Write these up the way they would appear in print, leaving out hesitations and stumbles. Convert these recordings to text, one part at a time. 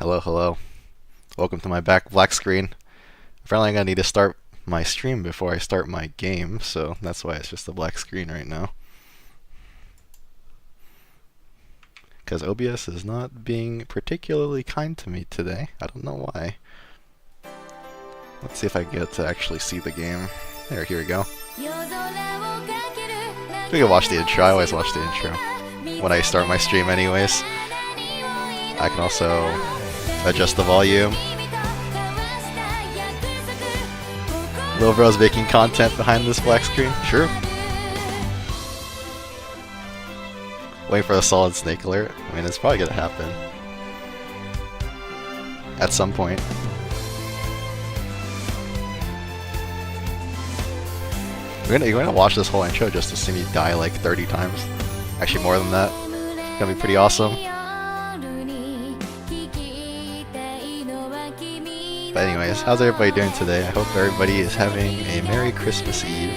Hello, hello. Welcome to my black screen. Apparently I'm gonna need to start my stream before I start my game, so that's why it's just a black screen right now. Because OBS is not being particularly kind to me today. I don't know why. Let's see if I get to actually see the game. There, here we go. We can watch the intro. I always watch the intro when I start my stream anyways. I can also adjust the volume. Lil Bro's making content behind this black screen. True. Waiting for a solid snake alert. I mean, it's probably gonna happen at some point. You're gonna watch this whole intro just to see me die like 30 times. Actually, more than that. It's gonna be pretty awesome. But anyways, how's everybody doing today? I hope everybody is having a Merry Christmas Eve.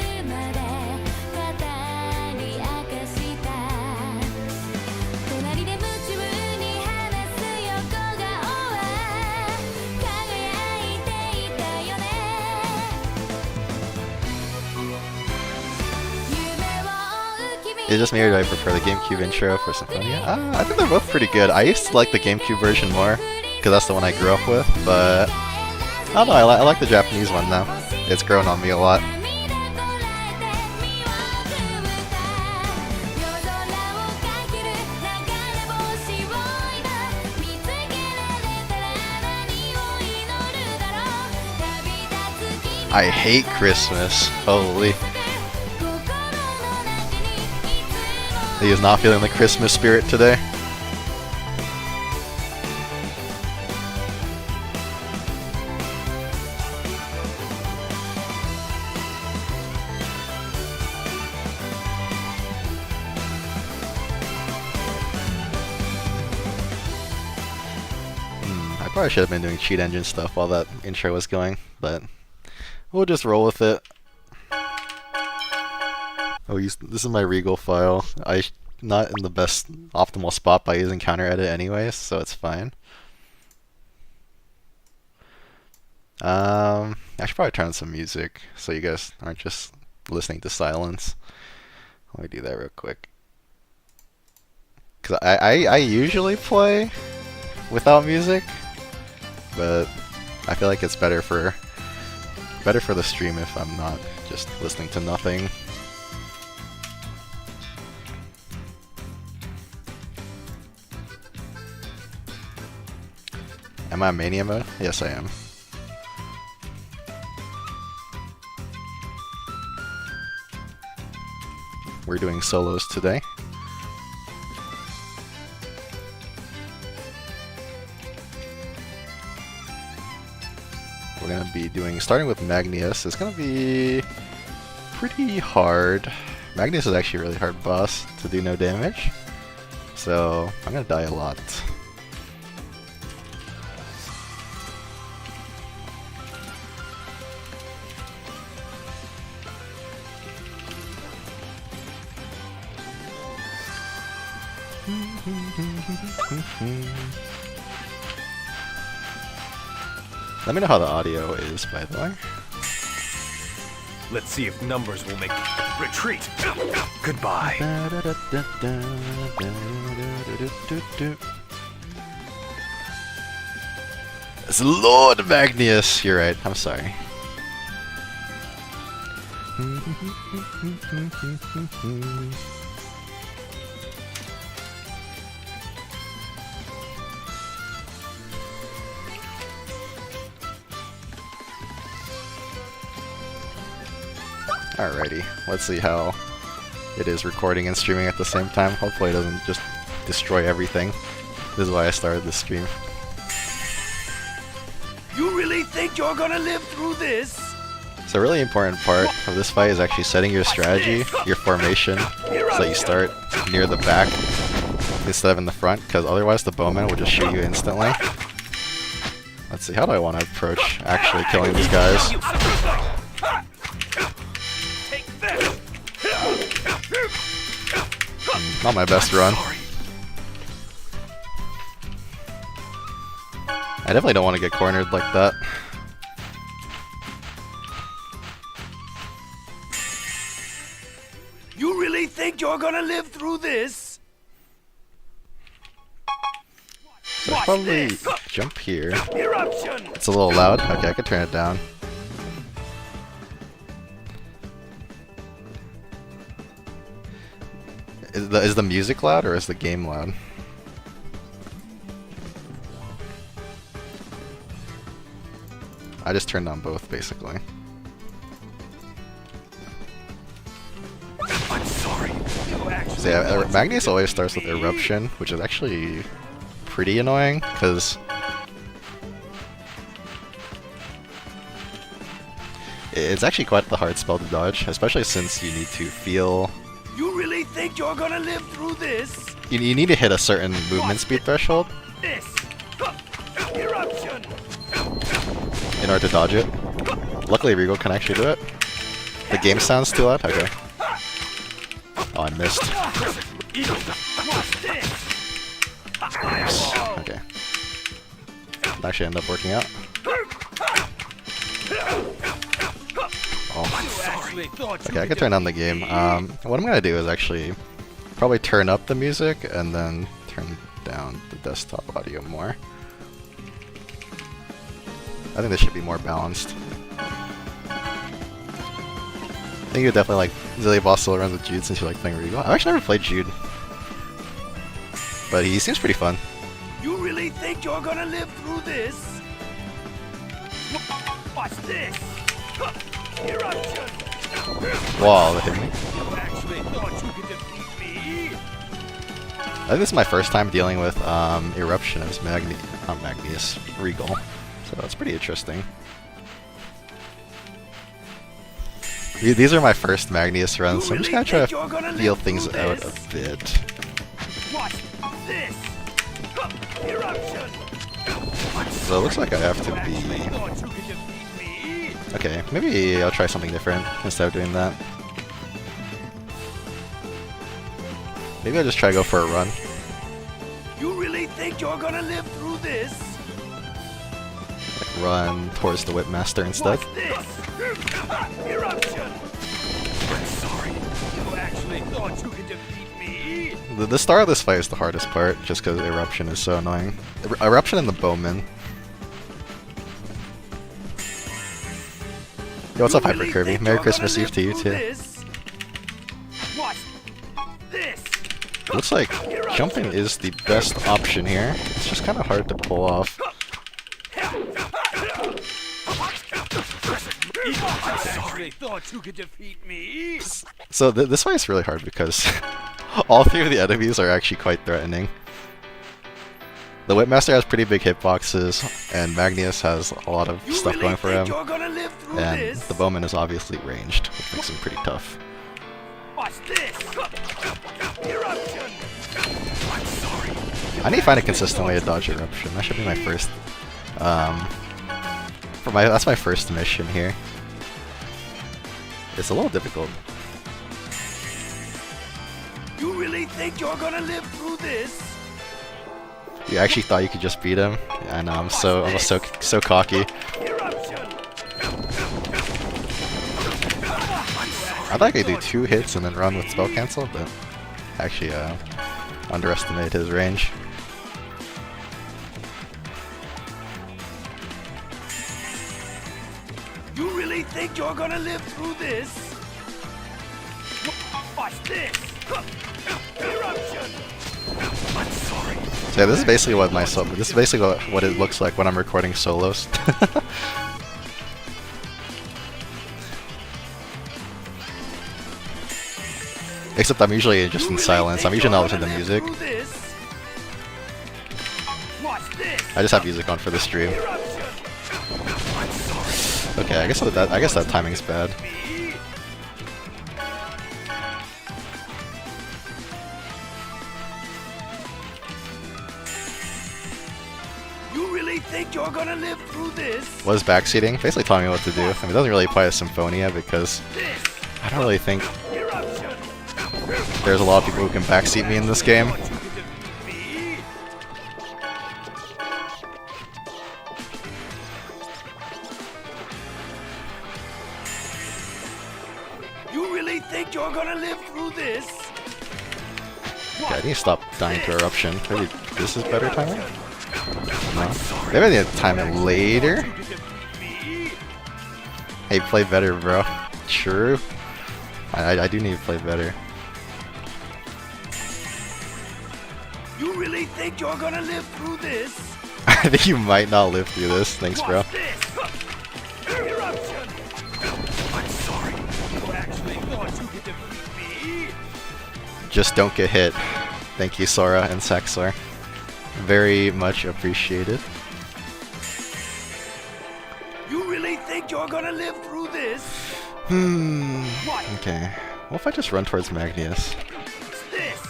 Is it just me or do I prefer the GameCube intro for Symphonia? I think they're both pretty good. I used to like the GameCube version more, because that's the one I grew up with, but I don't know, I like the Japanese one now. It's grown on me a lot. I hate Christmas. Holy. He is not feeling the Christmas spirit today. I probably should have been doing cheat engine stuff while that intro was going, but we'll just roll with it. Oh, this is my Regal file. I'm not in the best optimal spot by using counter edit anyways, so it's fine. I should probably turn on some music so you guys aren't just listening to silence. Let me do that real quick. Cause I usually play without music, but I feel like it's better for the stream if I'm not just listening to nothing. Am I in Mania mode? Yes, I am. We're doing solos today. We're gonna be starting with Magnius. It's gonna be pretty hard. Magnius is actually a really hard boss to do no damage, so I'm gonna die a lot. Let me know how the audio is, by the way. Let's see if numbers will make retreat. Goodbye. It's Lord Magnius. You're right. I'm sorry. Alrighty, let's see how it is recording and streaming at the same time. Hopefully it doesn't just destroy everything. This is why I started this stream. You really think you're gonna live through this? So a really important part of this fight is actually setting your strategy, your formation, so that you start near the back instead of in the front, because otherwise the bowman will just shoot you instantly. Let's see, how do I want to approach actually killing these guys? Not my best run. I definitely don't want to get cornered like that. You really think you're gonna live through this? So I probably jump here. Eruption! It's a little loud. Okay, I can turn it down. Is the music loud or is the game loud? I just turned on both, basically. I'm sorry. So yeah, Magnius always starts with Eruption, which is actually pretty annoying, because it's actually quite the hard spell to dodge, especially since you need to feel... You really think you're gonna live through this? You need to hit a certain movement speed threshold This! Eruption! in order to dodge it. Luckily Regal can actually do it. The game sounds too loud? Okay. Oh, I missed. Nice. Okay. That actually ended up working out. Oh. Okay, I can turn on the game. What I'm gonna do is actually probably turn up the music and then turn down the desktop audio more. I think this should be more balanced. I think you're definitely like Zillia Boss still runs with Jude since you like playing Regal. I've actually never played Jude, but he seems pretty fun. You really think you're gonna live through this? Watch this! Eruption! Wow, that hit me. You actually thought you could defeat me? I think this is my first time dealing with Eruption as Magnius Regal, so that's pretty interesting. These are my first Magnius runs, so I'm just gonna try to feel things out a bit. Watch this! Eruption! So it looks like I have to be... Okay, maybe I'll try something different instead of doing that. Maybe I'll just try to go for a run. You really think you're gonna live through this? Like run towards the Whipmaster instead. Watch this! Eruption! I'm sorry. You actually thought you could defeat me? The start of this fight is the hardest part, just because Eruption is so annoying. Eruption and the Bowman. Yo, what's up, Hyper Kirby? Merry Christmas Eve to you too. Looks like jumping is the best option here. It's just kind of hard to pull off. So this fight is really hard because all three of the enemies are actually quite threatening. The Whipmaster has pretty big hitboxes, and Magnius has a lot of stuff going for him. And the Bowman is obviously ranged, which makes him pretty tough. I need to find a consistent way to dodge Eruption. That should be my first. That's my first mission here. It's a little difficult. You really think you're gonna live through this? You actually thought you could just beat him? Yeah, I know. I'm so cocky. I thought I could do 2 hits and then run with spell cancel, but actually underestimated his range. You really think you're gonna live through this? Watch this! Eruption! I'm sorry. So yeah, this is basically what it looks like when I'm recording solos. Except I'm usually just in silence. I'm usually not listening to music. I just have music on for the stream. Okay, I guess that timing's bad. You really think you're gonna live through this? What is backseating? Basically telling me what to do. I mean, it doesn't really apply to Symphonia because I don't really think there's a lot of people who can backseat me in this game. think you're gonna live through this? Okay, I need to stop dying to eruption. Maybe this is better timing? No. Maybe I need to time it later? Hey, play better, bro. True. I do need to play better. You really think you're gonna live through this? I think you might not live through this. Thanks, bro. Watch this. Eruption. I'm sorry. You actually thought you could defeat me? Just don't get hit. Thank you, Sora and Saxor. Very much appreciated. You really think you're gonna live through this? Okay. What if I just run towards Magnius? This.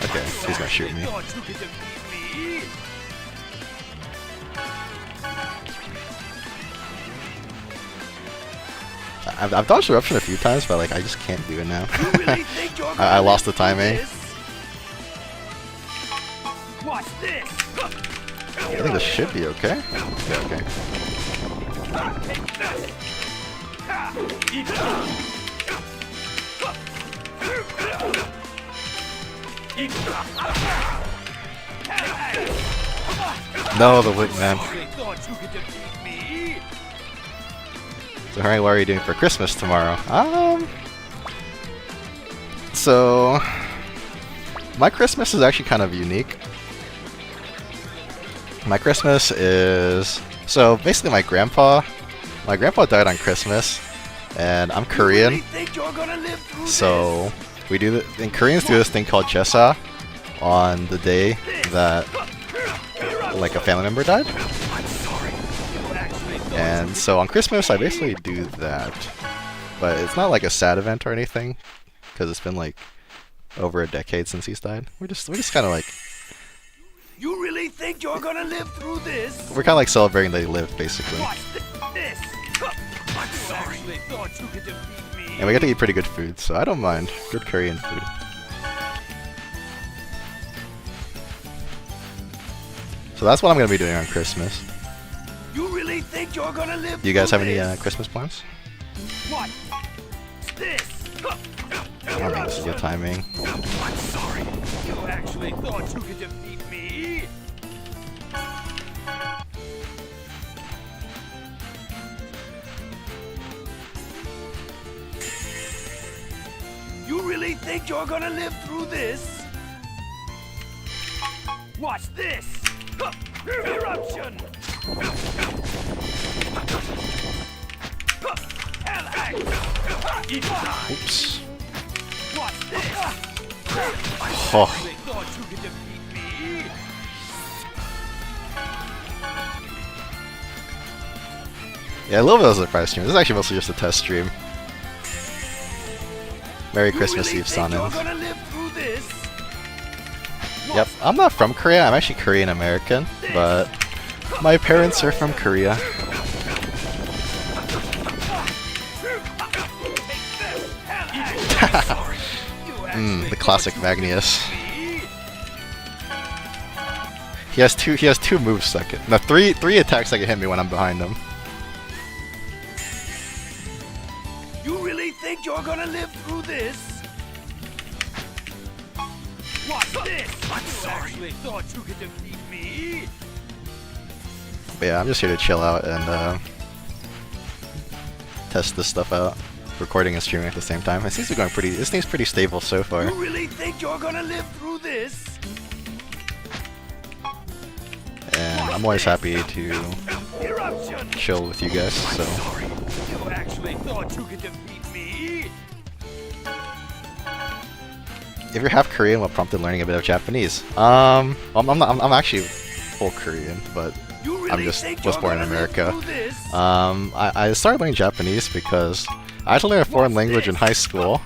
Okay, he's gonna shoot me. Thought you could defeat me? I've dodged eruption a few times, but like I just can't do it now. You really think you're gonna I lost the live through timing. this? Watch this. I think this should be okay. Yeah, okay. No, the Wigman. So, Harry, what are you doing for Christmas tomorrow? So my Christmas is actually kind of unique. My Christmas is so basically my grandpa died on Christmas, and I'm Korean, so we do and Koreans do this thing called Jesa on the day that like a family member died. And so on Christmas I basically do that, but it's not like a sad event or anything, because it's been like over a decade since he's died. We're just kind of like, you really think you're gonna live through this? we're kind of like celebrating that he lived, basically. Watch this. I'm sorry. Thought you could defeat me. And we get to eat pretty good food, so I don't mind good Korean food. So that's what I'm gonna be doing on Christmas. You really think you're gonna live Do you guys through have any this? Christmas plans? What? This. I don't think this is good timing. I'm sorry. You actually thought you could defeat me? You really think you're gonna live through this? Watch this. Eruption. Oops. Watch this. Oh. Thought you could defeat me? Yeah, a little bit of a surprise stream. This is actually mostly just a test stream. Merry Christmas Eve, Sonins. Yep, I'm not from Korea. I'm actually Korean American, but my parents are from Korea. The classic Magnius. He has two moves that can, no, three attacks that can hit me when I'm behind him. You really think you're gonna live through this? Watch this! I'm sorry. You thought you could defeat me? But yeah, I'm just here to chill out and test this stuff out. Recording and streaming at the same time. It seems to be going pretty. This seems pretty stable so far. You really think you're gonna live through this? And I'm always happy to chill with you guys. So. You actually thought you could defeat me? If you're half Korean, what prompted learning a bit of Japanese? I'm actually full Korean, but I'm just was born in America. I started learning Japanese because I had to learn a foreign language in high school,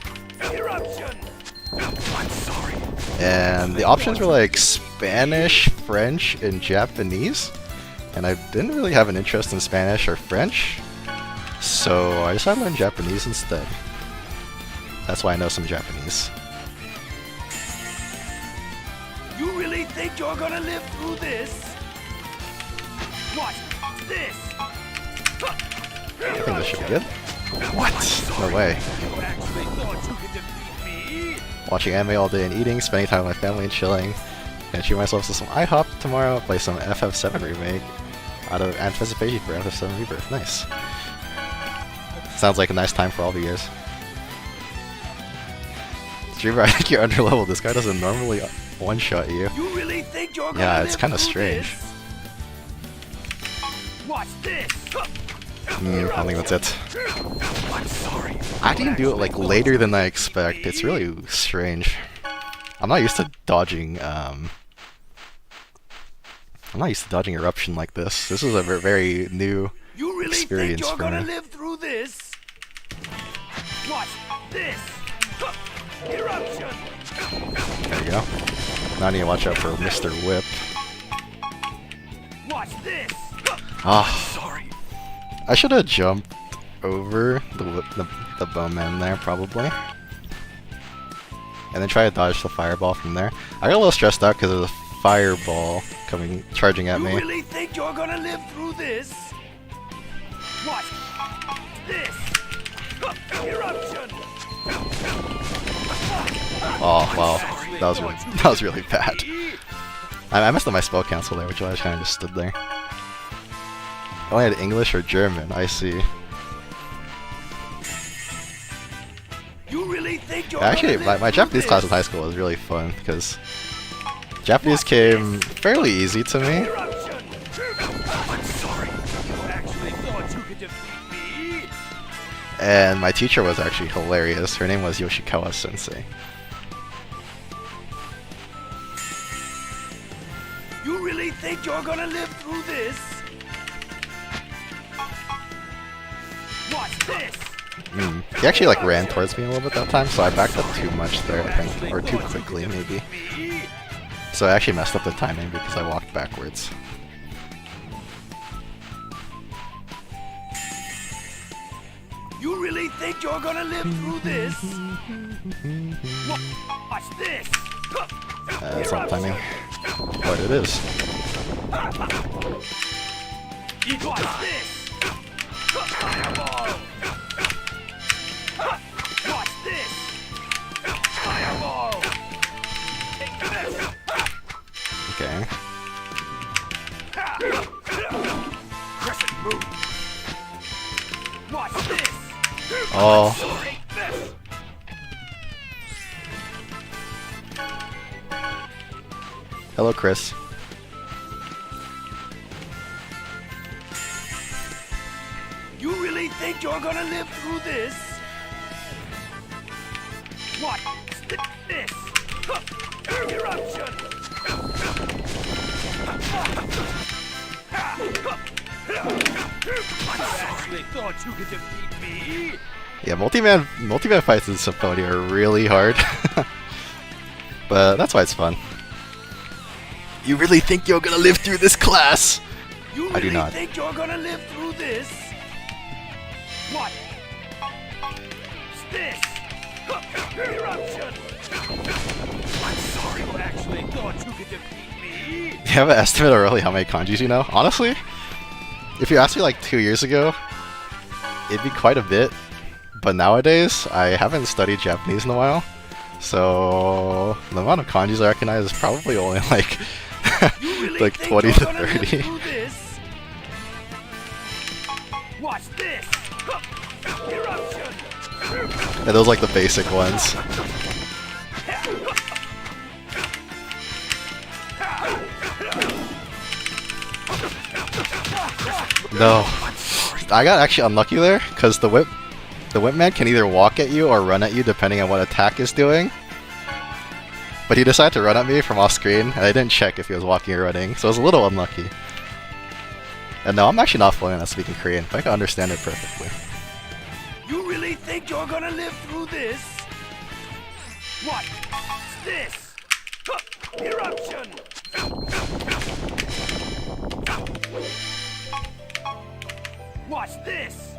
and the options were like Spanish, French, and Japanese, and I didn't really have an interest in Spanish or French, so I decided to learn Japanese instead. That's why I know some Japanese. You really think you're gonna live through this? Watch this! I think this should be good. What? No way. You actually thought you could defeat me? Watching anime all day and eating, spending time with my family and chilling. Gonna treat myself to some IHOP tomorrow, play some FF7 remake. Out of anticipation for FF7 Rebirth. Nice. Sounds like a nice time for all of you guys. Dreamer, I think you're underleveled. This guy doesn't normally one-shot you. You really think you're gonna Yeah, it's kind of live through strange. this? Watch this. I think that's it. I'm sorry. I didn't do it like later than I expect. It's really strange. I'm not used to dodging. I'm not used to dodging eruption like this. This is a very new You really experience think you're for gonna me. live through this? Watch this. Eruption. There you go. Now I need to watch out for Mr. Whip. Watch this. Ah, Sorry. I should have jumped over the bowman there probably, and then try to dodge the fireball from there. I got a little stressed out because of the fireball charging at You me. really think you're gonna live through this? Watch this. Eruption. Oh wow, that was really bad. I messed up my spell cancel there, which is why I kind of just stood there. I only had English or German. I see. You really think you're Actually, gonna live my through Japanese class in this? high school was really fun because Japanese came fairly easy to me. Eruption. I'm sorry. You actually thought you could defeat me? And my teacher was actually hilarious. Her name was Yoshikawa Sensei. You really think you're gonna live through this? Watch this. He actually like ran towards me a little bit that time, so I backed up too much there, I think, or too quickly maybe. So I actually messed up the timing because I walked backwards. You really think you're gonna live through this? Watch this. It's not timing, but it is. Watch this. Fireball. Watch this. Fireball. Take this. Okay. Crescent move. Watch this. Oh, Take this. hello, Chris. You really think you're gonna live through this? Watch this. Eruption. I actually thought you could defeat me. Yeah, multi-man fights in Symphonia are really hard, but that's why it's fun. You really think you're gonna live through this class? You I do really not. think you're gonna live through this? What? This. Eruption. I'm sorry. You actually thought you could defeat me? Do you have an estimate of really how many kanjis you know? Honestly, if you asked me like 2 years ago, it'd be quite a bit. But nowadays, I haven't studied Japanese in a while, so the amount of kanjis I recognize is probably only like You really like think 20 you're to gonna live 30. through this? Watch this. Eruption. And those like the basic ones. No, I got actually unlucky there because the whip man can either walk at you or run at you depending on what attack is doing. But he decided to run at me from off screen, and I didn't check if he was walking or running, so I was a little unlucky. And no, I'm actually not fluent at speaking Korean, but I can understand it perfectly. You really think you're gonna live through this? What? This? Eruption! Watch this!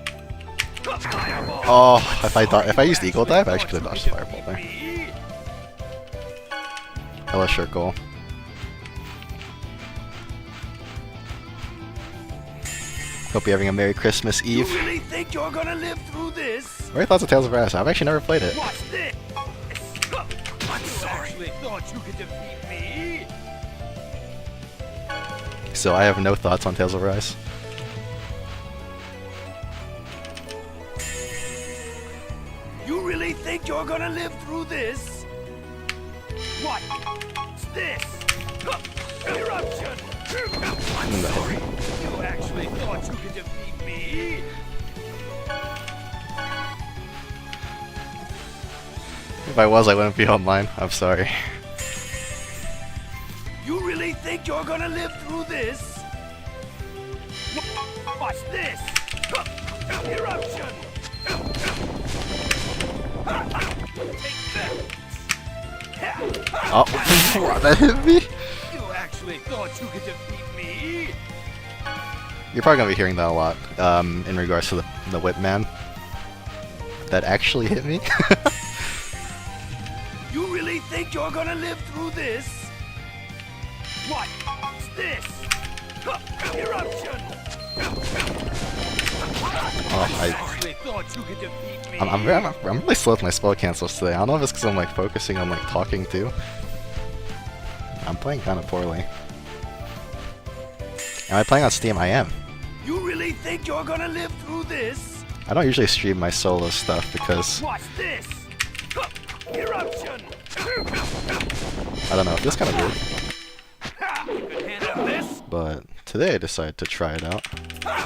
Fireball! Oh, if I used Eagle Dive, I actually could have dodged the fireball there. Hello, Hope you're having a Merry Christmas You Eve. really think you're gonna live through this? What are your thoughts on Tales of Arise? I've actually never played it. Watch this! I'm sorry. You actually thought you could defeat me? So I have no thoughts on Tales of Arise. You really think you're gonna live through this? What's this? Eruption! I'm No. sorry. You actually thought you could defeat me? If I was, I wouldn't be online. I'm sorry. You really think you're gonna live through this? Watch this! Eruption! Take that! Oh, that hit me? You actually thought you could defeat me? You're probably gonna be hearing that a lot in regards to the whip man. That actually hit me? You really think you're gonna live through this? What's this? Eruption! Oh, I actually thought you could defeat me. I'm really slow with my spell cancels today. I don't know if it's because I'm like focusing on like talking too. I'm playing kind of poorly. Am I playing on Steam? I am. You really think you're gonna live through this? I don't usually stream my solo stuff because Watch this! Eruption! I don't know. It feels kind of weird. You can handle this? But today I decided to try it out. Watch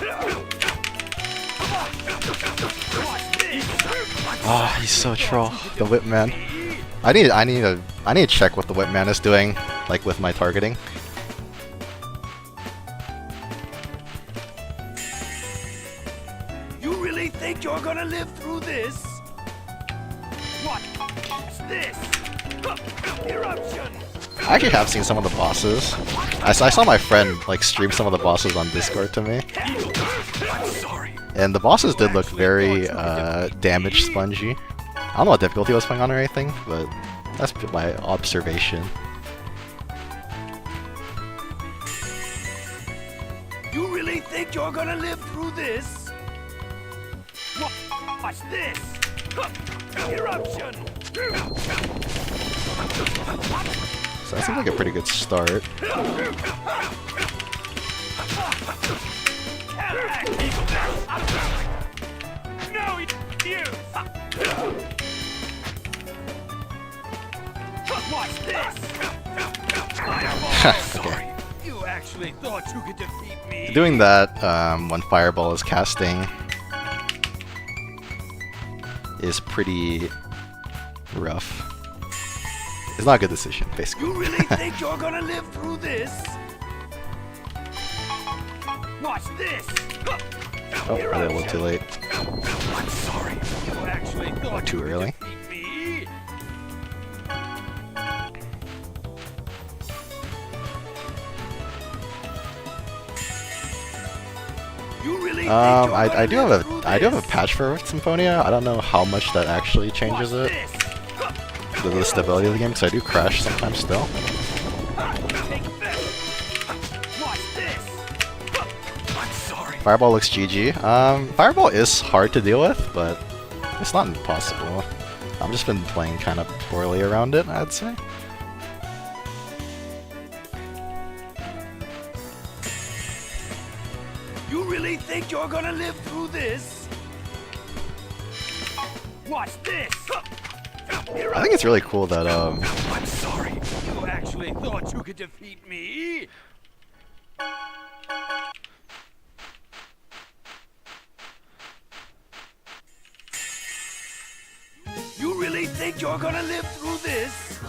this! Oh, he's so troll. The whip man. I need to check what the whip man is doing, like with my targeting. You really think you're gonna live through this? What's this? Eruption! I actually have seen some of the bosses. I saw my friend like stream some of the bosses on Discord to me, I'm sorry. and the bosses did look very damage spongy. I don't know what difficulty I was playing on or anything, but that's my observation. You really think you're gonna live through this? Watch this! Eruption! So that seems like a pretty good start. No, you! Watch this! Okay. You actually thought you could defeat me? Doing that when Fireball is casting is pretty rough. It's not a good decision, basically. You really think you're gonna live through this? Watch this! Oh, I did a little too late. I'm sorry. You actually thought Too you could early. defeat me? You really think you're I gonna do live have through a this? patch for Symphonia. I don't know how much that actually changes Watch it, this! the stability of the game, because I do crash sometimes still. Take this! Watch this! I'm sorry. Fireball looks GG. Fireball is hard to deal with, but it's not impossible. I've just been playing kind of poorly around it, I'd say. You really think you're gonna live through this? Watch this! I think it's really cool that I'm sorry. You actually thought you could defeat me? You really think you're gonna live through this?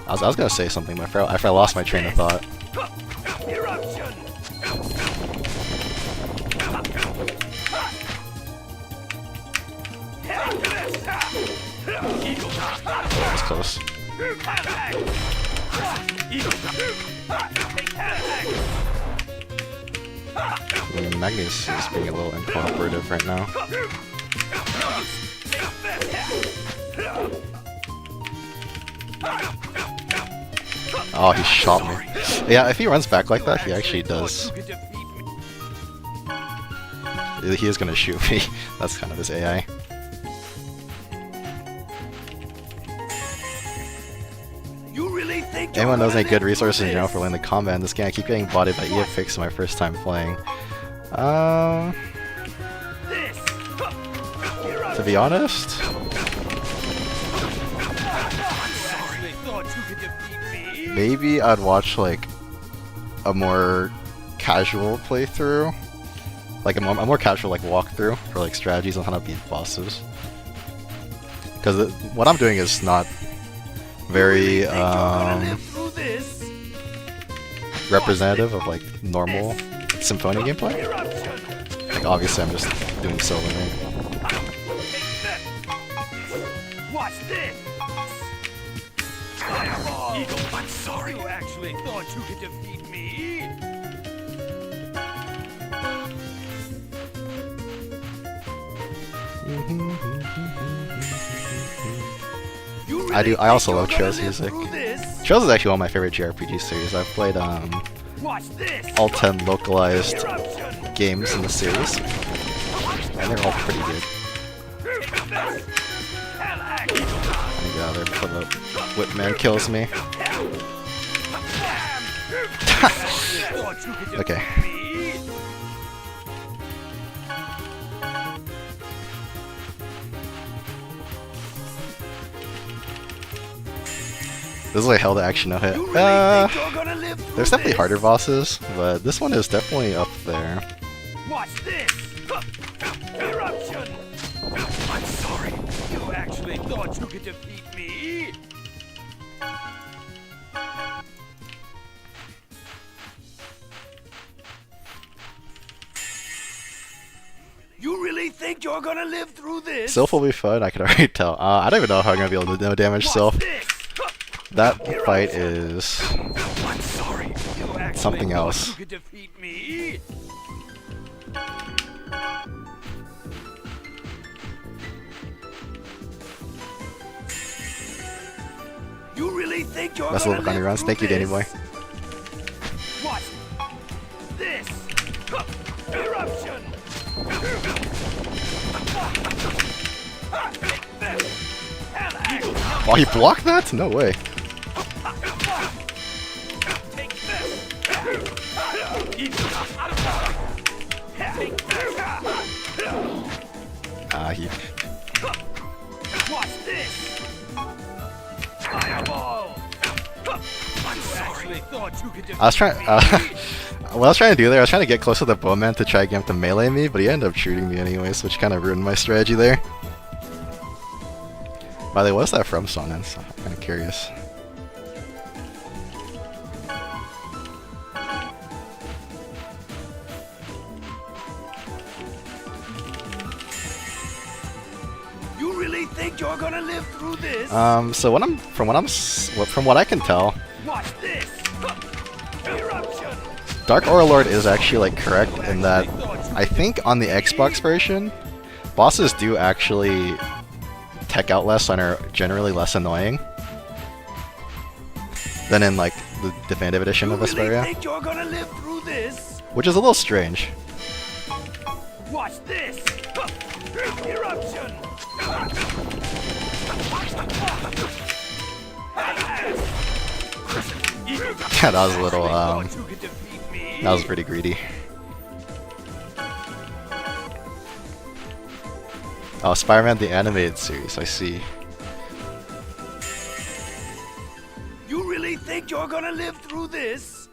I was gonna say something, but I lost my train of thought. Eruption! That was close. Magnius is being a little uncooperative right now. Oh, he shot me. Yeah, if he runs back like that, he actually does he is gonna shoot me. That's kind of his AI. You really think Anyone knows any good resources in general for learning the combat in this game? I keep getting bodied by EFX my first time playing. To be honest, maybe I'd watch like a more casual playthrough, like a more casual like walkthrough for like strategies on how to beat bosses. Because what I'm doing is not very representative of like normal Symphonia gameplay. Like obviously I'm just doing soloing. Watch this! Eagle, I'm sorry. You actually thought you could defeat me? I also love Trails music. Trails is actually one of my favorite JRPG series. I've played all 10 localized games in the series, and they're all pretty good. I get out there before the Whipman kills me. Okay. This is like hell to action no hit. There's definitely harder bosses, but this one is definitely up there. Watch this! Eruption! I'm sorry. You actually thought you could defeat me? You really think you're gonna live through this? Sylph will be fun, I can already tell. I don't even know how I'm gonna be able to no damage Sylph. That fight is something else. You could defeat me? You really think you're Best of luck on your runs. Thank you, Danny Boy. Watch this. Eruption. Oh, he blocked that? No way. He... Watch this. Fireball. I'm sorry. I was trying. What I was trying to do there, I was trying to get close to the bowman to try to get him to melee me, but he ended up shooting me anyways, which kind of ruined my strategy there. By the way, what's that from, Sonnen? I'm kind of curious. You really think you're gonna live through this? So from what I can tell, Watch this. Eruption. Dark Overlord is actually like correct in that I think on the Xbox version, bosses do actually tech out less and are generally less annoying than in like the definitive edition of Vesperia, think you're gonna live through this? which is a little strange. Watch this. Eruption. Yeah, that was a little that was pretty greedy. Oh, Spider-Man the animated series, I see. You really think you're gonna live through this?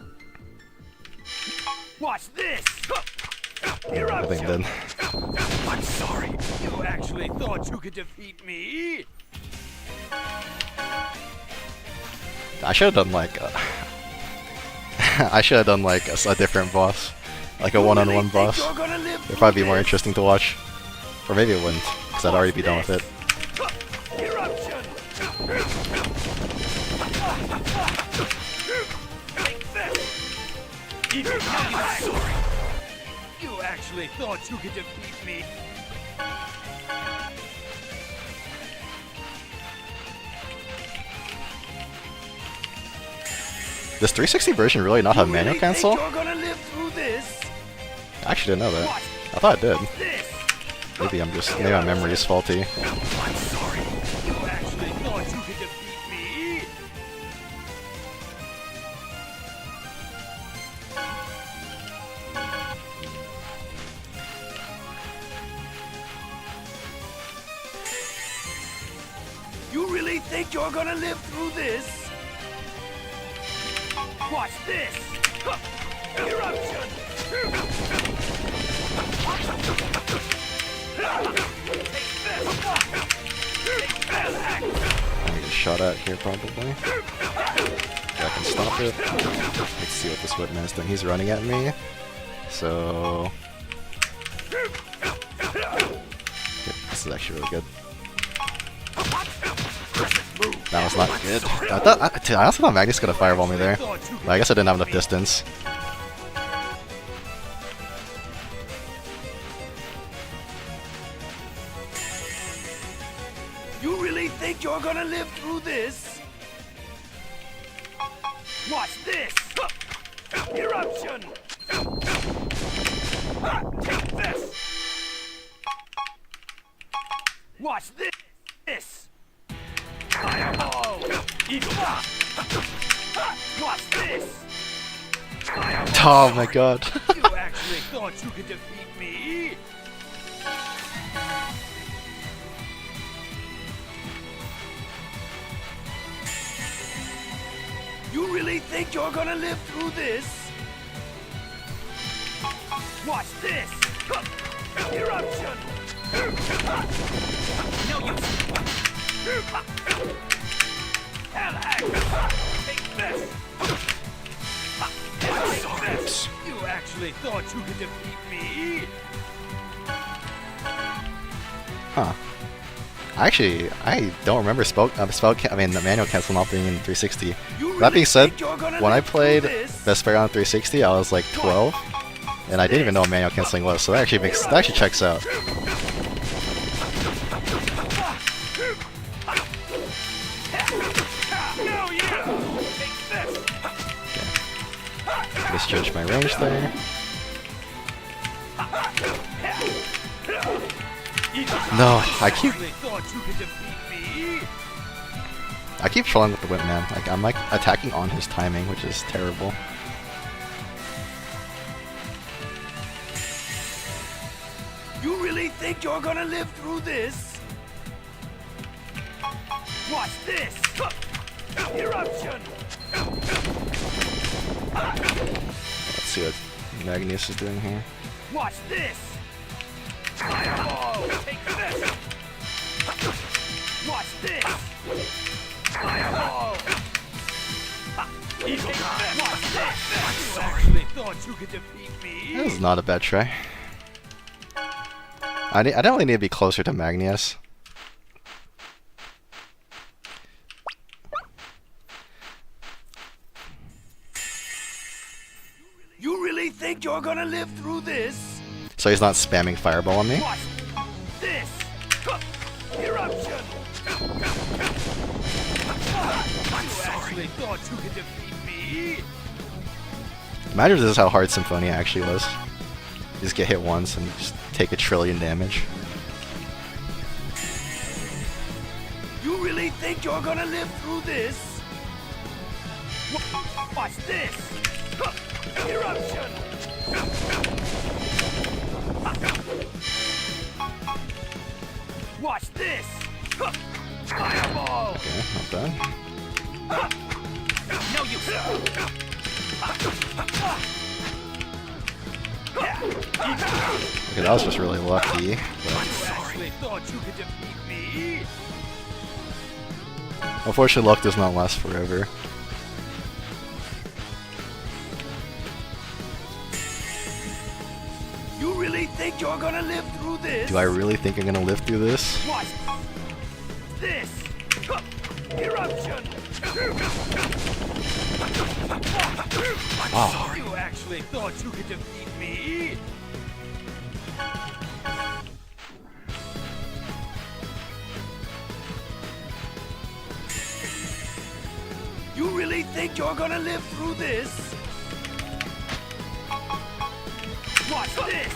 Watch this. I think then. I'm sorry. You actually thought you could defeat me? I should have done like I should have done like a different boss, like a one-on-one boss. It'd probably be more interesting to watch, or maybe it wouldn't, because I'd already be done with it. Eruption. I'm sorry. You actually thought you could defeat me? Does 360 version really not have manual cancel? You're gonna live through this? I actually didn't know that. Watch I thought it did. This. Maybe my memory is faulty. I'm sorry. You actually thought you could defeat me? You really think you're gonna live through this? Watch this! Eruption! I get shot at here probably. I can stop it. Let's see what this Whipman's doing. He's running at me. So okay, this is actually really good. That was not good. I also thought Magnius could have fireball me there. But I guess I didn't have enough distance. You really think you're gonna live through this? Watch this! Eruption! Take this! Watch this! Fireball! Eagle! Watch this! Oh my god. You actually thought you could defeat me? You really think you're gonna live through this? Watch this! Eruption! No use! Hell, take this! Take this! You actually thought you could defeat me? Huh. I don't remember the manual cancel not being in 360. That being said, when I played Best Player on 360, I was like 12, and I didn't even know what manual canceling was. So that actually checks out. Okay. Misjudged my range there. No, I keep trolling with the Whipman. Like I'm like attacking on his timing, which is terrible. You really think you're gonna live through this? Watch this! Eruption! Let's see what Magnius is doing here. Watch this! Fireball! Take this! Watch this! Fireball! Eagle! Watch this! You actually thought you could defeat me? That was not a bad try. I definitely need to be closer to Magnius. You really think you're gonna live through this? So he's not spamming fireball on me? Watch this! Eruption! I'm sorry. Thought you could defeat me? Imagine if this is how hard Symphonia actually was. You just get hit once and just take 1 trillion damage. You really think you're gonna live through this? Watch this! Eruption! Watch this! Fireball! Okay, not bad. No use! Okay, that was just really lucky. But Actually thought you could defeat me? unfortunately, luck does not last forever. You really think you're gonna live through this? Do I really think I'm gonna live through this? Watch this! Eruption! Wow. You actually thought you could defeat me? You really think you're gonna live through this? Watch Watch this.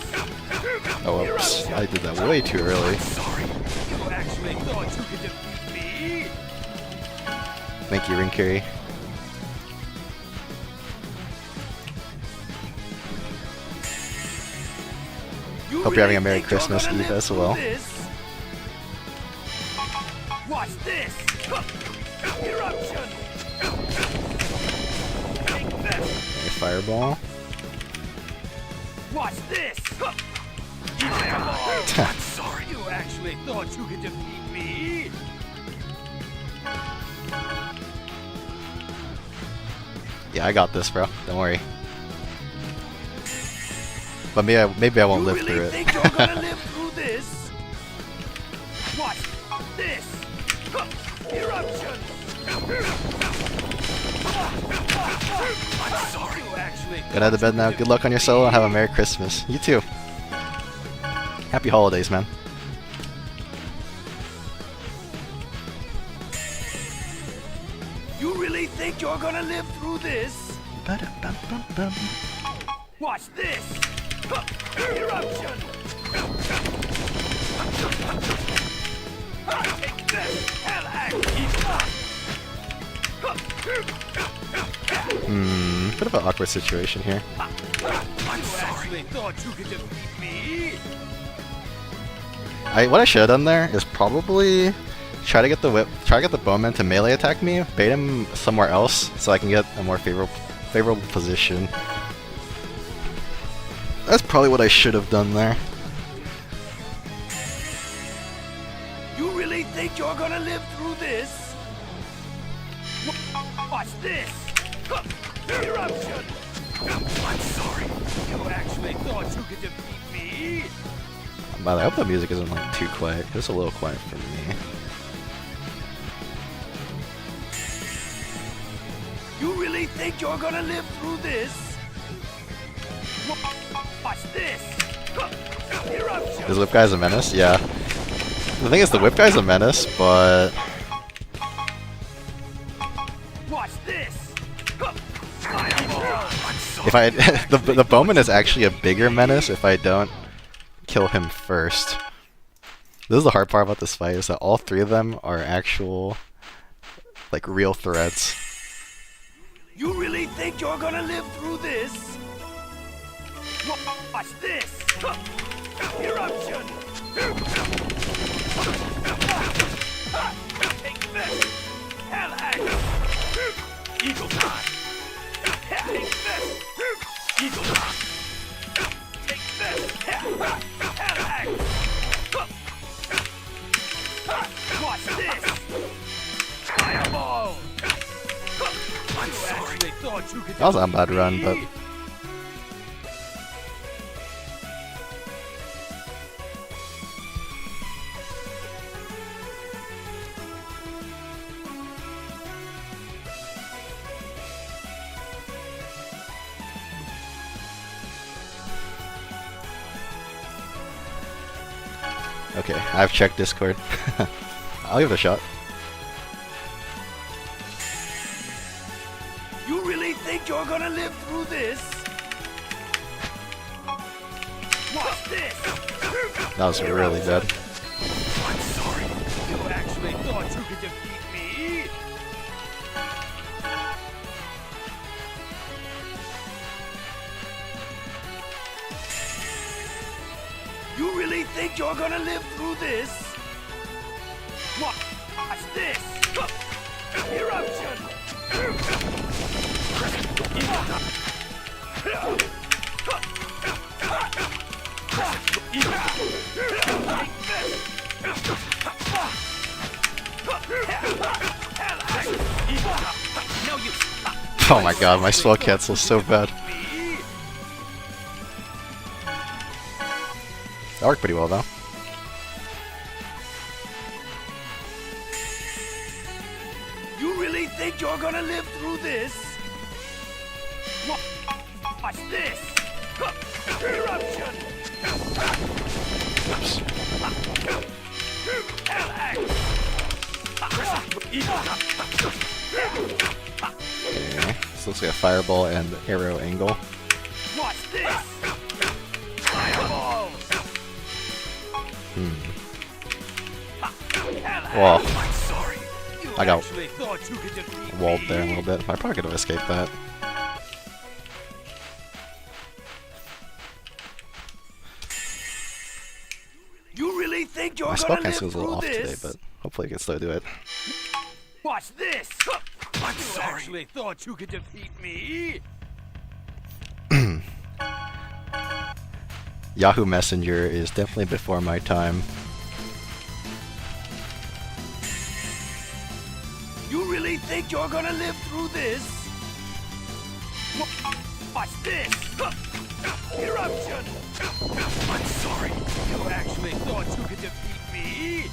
Oh, whoops. I did that way too early. Sorry. You actually thought you could defeat me? Thank you, Rinkiri. Hope you're having a Merry Christmas Eve as well. Watch this. Eruption. Take this. A fireball. Watch this. Fireball. I'm sorry. You actually thought you could defeat me? Yeah, I got this, bro. Don't worry. But maybe I won't live through it. Think you're gonna live through this? Watch this. Eruption. I'm sorry. You actually Get out of bed now. Good luck on your solo and have a Merry Christmas. You too. Happy holidays, man. You really think you're gonna live through this? Ba-da-bum-bum-bum. Watch this! Eruption! Take this! Hell axe! Bit of an awkward situation here. I'm sorry. Thought you could defeat me? What I should have done there is probably try to get the bowman to melee attack me, bait him somewhere else so I can get a more favorable position. That's probably what I should have done there. You really think you're gonna live through this? Watch this! Eruption! I'm sorry. You actually thought you could defeat me? By the way, I hope the music isn't like too quiet. It's a little quiet for me. You really think you're gonna live through this? Watch this! Eruption! Is Whip Guy's a menace? Yeah. The thing is, the Whip Guy's a menace, but Watch this! if I the bowman is actually a bigger menace if I don't kill him first. This is the hard part about this fight, is that all three of them are actual, like, real threats. You really think you're gonna live through this? Watch this! Eruption! Take this! Hell axe! Eagle time! Take this! Eagle time! Take this! Hell axe! Watch this! Fireball! I'm sorry. Thought you could That was a bad run, but okay, I've checked Discord. I'll give it a shot. You really think you're gonna live through this? Watch this! That was really bad. I'm sorry. You actually thought you could defeat me? You really think you're gonna live through this? Watch this! Eruption! Oh my god, my spell cancel's so bad. That worked pretty well though. You really think you're gonna live through this? Watch this! Eruption! Oops. Hell axe! Okay, this looks like a fireball and arrow angle. Watch this! Fireball! Well, I'm sorry. You I got actually thought you could defeat walled me? there a little bit. I probably could have escaped that. You really think you're My gonna spell live casting was a little through off today, this? but hopefully I can still do it. Watch this! I'm You sorry. actually thought you could defeat me? Yahoo Messenger is definitely before my time. You really think you're gonna live through this? Watch this! Eruption! I'm sorry. You actually thought you could defeat me?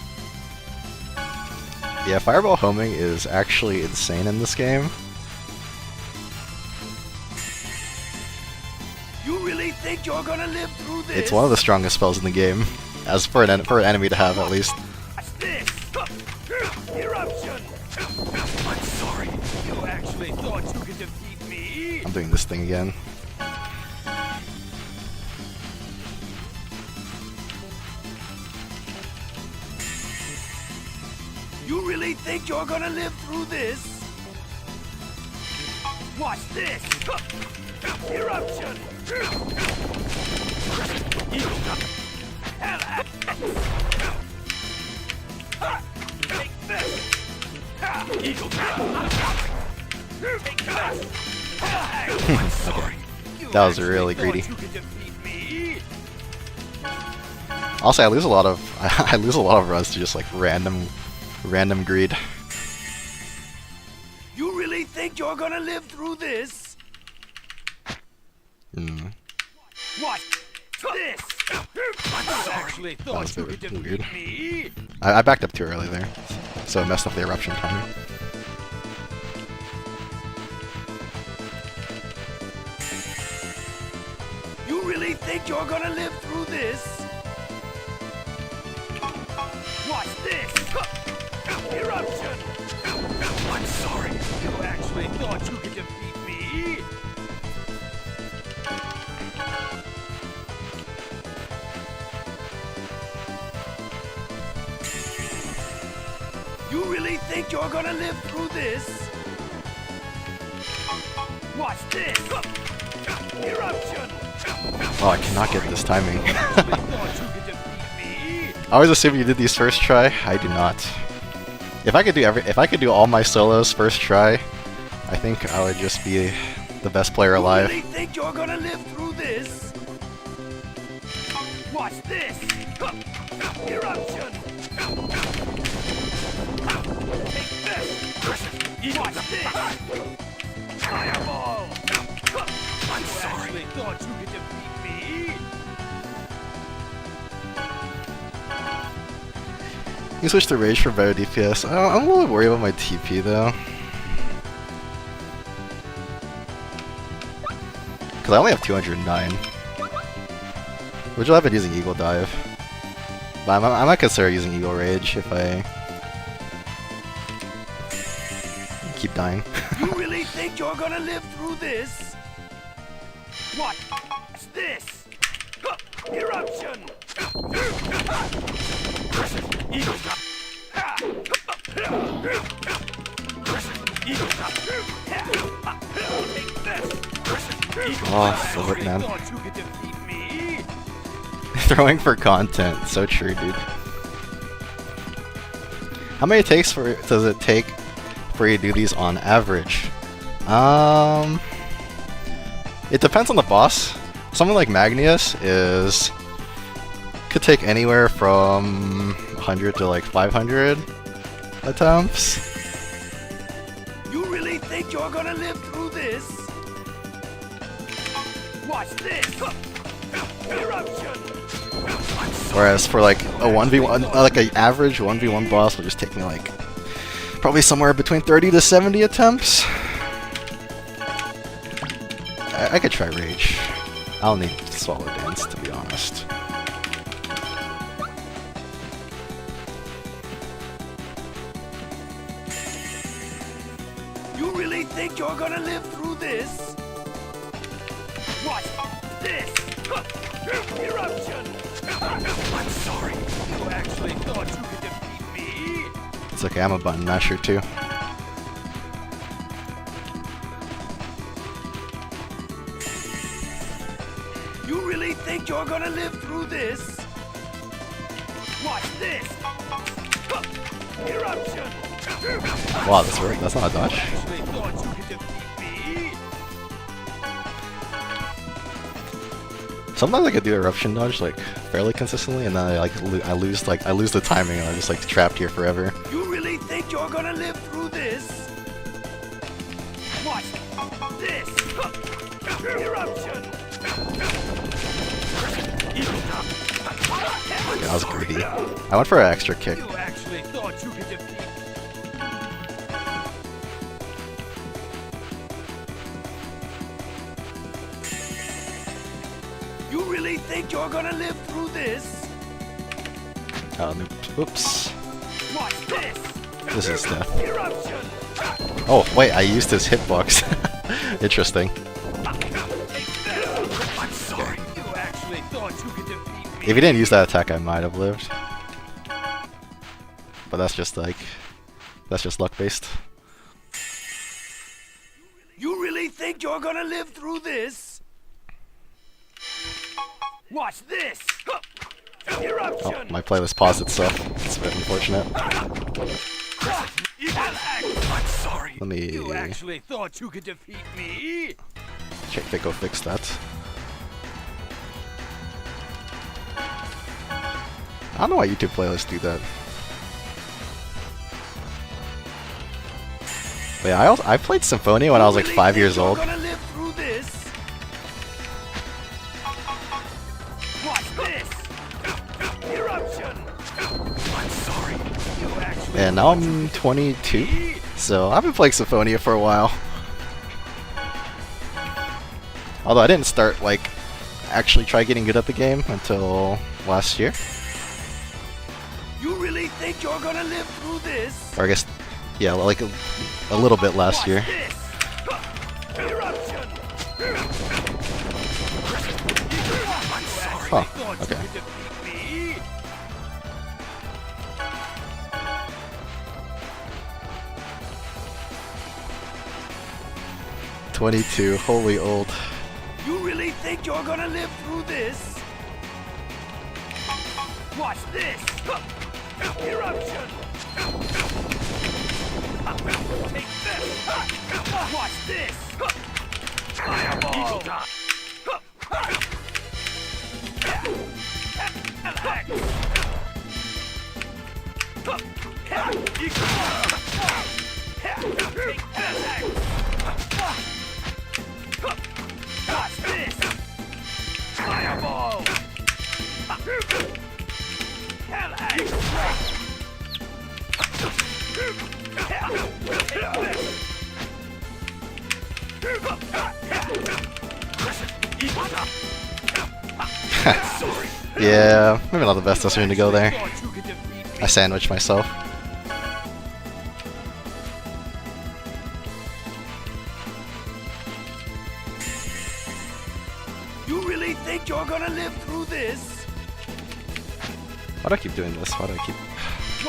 Yeah, fireball homing is actually insane in this game. You really think you're gonna live through this? It's one of the strongest spells in the game, as for an enemy to have at least. Watch this! Eruption! I'm sorry. You actually thought you could defeat me? I'm doing this thing again. You really think you're gonna live through this? Watch this! Eruption! Take this! Eagle. Take this! I'm sorry. You That was actually really thought greedy. You could defeat me? Also, I lose a lot of I lose a lot of runs to just like random greed. You really think you're gonna live through this? Hmm. Watch this! You actually was thought a you bit could defeat weird. me? I backed up too early there, so it messed up the eruption timing. You really think you're gonna live through this? Watch this! Eruption! I'm sorry. You actually thought you could defeat me? You really think you're gonna live through this? Watch this! Eruption! Oh, I cannot get this timing. You actually thought you could defeat me? I always assume you did these first try. I do not. If I could do all my solos first try, I think I would just be the best player alive. You really think you're gonna live through this? Watch this! Eruption! Take this! Watch this! Fireball! I'm You sorry. actually thought you could defeat me? You switch to Rage for better DPS. I'm a little worried about my TP though. Because I only have 209. Which I've been using Eagle Dive. But I might consider using Eagle Rage if I keep dying. You really think you're gonna live through this? Watch this! Eruption! Eagle. Eagle. Take this! Oh, so You man. thought you could defeat me? Throwing for content, so true, dude. How many takes does it take for you to do these on average? It depends on the boss. Something like Magnius could take anywhere from 100 to like 500 attempts. You really think you're gonna live through this? Watch this! Eruption! Whereas for like a 1v1, like an average 1v1 boss will just take me like probably somewhere between 30 to 70 attempts. I could try Rage. I'll need Swallow Dance to be honest. You really think you're gonna live through this? Watch this! Eruption! I'm sorry. You actually thought you could defeat me? It's okay, I'm a button masher too. You really think you're gonna live through this? Watch this! Eruption! Wow, that's weird. That's not a dodge. You actually thought you could defeat me? Sometimes I could do eruption dodge like fairly consistently, and then I lose the timing, and I'm just like trapped here forever. You really think you're gonna live through this? Watch this! Eruption! Okay, that was greedy. I went for an extra kick. You actually thought you could defeat me? You really think you're gonna live through this? Oops. Watch this! This is death. Eruption! Oh, wait, I used his hitbox. Interesting. I'm sorry. You actually thought you could defeat me? If he didn't use that attack, I might have lived. But that's just luck based. You really think you're gonna live through this? Watch this! Oh, Eruption! my playlist paused itself. It's a bit unfortunate. I'm sorry. Let me You actually thought you could defeat me? check to go fix that. I don't know why YouTube playlists do that. But yeah, I played Symphonia when I was like 5 years old. You're gonna live through this? Watch this! Eruption! I'm sorry. You actually And now I'm 22, so I've been playing Symphonia for a while. Although I didn't start like actually try getting good at the game until last year. You really think you're gonna live through this? Or I guess, yeah, like a little bit last year. Watch this! Eruption! I'm sorry. Oh, Thought you okay. could defeat me? 22, holy old. You really think you're gonna live through this? Watch this! Eruption! Take this! Watch this! Fireball! Watch this! Fireball! Yeah, maybe not the best decision to go there. I sandwiched myself. You really think you're gonna live through this? Why do I keep doing this? Why do I keep...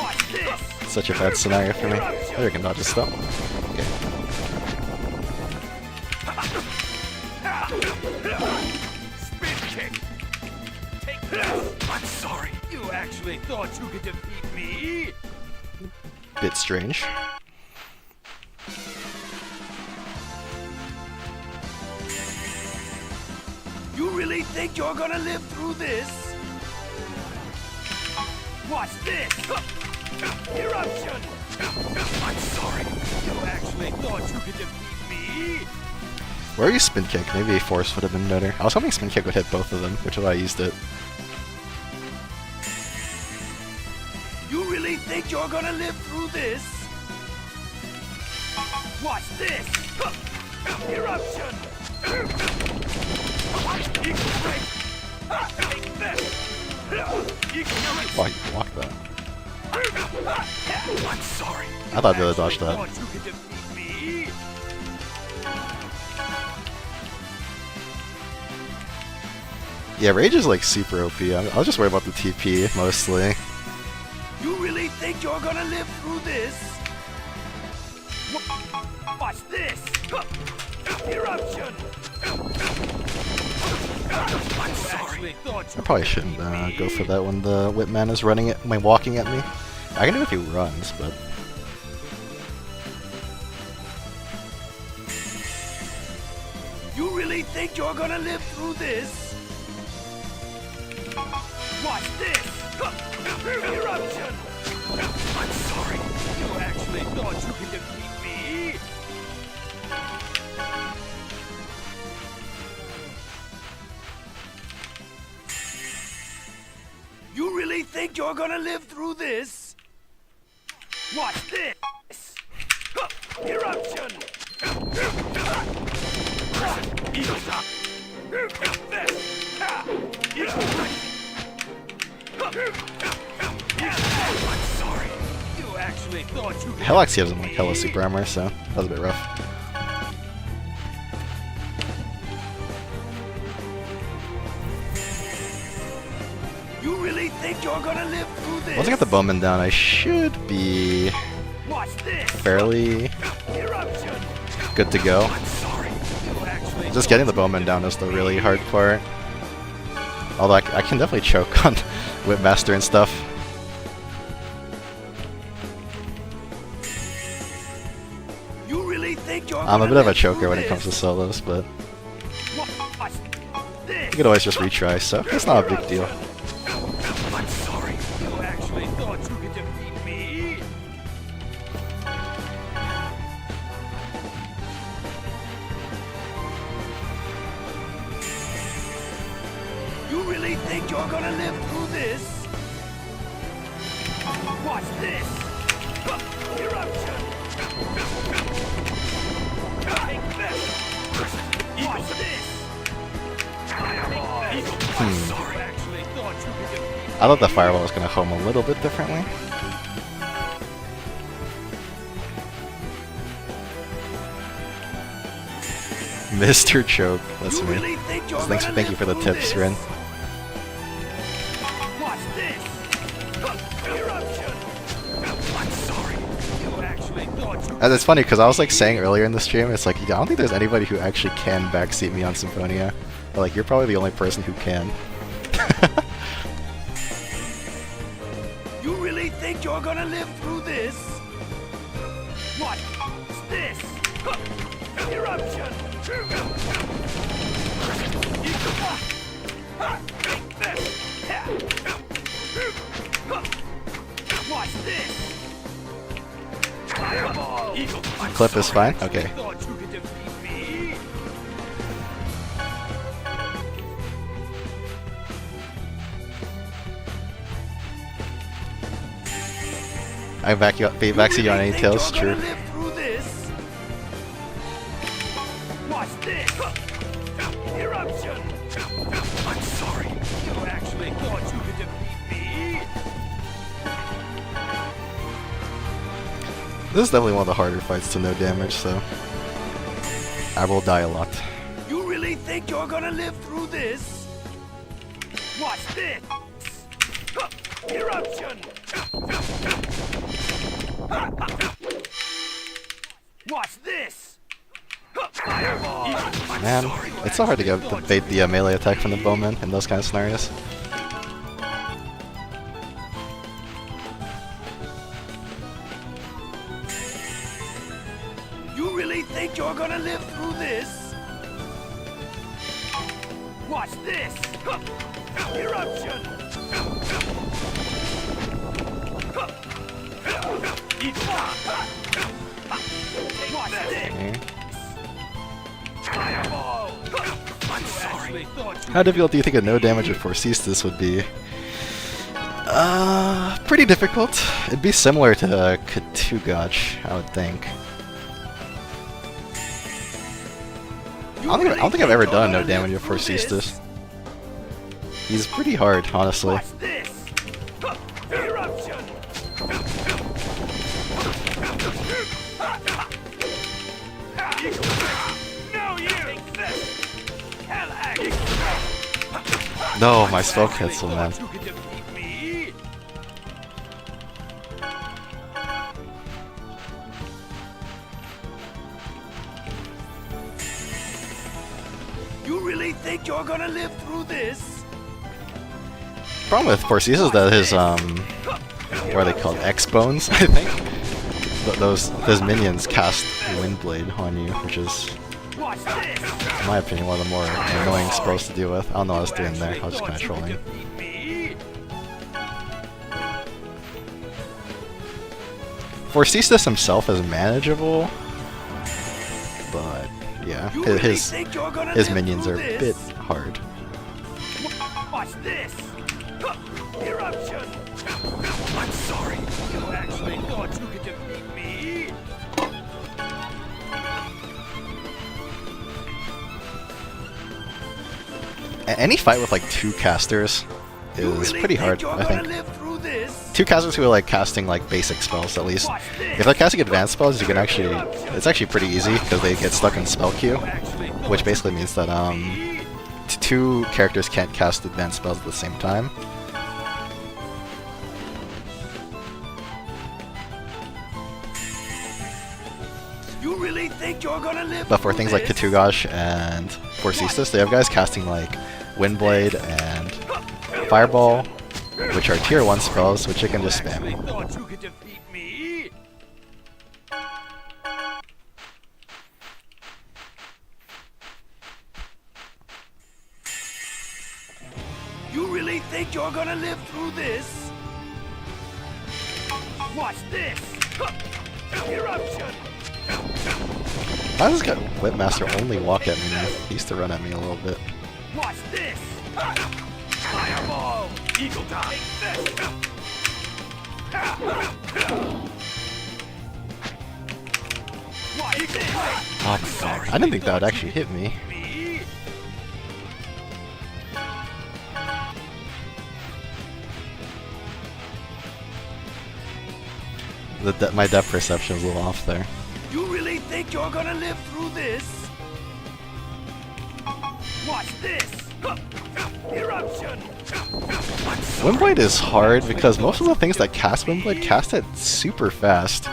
Watch this! It's such a bad scenario for me. Maybe I can dodge this though. Okay. Spin kick! Take this! I'm sorry. You actually thought you could defeat me? Bit strange. You really think you're gonna live through this? Watch this! Eruption! I'm sorry. You actually thought you could defeat me? Where are you spin kick? Maybe force would have been better. I was hoping spin kick would hit both of them, which is why I used it. You really think you're gonna live through this? Watch this! Eruption! Eagle break! Take this! Eagle break! Wow, you blocked that. I'm sorry. I thought they would dodge that. Thought you could defeat me? Yeah, Rage is like super OP. I was just worried about the TP mostly. You really think you're gonna live through this? Watch this! Eruption! I'm sorry. I probably shouldn't go for that when the Whipman is walking at me. I can do it if he runs, but... You really think you're gonna live through this? Watch this! Eruption! I'm sorry. You actually thought you could defeat me? You really think you're gonna live through this? Watch this! Eruption! Eagle top. I'm sorry. You actually thought you could Helax gives him like hella super armor, so that was a bit rough. You really think you're gonna live through this? Once I get the Bowman down, I should be Watch this! fairly Eruption! good to go. I'm sorry. You actually Just getting the Bowman down is the really hard part. Although I can definitely choke on Whipmaster and stuff. You really think you're I'm a gonna bit of a live choker through when it comes to this? solos, but Watch this! you could always just retry, so it's not a big deal. I'm sorry. You actually thought you could defeat me? You really think you're gonna live through this? Watch this! Eruption! Take this! Watch this! I'm sorry. You actually thought you could defeat me? I thought the Fireball was going to home a little bit differently. Mr. Choke, that's You me. really think you're Thank gonna you for the live through tips, this? Rin. Watch this! Eruption! I'm sorry. You actually thought you And it's funny because I was like saying earlier in the stream, it's like I don't think there's anybody who actually can backseat me on Symphonia. But like you're probably the only person who can. You really think you're gonna live through this? Watch this! Eruption! Take this! Watch this! Fireball! Eagle. I'm Clip is sorry. fine? Okay. Thought you could defeat me? I backseat you on any tails, You're true. gonna live through this? Watch this! Eruption! I'm sorry. You actually thought you could defeat me? This is definitely one of the harder fights to no damage, so I will die a lot. You really think you're gonna live through this? Watch this! Eruption! Watch this! Fireball! Man, it's so hard to bait the melee attack from the Bowman in those kind of scenarios. You really think you're gonna live through this? Watch this! Eruption! Watch this! Okay. Fireball! I'm sorry. How difficult do you think a no damage of Forceastus would be? Pretty difficult. It'd be similar to Katugach, I would think. I don't think I've ever done no damage of Forceastus. He's pretty hard, honestly. Watch this! Eruption! No, you! Take this! Hell, No, my spell cancel, man. You can defeat me? You really think you're gonna live through this? Problem with Forces is that his what are they called? X-bones, I think. Those minions cast Windblade on you, which is, Watch this. in my opinion, one of the more annoying spells to deal with. I don't know what I was doing there. I was just kind of trolling. Forces himself is manageable, but yeah, his minions are a bit hard. Watch this. Eruption. I'm sorry. You actually thought you could defeat me? Any fight with like 2 casters is pretty hard, I think. Live through this? 2 casters who are like casting like basic spells at least. If they're casting advanced spells, you can actually, it's actually pretty easy because they get stuck in spell queue, which basically means that 2 characters can't cast advanced spells at the same time. You really think you're gonna live But for through things like this? Katugash and Forcistus, they have guys casting like Windblade and Fireball, which are tier 1 spells, which you can just Actually spam. thought you could defeat me? You really think you're gonna live through this? Watch this! Eruption! How does this guy Whipmaster only walk at me now? He used to run at me a little bit. Watch this! Fireball! Eagle Take this! Watch this! Oh my god, I didn't think that would actually hit me. Me? My depth perception is a little off there. You really think you're gonna live through this? Watch this! Eruption! Windblade is hard because most of the things that cast Windblade cast it super fast.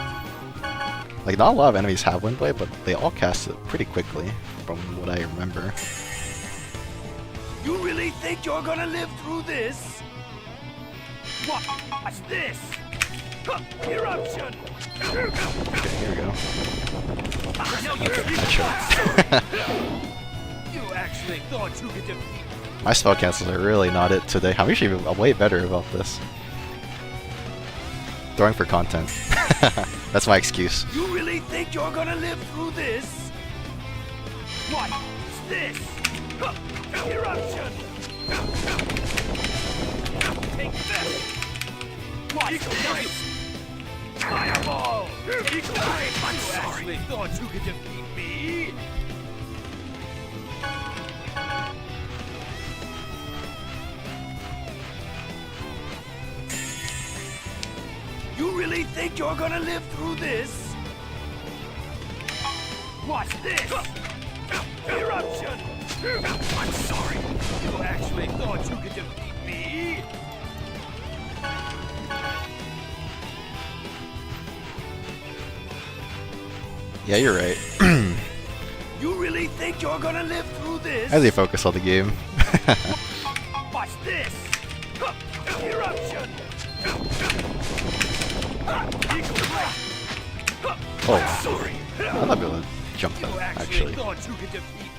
Like, not a lot of enemies have Windblade, but they all cast it pretty quickly, from what I remember. You really think you're gonna live through this? Watch this! Eruption! Okay, here we go. Okay, I choked. You actually thought you could defeat me? My spell cancels are really not it today. I'm usually way better about this. Throwing for content. That's my excuse. You really think you're gonna live through this? Watch this! Eruption! Take this! Watch this! Fireball! Eagle Eye! I'm sorry! You actually thought you could defeat me? You really think you're gonna live through this? Watch this! Eruption! I'm sorry. You actually thought you could defeat me? Yeah, you're right. You really think you're gonna live through this? As they focus on the game. Watch this! Eruption! Eagle Eye! Oh, Sorry. I'm not able to jump You that, actually actually. thought you could defeat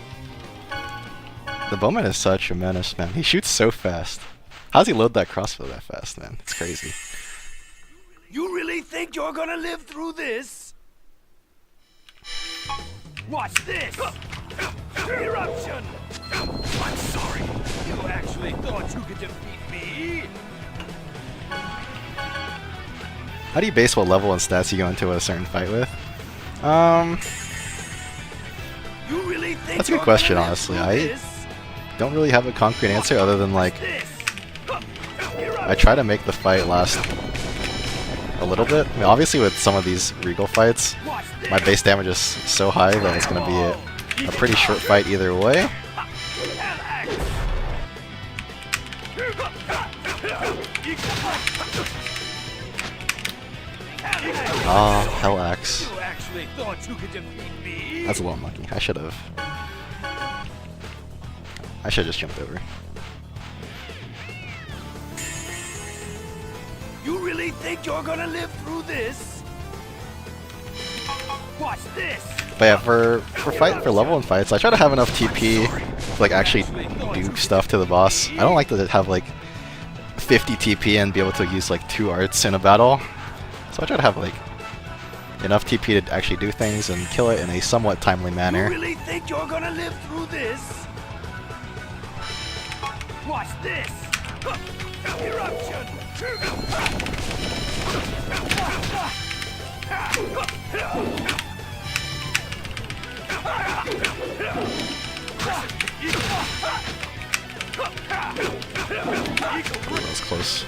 The bowman is such a menace, man. He shoots so fast. How does he load that crossbow that fast, man? It's crazy. You really think you're gonna live through this? Watch this! Eruption! I'm sorry. You actually thought you could defeat me? How do you base what level and stats you go into a certain fight with? You really think That's a good you're question, gonna live honestly. through I this? don't really have a concrete answer other than, like, This! I try to make the fight last a little bit. I mean, obviously with some of these Regal fights, Watch this! my base damage is so high that it's going to be a pretty short fight either way. Ah, Hell Axe. You actually thought you could defeat me? That's a little unlucky. I should have just jumped over. You really think you're gonna live through this? Watch this! But yeah, for level 1 fights, I try to have enough TP to like actually do stuff to the boss. I don't like to have like 50 TP and be able to use like 2 arts in a battle. So I try to have like enough TP to actually do things and kill it in a somewhat timely manner. You really think you're gonna live through this? Watch this! Eruption! That was close.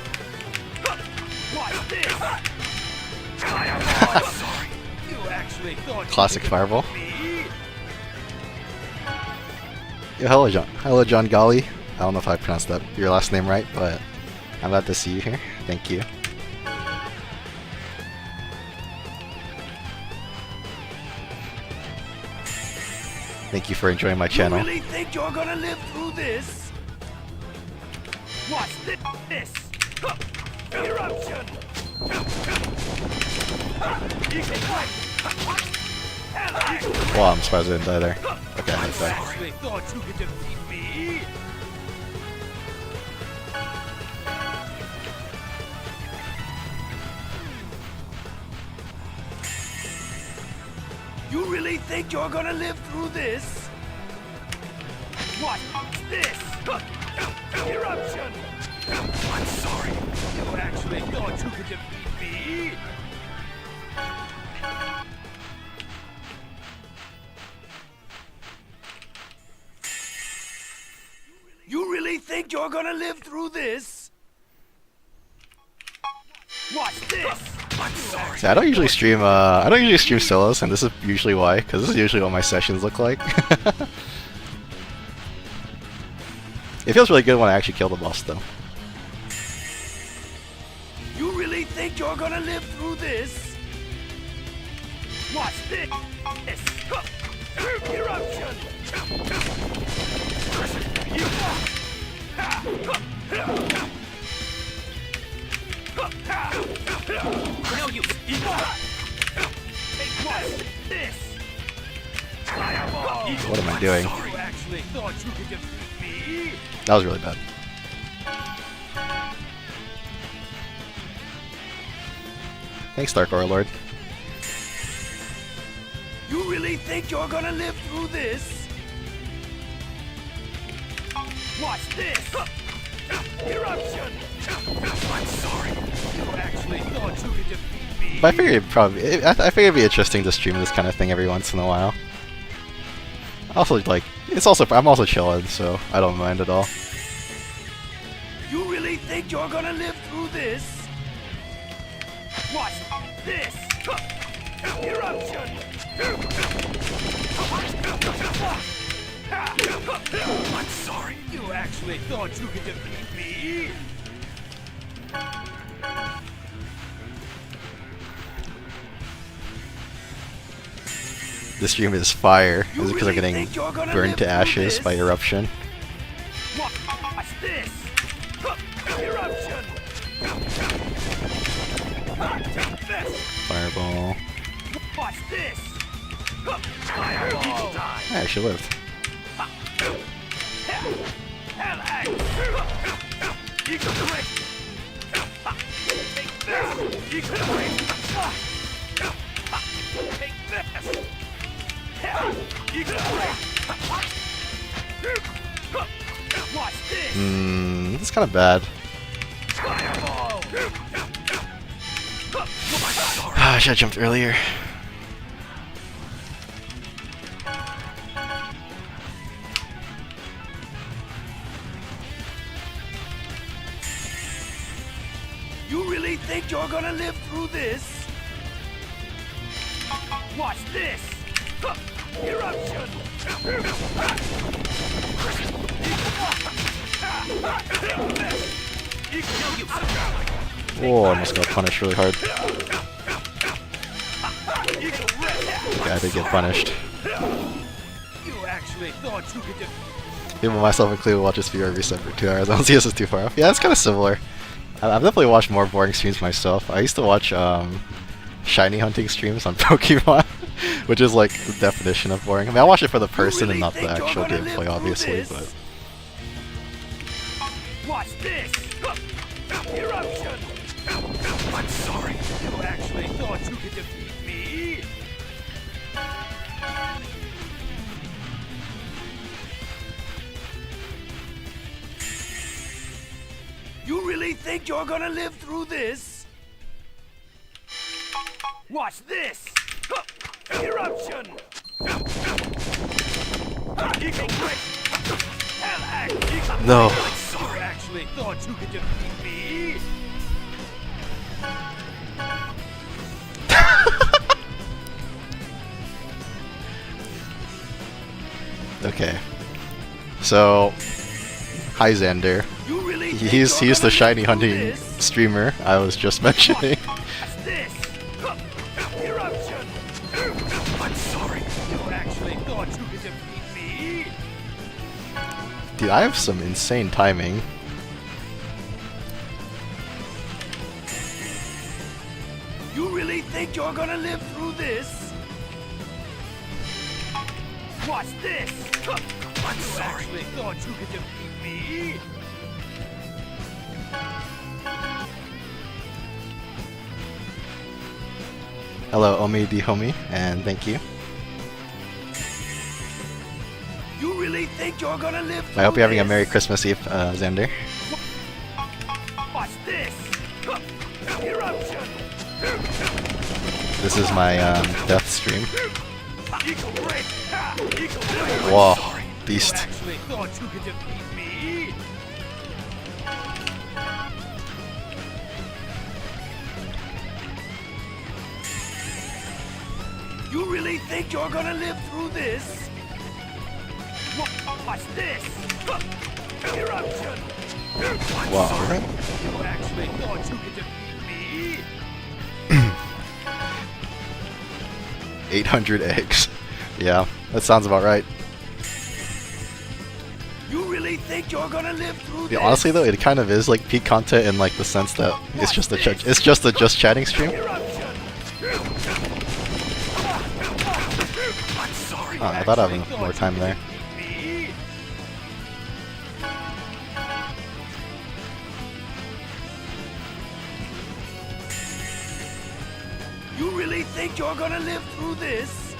Watch this! You actually thought Classic you could fireball. defeat me? Yo, hello, John. Hello, John Golly. I don't know if I pronounced your last name right, but I'm glad to see you here. Thank you. Thank you for enjoying my channel. You really think you're gonna live through this? Watch this! Eruption! Wow, I'm surprised I didn't die there. Okay, I didn't die. Actually thought you could defeat me? You really think you're gonna live through this? Watch this! Eruption! I'm sorry. You actually thought you could defeat me? You really think you're gonna live through this? Watch this! I'm sorry. See, I don't usually stream solos, and this is usually why, because this is usually what my sessions look like. It feels really good when I actually kill the boss, though. You really think you're gonna live through this? Watch this! Eruption! No use! Watch this! Fireball! What am I doing? You actually thought you could defeat me? That was really bad. Thanks, Dark Overlord. You really think you're gonna live through this? Watch this! Eruption! I'm sorry. You actually thought you could defeat me? But I figured I figured it'd be interesting to stream this kind of thing every once in a while. Also, like, I'm also chilling, so I don't mind at all. You really think you're gonna live through this? Watch this! Eruption! I'm sorry. You actually thought you could defeat me? This stream is fire. You Is it because I'm really getting think you're gonna burned live to through ashes this? by eruption? Watch this! Eruption! Take this! Fireball. Watch this! Fireball. I actually lived. Hell axe! Eagle grip! Take this! Eagle grip! Take this! Eagle grip! Watch this! This is kind of bad. Fireball! I should have jumped earlier. You really think you're gonna live through this? Watch this! Eruption! Oh, I almost got punished really hard. Yeah, I did get punished. You actually thought you could defeat Even myself included will watch this video every reset for 2 hours. I don't see this as too far off. Yeah, it's kind of similar. I've definitely watched more boring streams myself. I used to watch shiny hunting streams on Pokemon, which is like the definition of boring. I mean, I watch it for the person and not the actual gameplay, obviously, but... Watch this! Eruption! I'm sorry. You actually thought you could defeat me? You really think you're gonna live through this? Watch this! Eruption! Eagle Break! Hell Axe! No. You actually thought you could defeat me? Okay. So... Hi Xander. You really think He's you're the gonna shiny live through hunting this? streamer I was just mentioning. Watch this! Eruption! I'm sorry. You actually thought you could defeat me? Dude, I have some insane timing. You really think you're gonna live through this? Watch this! I'm You sorry. actually thought you could defeat me? Hello, Omi the homie, and thank you. You really think you're gonna live through I hope you're having a this? Merry Christmas Eve, Xander. Watch this! Eruption! This is my death stream. Eagle Break! Eagle Break! Whoa, You beast. actually thought you could defeat me? You really think you're gonna live through this? Watch this! Eruption! Wow. You actually thought you could defeat me? 800 eggs. Yeah, that sounds about right. You really think you're gonna live through Yeah, this? honestly though, it kind of is like peak content in like the sense that it's just a just chatting stream. Eruption! I'm sorry. Oh, I thought I had more time there. Me? You really think you're gonna live through this?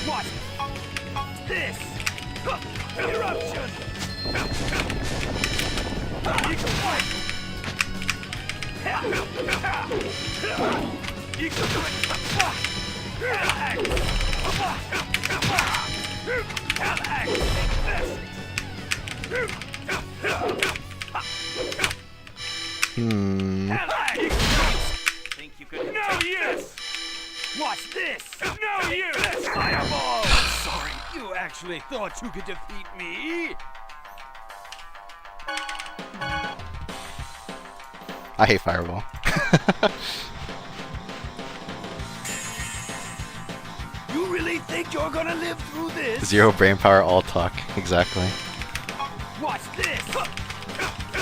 Watch this! Eruption! Eagle Strike! Eagle Strike! Hell Axe! Hell Axe! Hell Axe! Think you could... No use! Watch this! No use! Fireball! Sorry. You actually thought you could defeat me? I hate Fireball. You really think you're gonna live through this? Zero brain power, all talk. Exactly. Watch this!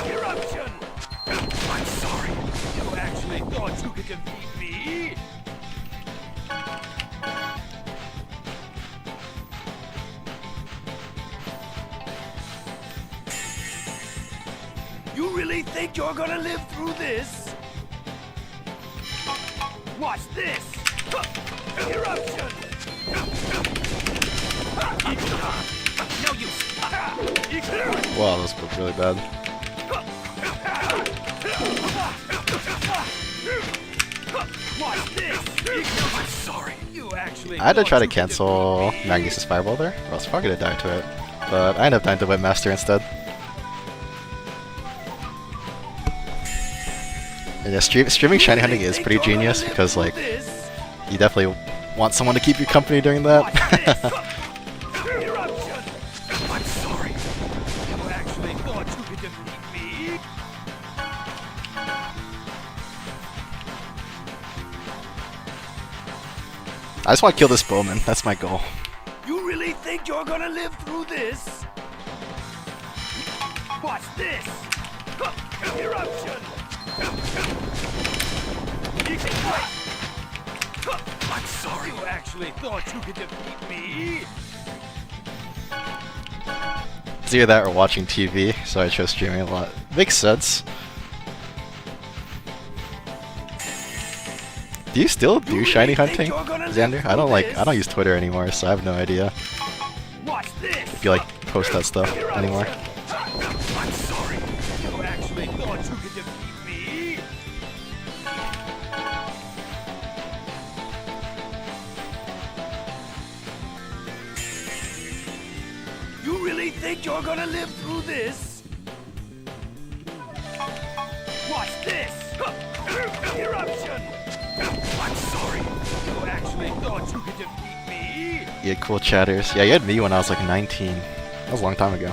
Eruption! I'm sorry. You actually thought you could defeat me? You really think you're gonna live through this? Watch this! Eruption! No use! Wow, this was really bad. Watch this! I'm sorry. You actually I had to thought try to you could cancel defeat me? Magnius' Fireball there, or else I was probably gonna die to it. But I ended up dying to Webmaster instead. And yeah, streaming shiny hunting is pretty genius because like you definitely want someone to keep you company during Watch that. this! Eruption! I'm sorry. You actually thought you could defeat me? I just want to kill this bowman. That's my goal. You really think you're gonna live through this? Watch this! Eruption! I'm sorry. You actually thought you could defeat me? It's either that or watching TV, so I chose streaming a lot. Makes sense. Do you still do shiny hunting, Xander? I don't use Twitter anymore, so I have no idea Watch this! if you like post that stuff anymore. I'm sorry. You actually thought you could defeat me? You really think you're gonna live through this? Watch this! Eruption! I'm sorry. You actually thought you could defeat me? You had cool chatters. Yeah, you had me when I was like 19. That was a long time ago.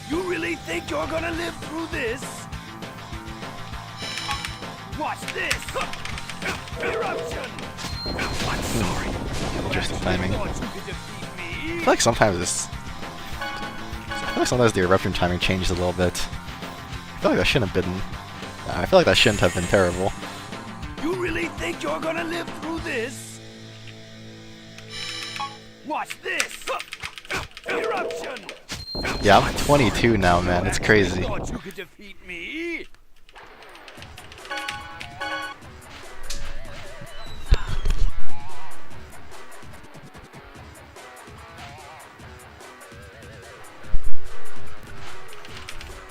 You really think you're gonna live through this? Watch this! Eruption! I'm sorry. Interesting timing. Thought you could defeat I me? feel like sometimes the eruption timing changes a little bit. I feel like that shouldn't have been. I feel like that shouldn't have been terrible. You really think you're gonna live through this? Watch this! Eruption! Yeah, I'm 22 now, man. It's crazy. Thought you could defeat me?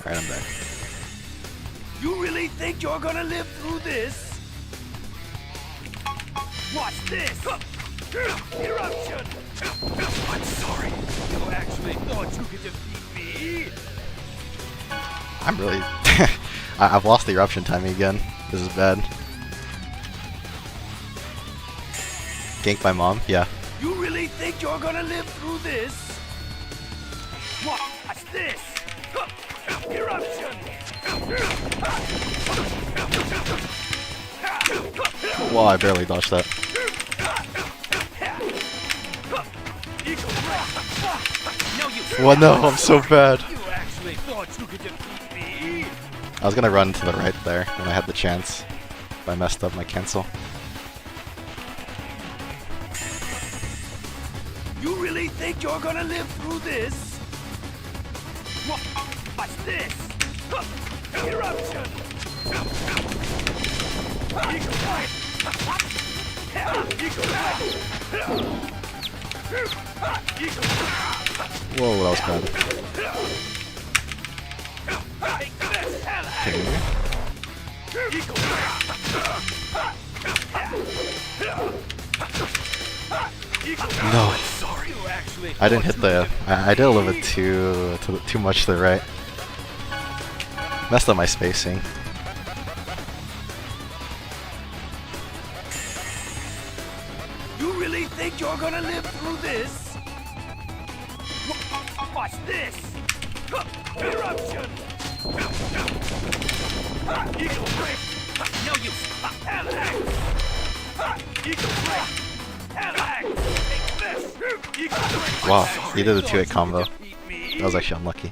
Alright, I'm back. You really think you're gonna live through this? Watch this! Eruption! I'm sorry. You actually thought you could defeat me? I'm really. I've lost the eruption timing again. This is bad. Ganked my mom? Yeah. You really think you're gonna live through this? Watch this! Eruption! Well, I barely dodged that. Well, no, I'm so bad. You actually thought you could defeat me? I was gonna run to the right there when I had the chance, but I messed up my cancel. You really think you're gonna live through this? Watch this! Eruption! Whoa, that was bad. No, Sorry, you actually I didn't hit the. I did a little bit too much to the right. Messed up my spacing. You really think you're gonna live through this? Watch this! Eruption! Eagle break! No use! Eagle break! Take this! Eagle break! Wow, he did a 2-hit You combo. defeat me? That was actually unlucky.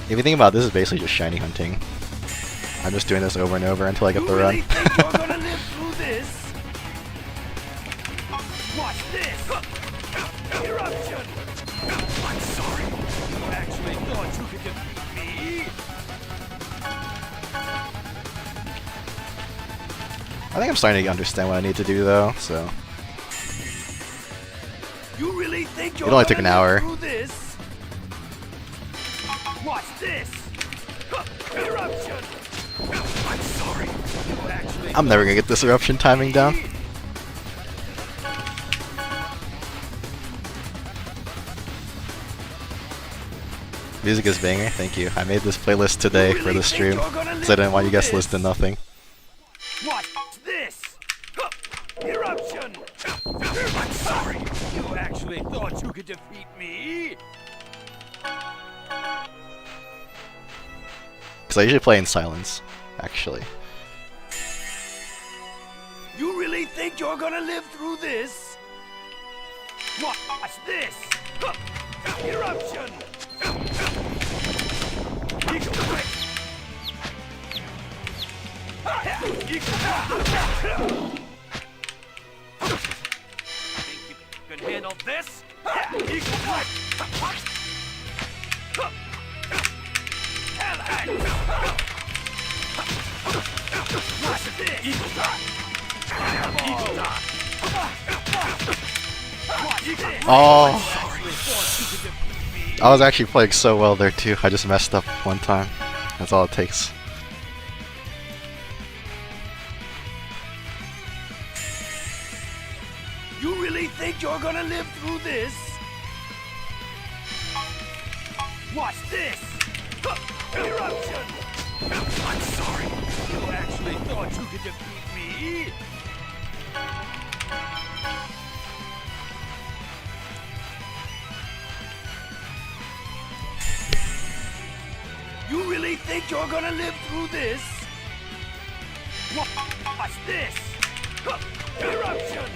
If you think about it, this is basically just shiny hunting. I'm just doing this over and over until I get You the really run. think you're gonna live through this? Watch this! Eruption! I'm sorry. You actually thought you could defeat me? I think I'm starting to understand what I need to do though, so. You really think you're It only took gonna an hour. live through this? Watch this! Eruption! I'm sorry. You actually I'm never gonna get this eruption timing down. Music is banger, thank you. I made this playlist today for the stream, because I didn't want you guys to listen to nothing. Watch this! Eruption! I'm sorry. You actually thought you could defeat me? Because I usually play in silence, actually. You really think you're gonna live through this? Watch this! Eruption! Think you can handle this? Watch this! Eagle Dot! Eagle Dot! Oh! I was actually playing so well there too. I just messed up one time. That's all it takes. You really think you're gonna live through this? Watch this! Eruption! I'm sorry. You actually thought you could defeat me? You really think you're gonna live through this? Watch this! Eruption!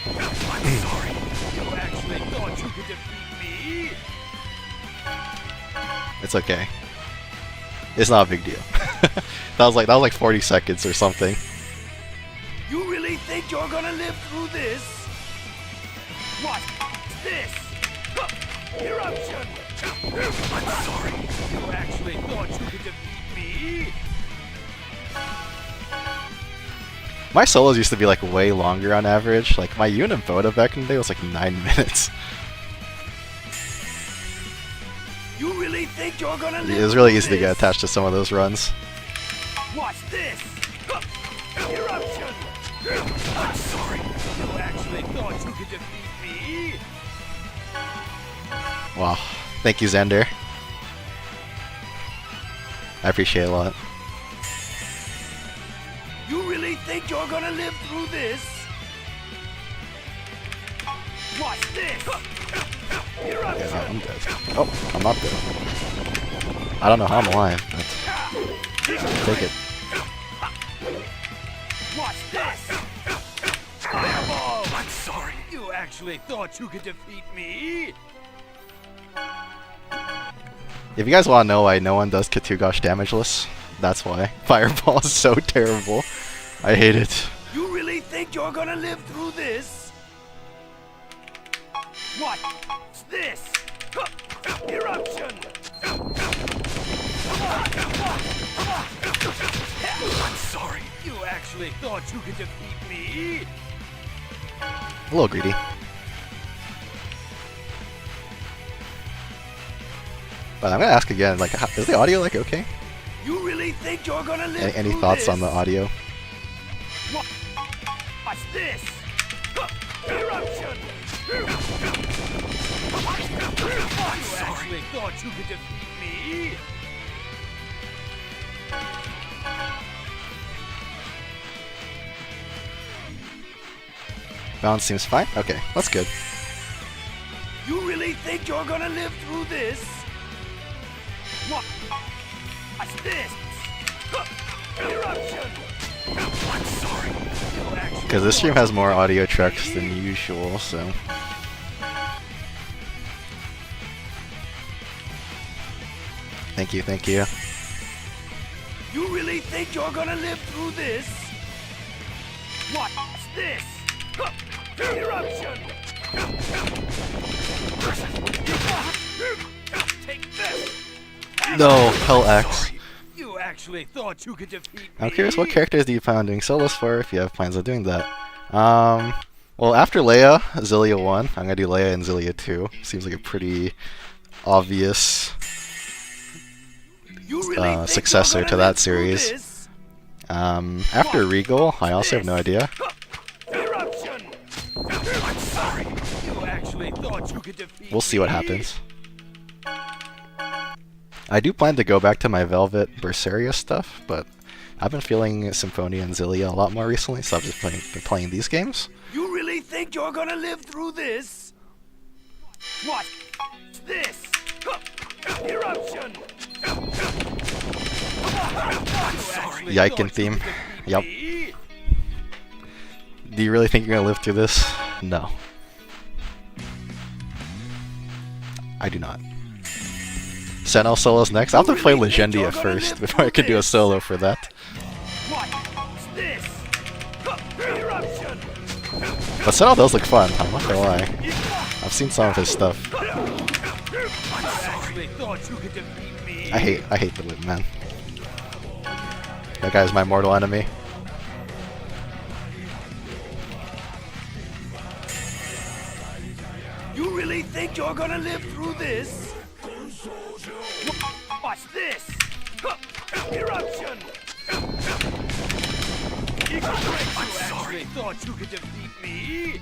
I'm sorry. You actually thought you could defeat me? It's okay. It's not a big deal. that was like 40 seconds or something. You really think you're gonna live through this? Watch this! Eruption! I'm sorry. You actually thought you could defeat me? My solos used to be like way longer on average. Like my Uniboda back in the day was like 9 minutes. You really think you're gonna live It was really through easy to get this? attached to some of those runs. Watch this! Eruption! I'm sorry. You actually thought you could defeat me? Wow. Thank you, Xander. I appreciate it a lot. You really think you're gonna live through this? Watch this! Yeah, Eruption! I'm dead. Oh, I'm not dead. I don't know how I'm alive, but take it. Watch this! Fireball! I'm sorry. You actually thought you could defeat me? If you guys want to know why no one does Katugosh damageless, that's why. Fireball is so terrible. I hate it. You really think you're gonna live through this? Watch this! Eruption! I'm sorry. You actually thought you could defeat me? A little greedy. But I'm gonna ask again, like, is the audio like okay? You really think you're gonna live Any through thoughts this? on the audio? Watch this! Eruption! You actually thought you could defeat me? Balance seems fine? Okay, that's good. You really think you're gonna live through this? Watch this! Eruption! I'm sorry. Because this stream has more audio tracks than usual, so... Thank you, thank you. You really think you're gonna live through this? Watch this! Eruption! Take this! No, Hell X. You actually thought you could defeat me? I'm curious, what characters do you plan on doing solos for if you have plans of doing that? Well, after Leia, Zillia 1, I'm gonna do Leia and Zillia 2. Seems like a pretty obvious You really think successor you're to gonna that live through series. this? After Regal, I also have no idea. Eruption! I'm sorry. You actually thought you could defeat We'll see what me? happens. I do plan to go back to my Velvet Berseria stuff, but I've been feeling Symphonia and Zillia a lot more recently, so I've just been playing these games. You really think you're gonna live through this? Watch this! Eruption! Yiken theme. Yup. Do you really think you're gonna live through this? No. I do not. Senno solo's next. I'll have to play Legendia first before I can do a solo for that. But Senno does look fun, I'm not gonna lie. I've seen some of his stuff. I hate the whip, man. That guy's my mortal enemy. You really think you're gonna live through this? Watch this! Eruption! I'm sorry. Thought you could defeat me?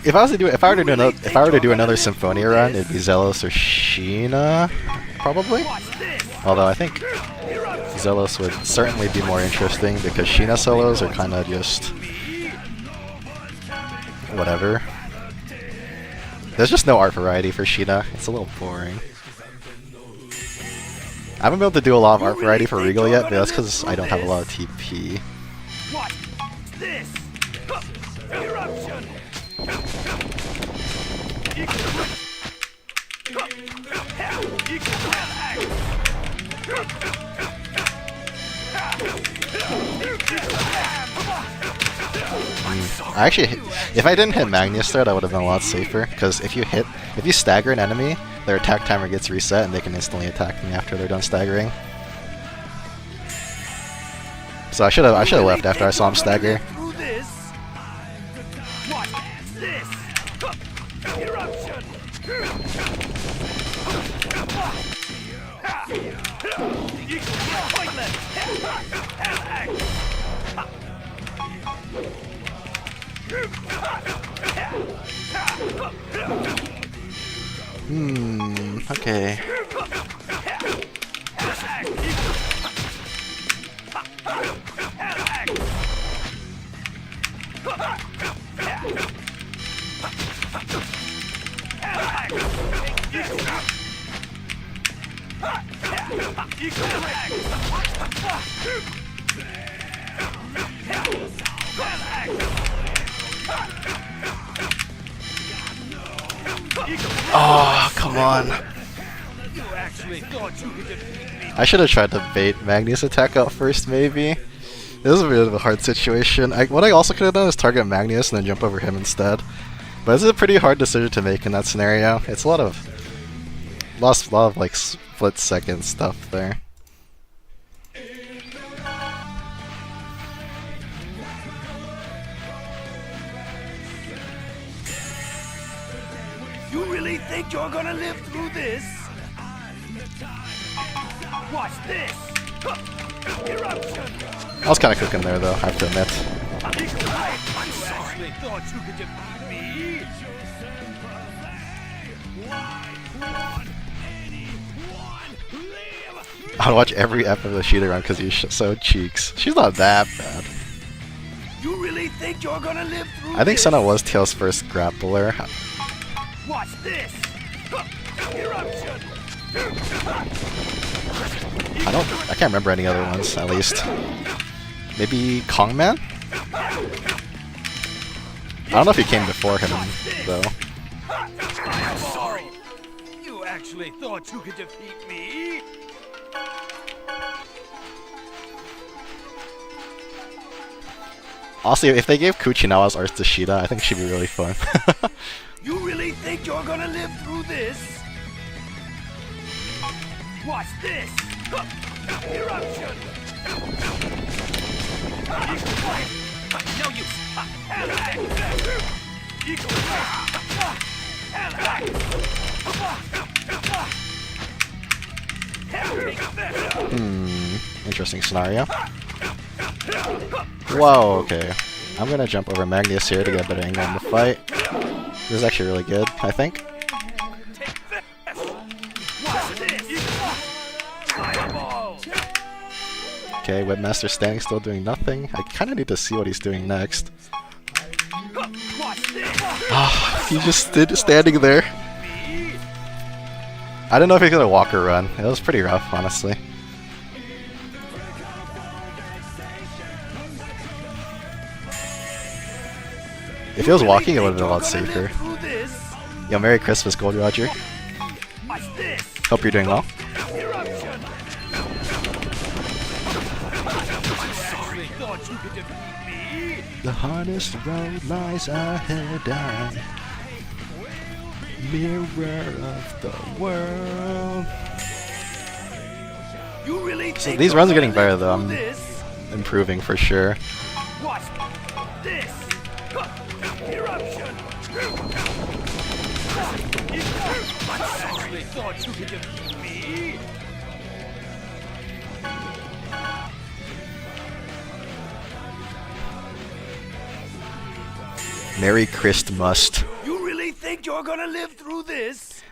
If I were to do another Symphonia run, it'd be Zelos or Sheena, probably. Although I think Zelos would certainly be more interesting because Sheena solos are kind of just whatever. There's just no art variety for Sheena. It's a little boring. I haven't been able to do a lot of art variety for Regal yet, but that's because I don't have a lot of TP. Watch this! Eruption! I actually, if I didn't hit Magnius there, that would have been a lot safer. Because if you stagger an enemy, their attack timer gets reset, and they can instantly attack me after they're done staggering. So I should have left after I saw him stagger. Okay. Oh, come on. I should have tried to bait Magnius attack out first, maybe. This is a bit of a hard situation. What I also could have done is target Magnius and then jump over him instead. But this is a pretty hard decision to make in that scenario. It's a lot of like split second stuff there. You really think you're gonna live through this? Watch this! Eruption! I was kind of cooking there, though, I have to admit. I'm sorry. Thought you could defeat me? I'll watch every ep of the Sheeta run because he's so cheeks. She's not that bad. You really think you're gonna live through I think this? Senna was Tails' first grappler. Watch this! Eruption! I can't remember any other ones, at least. Maybe Kongman? I don't know if he came before him, though. I'm sorry. You actually thought you could defeat me? Also, if they gave Kuchinawa's art to Sheeta, I think she'd be really fun. You really think you're gonna live through this? Watch this! Eruption! No use! Interesting scenario. Whoa, okay. I'm gonna jump over Magnius here to get a better angle on the fight. This is actually really good, I think. Okay, Webmaster standing still doing nothing. I kinda need to see what he's doing next. Watch Ah, he just stood standing there. I don't know if he's gonna walk or run. It was pretty rough, honestly. If he was walking, it would have been a lot safer. Yo, Merry Christmas, Gold Roger. Hope you're doing well. The hardest road lies ahead, I'm mirror of the world. So these runs are getting better though, I'm improving for sure. Watch this. Eruption. I actually thought you could defeat me. Merry Christmas. You really think you're gonna live through this?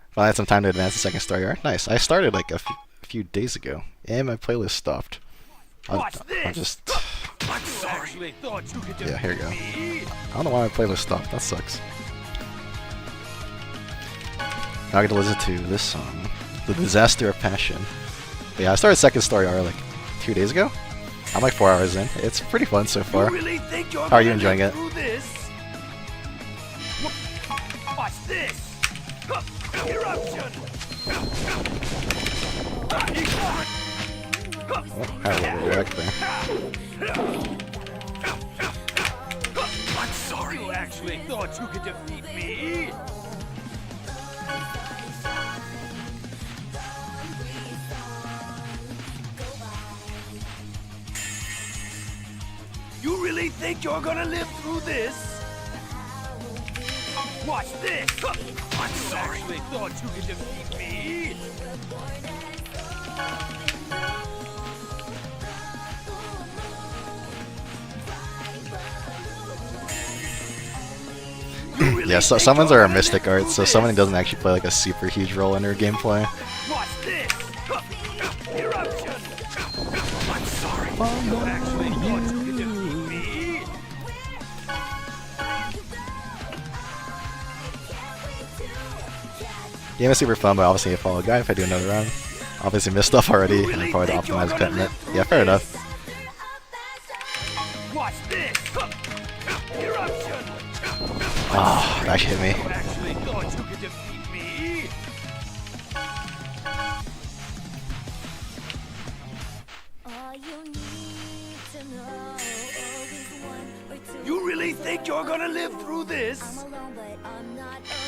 Finally had some time to advance the second story arc. Nice. I started like a few days ago, and my playlist stopped. I'll just... I'm sorry. Yeah, here you go. I don't know why my playlist stopped. That sucks. Now I get to listen to this song, The Disaster of Passion. But yeah, I started second story arc like 2 days ago. I'm like 4 hours in. It's pretty fun so far. How are you enjoying it? Watch this. Eruption. Oh, I had a little wreck there. I'm sorry. You actually thought you could defeat me? You really think you're gonna live through this? Watch this! I'm sorry. You actually thought you could defeat me? Yeah, so summons are a mystic art, so summoning doesn't actually play like a super huge role in her gameplay. Watch this! Eruption! I'm sorry. You actually thought you could defeat me? Game is super fun, but obviously I follow a guide if I do another round. Obviously missed stuff already, and I probably optimize equipment. Yeah, fair enough. Watch this! Eruption! Ah, that hit me. You actually thought you could defeat me? You really think you're gonna live through this?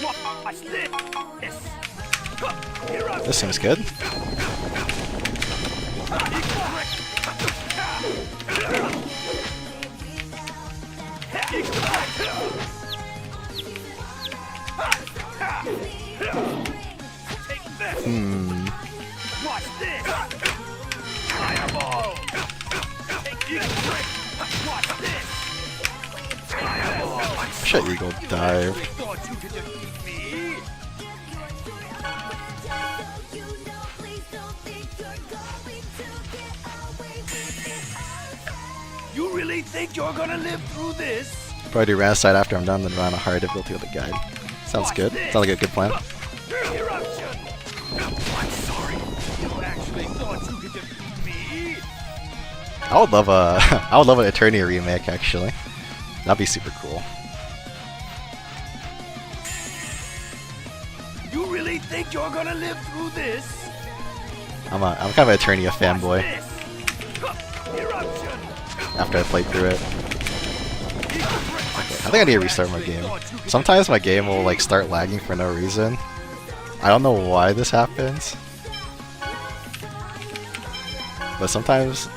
Watch this! Eruption! This seems good. Watch this! Fireball! Watch this! Fireball! Shit, Regal dived. Thought you could defeat me? You really think you're gonna live through this? Probably do Ran side after I'm done, then run a hard difficulty with the guide. Sounds good. Sounds like a good plan. Eruption! I'm sorry. You actually thought you could defeat me? I would love a I would love an Eternia remake actually. That'd be super cool. You really think you're gonna live through this? I'm kind of an Eternia fanboy Eruption! after I played through it. I think I need to restart my game. Sometimes my game will like start lagging for no reason. I don't know why this happens. But sometimes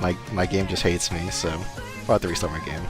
my game just hates me, so I'll have to restart my game.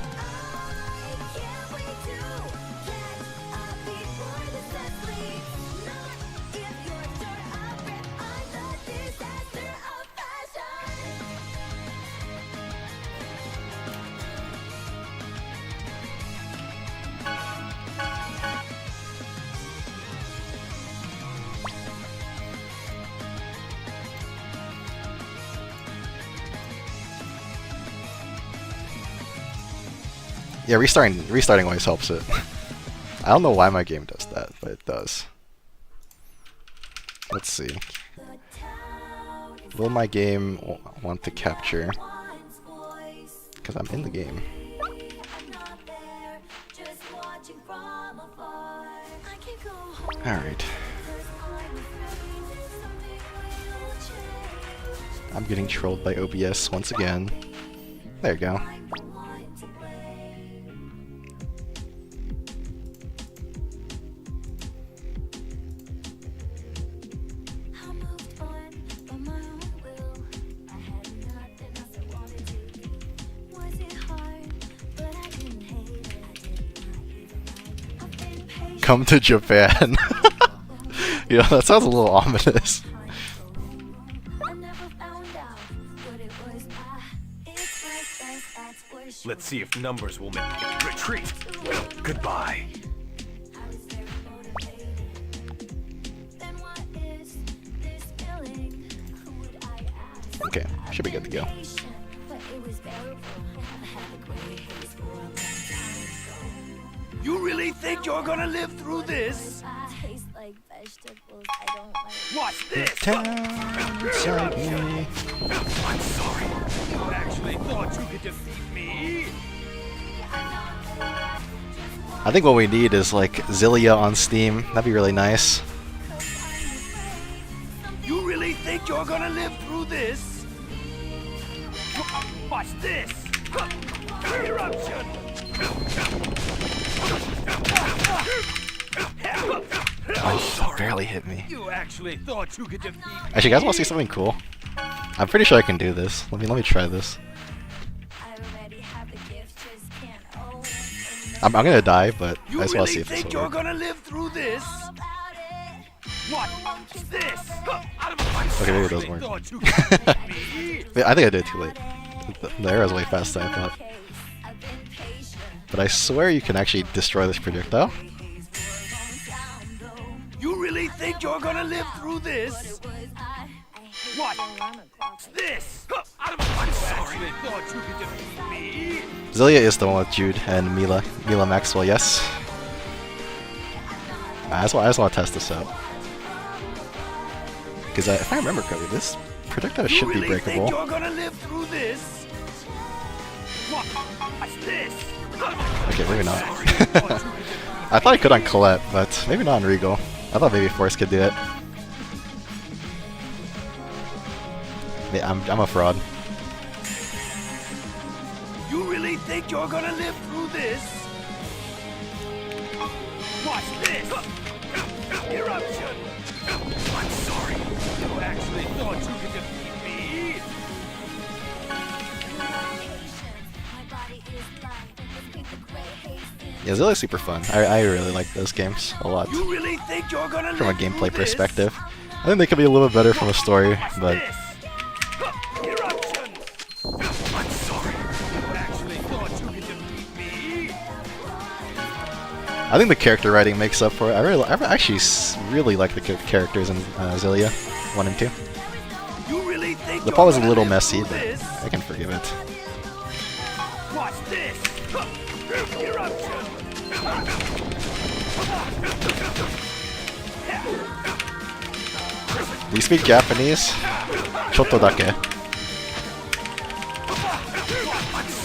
Yeah, restarting always helps it. I don't know why my game does that, but it does. Let's see. Will my game want to capture? Because I'm in the game. Alright. I'm getting trolled by OBS once again. There you go. Come to Japan. Yeah, that sounds a little ominous. Let's see if numbers will make it. Retreat. Goodbye. Okay, should be good to go. You really think you're gonna live through this? Watch this! Inside me. I'm sorry. You actually thought you could defeat me? I think what we need is like Zillia on Steam. That'd be really nice. You really think you're gonna live through this? Watch this! Eruption! Oh, barely hit me. You actually thought you could defeat me? Actually, you guys want to see something cool? I'm pretty sure I can do this. Let me try this. I'm gonna die, but I just want to see if this will you're work. gonna live through this? Watch this! Okay, maybe it doesn't work. Thought you could defeat me? I think I did it too late. The arrow's way faster than I thought. But I swear you can actually destroy this projectile. You really think you're gonna live through this? Watch this! I'm sorry. You actually thought you could defeat me? Zillia is the one with Jude and Mila Maxwell, yes. I just want to test this out. Because if I remember correctly, this projectile You should be really think breakable. you're gonna live through this? Watch this! Okay, maybe not. I thought I could on Colette, but maybe not on Regal. I thought maybe Force could do it. Yeah, I'm a fraud. You really think you're gonna live through this? Watch this! Eruption! I'm sorry. You actually thought you could defeat me? Yeah, Zillia's super fun. I really like those games a lot. You really think you're gonna From a live gameplay through this? perspective. I think they could be a little bit better from a story, but This! Eruption! I'm sorry. You actually thought you could defeat me? I think the character writing makes up for it. I actually really like the characters in Zillia 1 and 2. You really think The you're plot was a gonna little live messy, through but this? I can forgive it. Watch this! Eruption! Do you speak Japanese? Chotto dake. You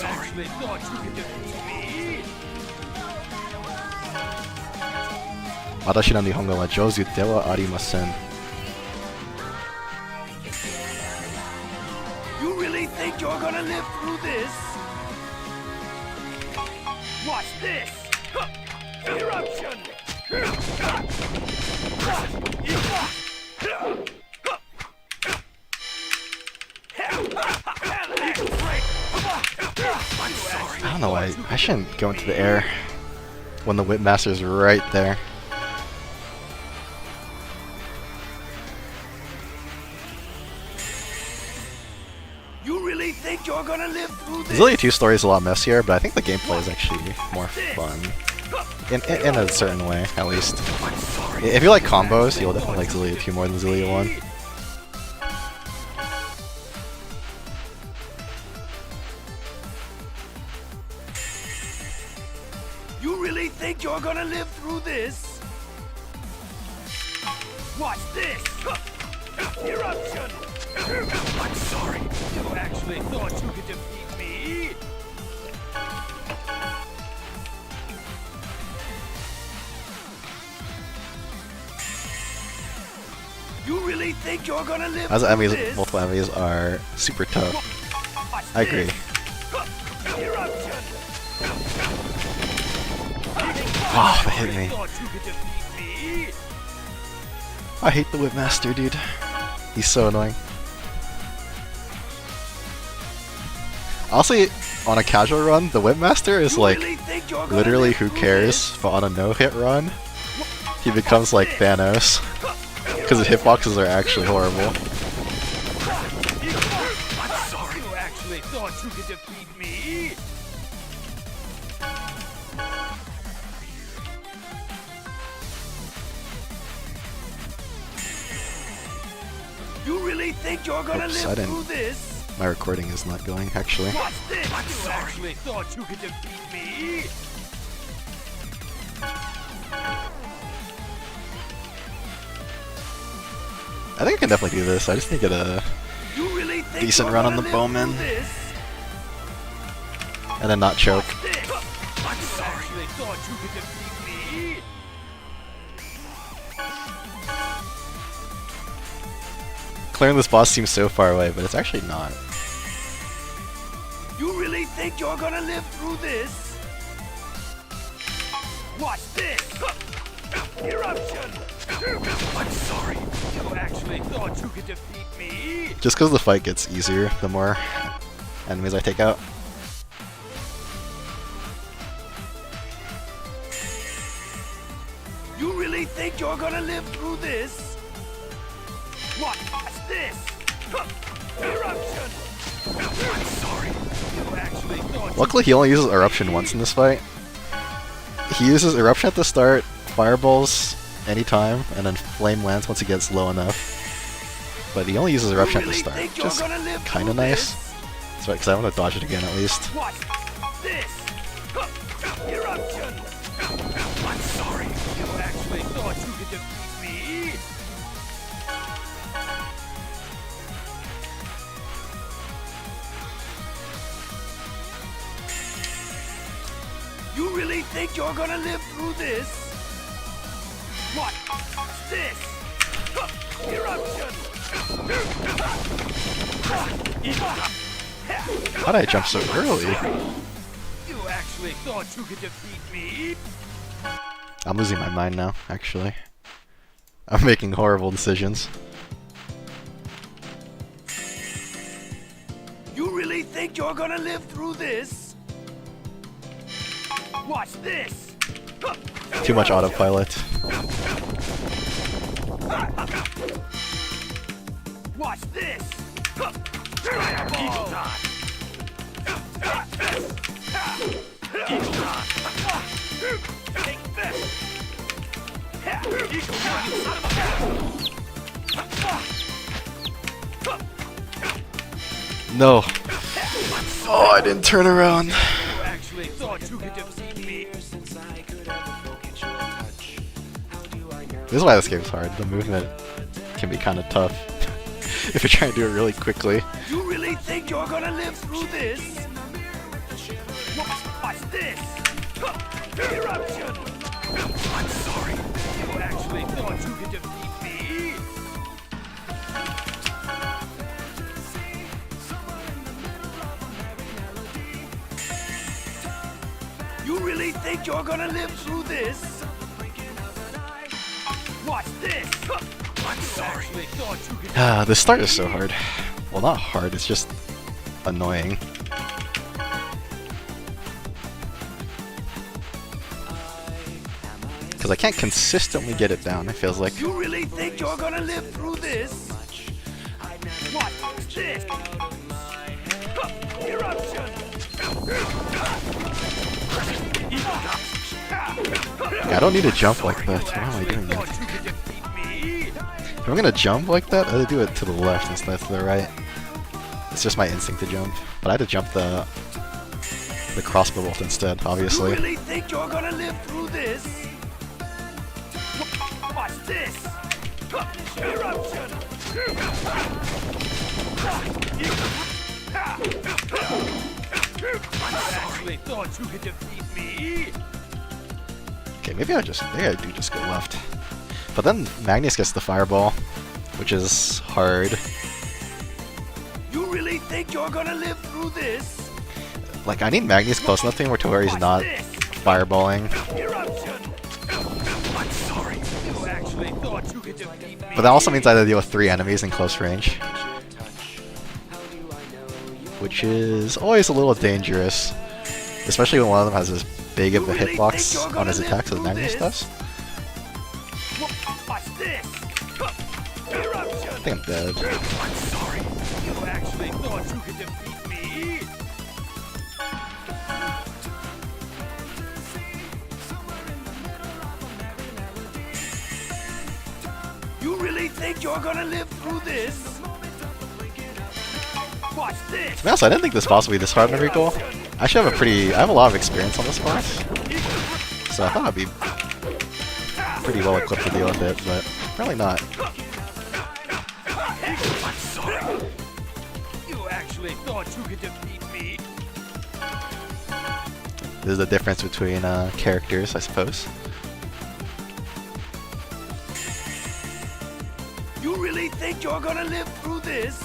actually thought you could defeat me? 私の日本語は上手ではありません。 You really think you're gonna live through this? Watch this! Eruption! I don't know why. I shouldn't go into the air when the Whipmaster's right there. You really think you're gonna live through this? Zillia 2 story is a lot messier, but I think the gameplay is actually more fun. In a certain way, at least. If you like combos, you'll definitely like Zillia 2 more than Zillia 1. You really think you're gonna live through this? Watch this! Eruption! I'm sorry. You actually thought you could defeat me? You really think you're gonna live As through enemies, this? multiple enemies are super tough. Watch I agree. this. Eruption! Oh, that hit me. Thought you could defeat me? I hate the Whipmaster, dude. He's so annoying. Honestly, on a casual run, the Whipmaster is You like really think you're gonna literally live who through cares, this? but on a no-hit run, he becomes like Thanos. Because the hitboxes are actually horrible. I'm sorry. You actually thought you could defeat me? You really think you're gonna Oops, I live didn't- through this? My recording is not going, actually. Watch this! You actually thought you could defeat me? I think I can definitely do this. I just need to get a... You really think Decent you're run on gonna the live bowman. through this? and then not choke. Watch this! I'm sorry. You actually thought you could defeat me? Clearing this boss seems so far away, but it's actually not. You really think you're gonna live through this? Watch this! Eruption! I'm sorry. You actually thought you could defeat me? Just because the fight gets easier, the more enemies I take out. You really think you're gonna live through this? Watch this! Eruption! I'm sorry. You actually thought Luckily, he only uses Eruption once in this fight. He uses Eruption at the start, Fireballs anytime, and then Flame Lance once he gets low enough. But he only uses Eruption at the start, which is kind of nice. That's right, because I want to dodge it again at least. Watch this! Eruption! I'm sorry. You actually thought you could defeat me? You really think you're gonna live through this? Watch this! Eruption! How did I jump so early? You actually thought you could defeat me? I'm losing my mind now, actually. I'm making horrible decisions. You really think you're gonna live through this? Watch this! Too much autopilot. Watch this! Eagle Dot. Eagle Dot. Take this! Eagle Dot. No. Oh, I didn't turn around. You actually thought you could defeat me? This is why this game's hard. The movement can be kind of tough if you're trying to do it really quickly. You really think you're gonna live through this? Watch this! Eruption! I'm sorry. You actually thought you could defeat me? You really think you're gonna live through this? Watch this! I'm sorry. You actually thought you could Ah, the start is so hard. Well, not hard, it's just annoying. Because I can't consistently get it down, it feels like. You really think you're gonna live through this? Watch this! Eruption! I don't need to jump like that. Why am I doing thought that? you could defeat me? If I'm gonna jump like that, I have to do it to the left instead of to the right. It's just my instinct to jump. But I had to jump the the crossbow bolt instead, You obviously. really think you're gonna live through this? Watch this! Eruption! I actually thought you could defeat me. Okay, maybe I do just go left. But then Magnius gets the fireball, which is hard. You really think you're gonna live through this? Like, I need Magnius close enough to him where he's not fireballing. Eruption! I'm sorry. You actually thought you could defeat me. But that also means I have to deal with 3 enemies in close range. Which is always a little dangerous. Especially when one of them has as big of a hitbox on his attacks as Magnius does. Watch this! Eruption! I think I'm dead. I'm sorry. You actually thought you could defeat me. You really think you're gonna live through this? Watch this! To be honest, I didn't think this boss would be this hard in Regal. I should have I have a lot of experience on this boss. So I thought I'd be pretty well equipped to deal with it, but apparently not. I'm sorry. You actually thought you could defeat me. There's a difference between characters, I suppose. You really think you're gonna live through this?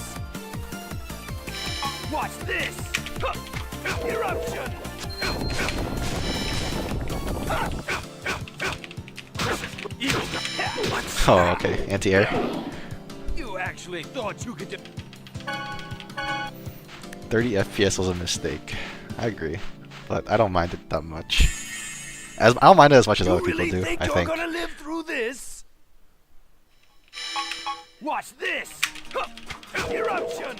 Watch this! Eruption! Oh, okay. Anti-air. You actually thought you could 30 FPS was a mistake. I agree. But I don't mind it that much. I don't mind it as much as other people do, I You're think. gonna live through this? Watch this! Eruption!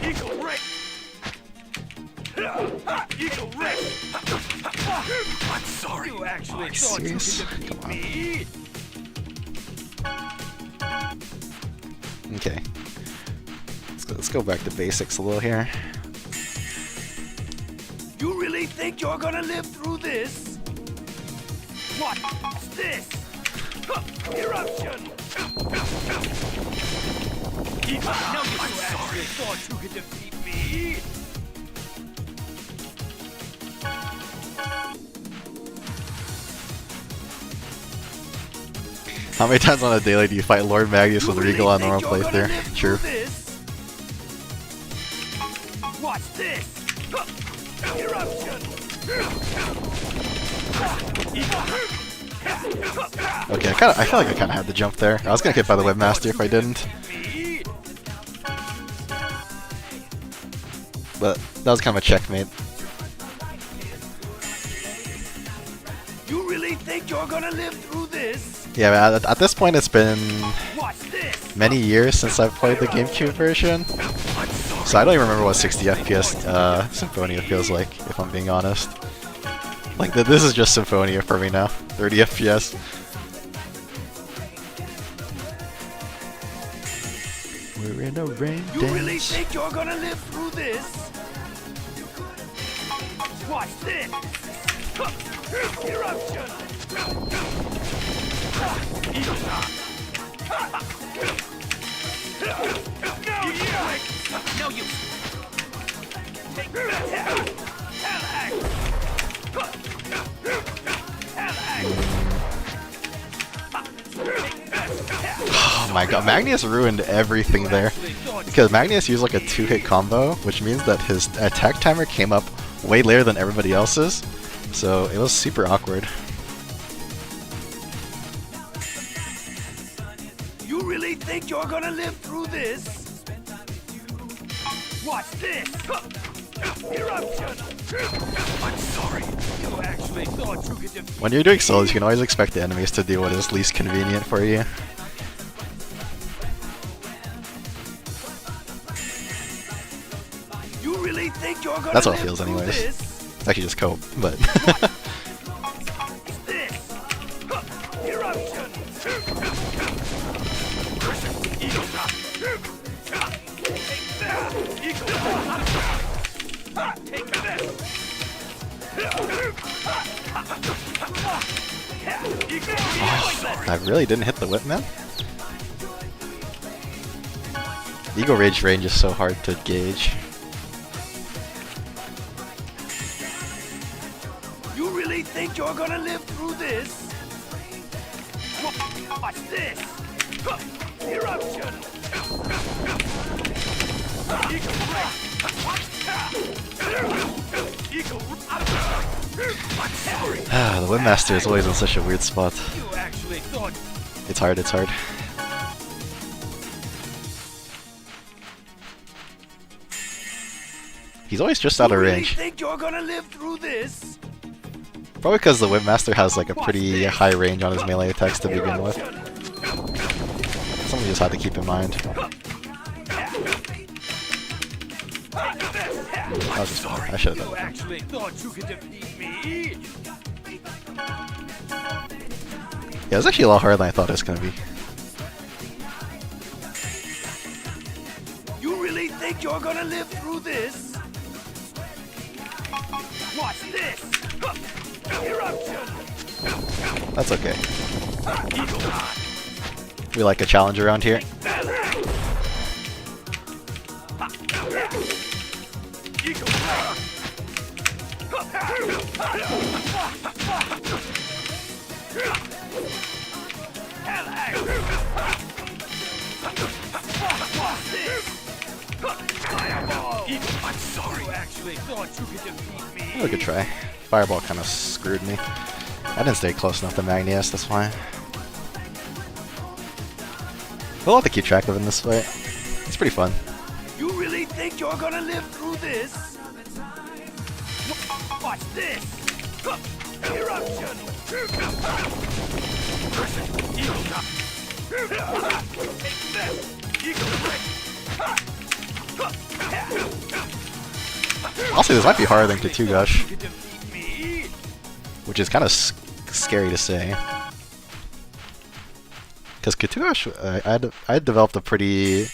Eagle Ray! Eagle Ray! I'm sorry. You actually Are you thought you serious? could defeat Come on. me. Okay. Let's go back to basics a little here. You really think you're gonna live through this? Watch this! Eruption! Now you actually thought you could defeat me. How many times on a daily do you fight Lord Magnius with You Regal on really normal think you're gonna playthrough? live True. through this? Watch this! Eruption! Okay, I feel like I kinda had to jump there. I was gonna get by the webmaster if I didn't. But that was kind of a checkmate. You really think you're gonna live through this? Yeah, man, at this point it's been Watch this! many years since I've played the GameCube version. So I don't even remember what 60 FPS Symphonia feels like, if I'm being honest. Like, this is just Symphonia for me now. 30 FPS. We're in a rain You really dance. think you're gonna live through this? Watch this! Eruption! No, you. Oh my god, Magnius ruined everything there. Because Magnius used like a 2-hit combo, which means that his attack timer came up way later than everybody else's. So it was super awkward. You really think you're gonna live through this? Watch this! Eruption! I'm sorry. You actually thought you could defeat When you're doing solos, you can always expect the enemies to do what is least convenient for you. You really think you're gonna That's how it live feels through anyways. this? It's actually just cope, but... This! Eruption! I really didn't hit the whip, man. Eagle Rage range is so hard to gauge. You really think you're gonna live through this? Watch this! Eruption! The Windmaster is always in such a weird spot. You actually thought It's hard, it's hard. He's always just out of You really range. think you're gonna live through this? Probably because the Windmaster has like a pretty high range on his melee attacks to begin with. Something you just had to keep in mind. That was just fun. I should have you done that. actually thought you could defeat me. Yeah, it was actually a lot harder than I thought it was gonna be. You really think you're gonna live through this? Watch this! Eruption! That's okay. We like a challenge around here. I'm sorry. You actually thought you could defeat me. Oh, good try. Fireball kind of screwed me. I didn't stay close enough to Magnius, that's fine. We'll have to keep track of in this fight. It's pretty fun. You really think you're gonna live through this? Watch this! Eruption! Honestly, this might be harder than Katugash, You could defeat me. which is kind of scary to say. Because Katugash, I'd developed a pretty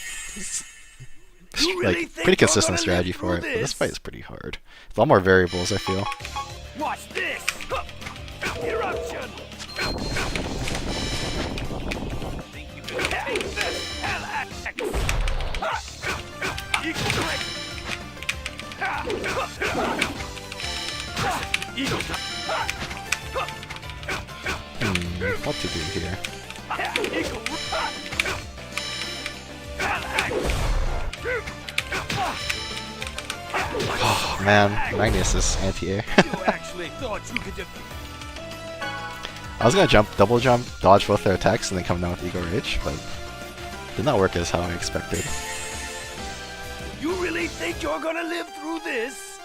pretty consistent strategy for it, but this fight is pretty hard. There's a lot more variables, I feel. Watch this! Eruption! Think you can take this? LX! Eagle break! Eagle What to do here? Eagle Oh man, Magnius is anti-air. You actually thought you could defeat I was gonna double jump, dodge both their attacks, and then come down with Eagle Rage, but did not work as how I expected. You really think you're gonna live through this?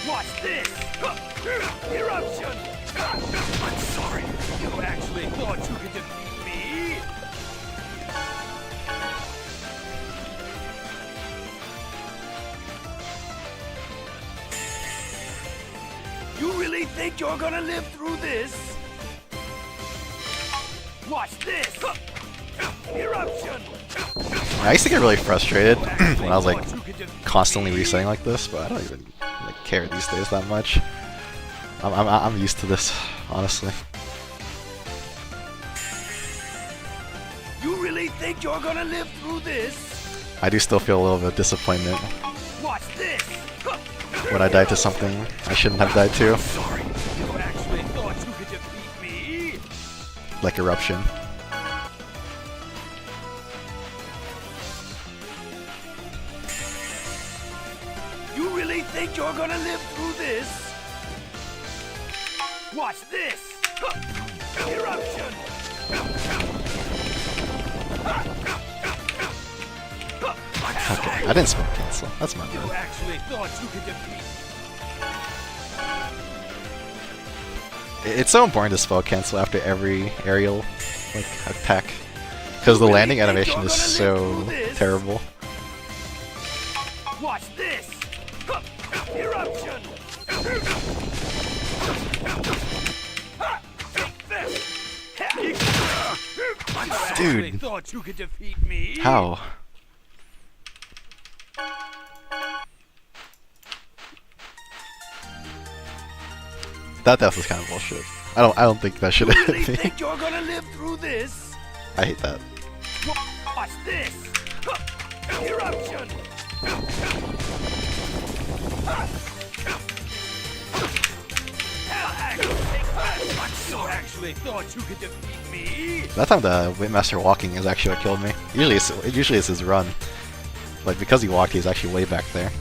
Watch this! Eruption! I'm sorry. You actually thought you could defeat me. You really think you're gonna live through this? Watch this! Eruption! I used to get really frustrated when I was like Thought you could defeat constantly resetting like this, but I don't even like care these days that much. I'm used to this, honestly. You really think you're gonna live through this? I do still feel a little bit of disappointment Watch this! when I die to something I shouldn't have died to, Sorry. You actually thought you could defeat me. like Eruption. You really think you're gonna live through this? Watch this! Eruption! Okay, I didn't spell cancel. That's my You bad. actually thought you could defeat It's so important to spell cancel after every aerial like attack, because the landing animation is so terrible. Watch this! Eruption! Take this! actually Dude, thought you could defeat me. how? That death was kind of bullshit. I don't think that should You have really hit me. think you're gonna live through this? I hate that. Watch this! Eruption! You actually thought you could defeat me? That time the Witmaster walking is actually what killed me. Usually it's his run. Like because he walked, he's actually way back there.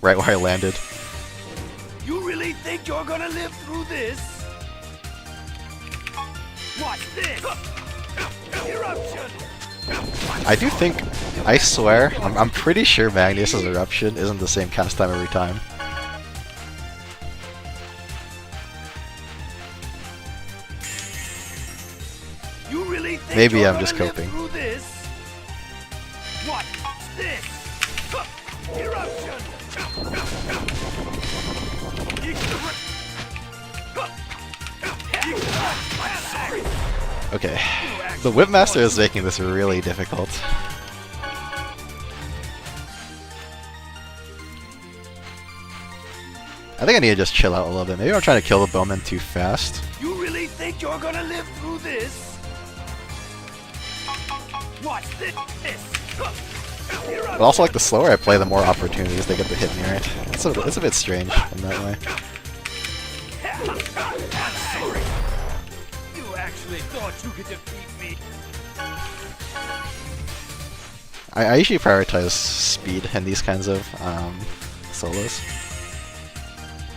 Right where I landed. You really think you're gonna live through this? Watch this! Eruption! I do think, I swear, I'm pretty sure Magnius' eruption isn't the same cast time every time. You really think Maybe you're I'm just gonna live coping. through this? Watch this! Eruption! Okay, the Whipmaster is making this really difficult. I think I need to just chill out a little bit. Maybe I'm trying to kill the bowman too fast. You really think you're gonna live through this? Watch this! But also, like, the slower I play, the more opportunities they get to hit me, right? It's a bit strange in that way. You actually thought you could defeat me? I usually prioritize speed in these kinds of solos.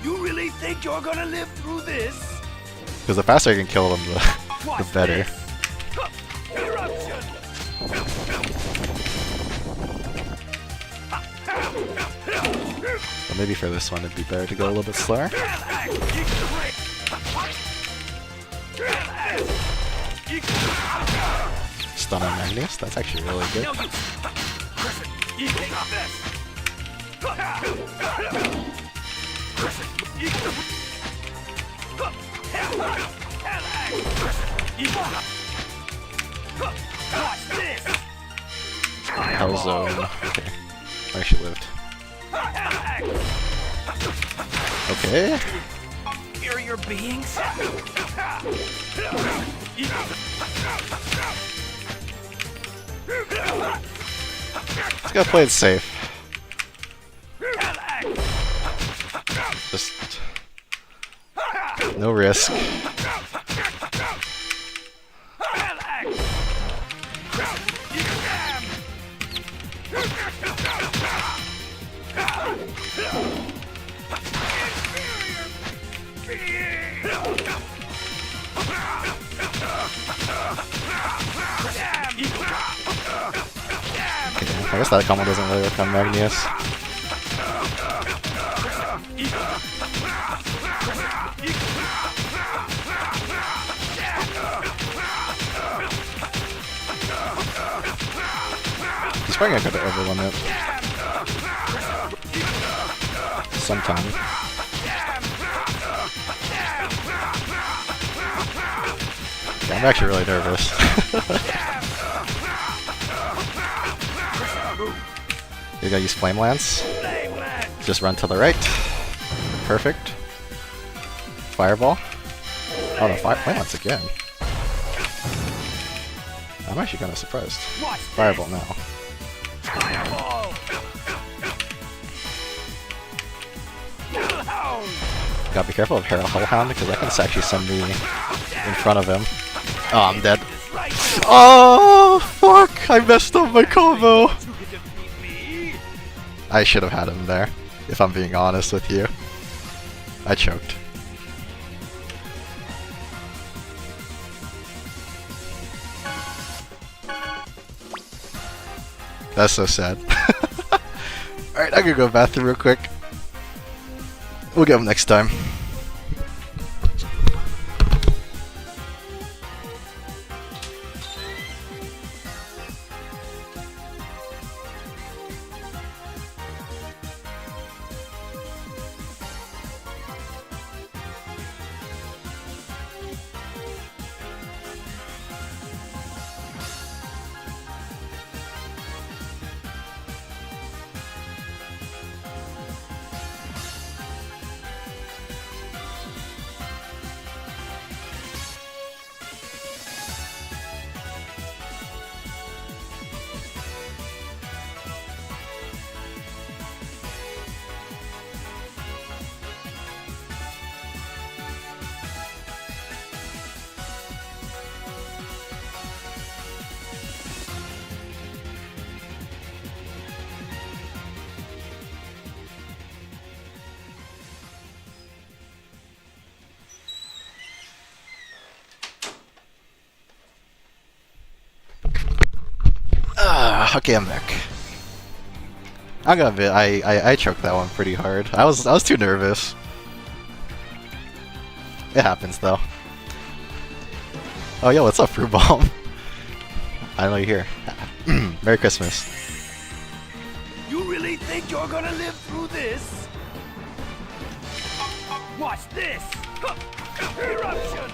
You really think you're gonna live through this? Because the faster I can kill them, the Watch better. this. Eruption! But maybe for this one it'd be better to go a little bit slower. Stun on Magnius, that's actually really good. Hellzone. Okay. I actually lived. Okay. Superior beings? Let's go play it safe. Just no risk. I guess that combo doesn't really work on Magnius. He's probably gonna go to overlimit sometime. Yeah, I'm actually really nervous. You gotta use Flame Lance. Just run to the right. Perfect. Fireball. Oh, the Flame Lance again. I'm actually kinda surprised. Fireball now. Gotta be careful of Hellhound because that can actually send me in front of him. Oh, I'm dead. Oh, fuck! I messed up my combo! I should have had him there, if I'm being honest with you. I choked. That's so sad. Alright, I'm gonna go to the bathroom real quick. We'll get him next time. Okay, I'm back. I'm gonna admit, I choked that one pretty hard. I was too nervous. It happens though. Oh yo, what's up, Fruit Bomb? I know you're here. Merry Christmas. You really think you're gonna live through this? Watch this! Eruption!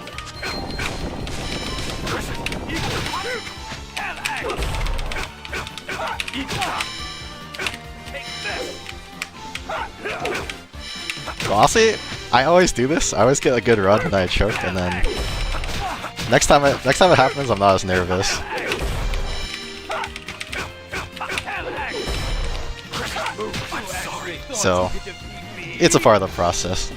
Honestly, I always do this. I always get a good run and then I choke, and then next time it happens, I'm not as nervous. So it's a part of the process.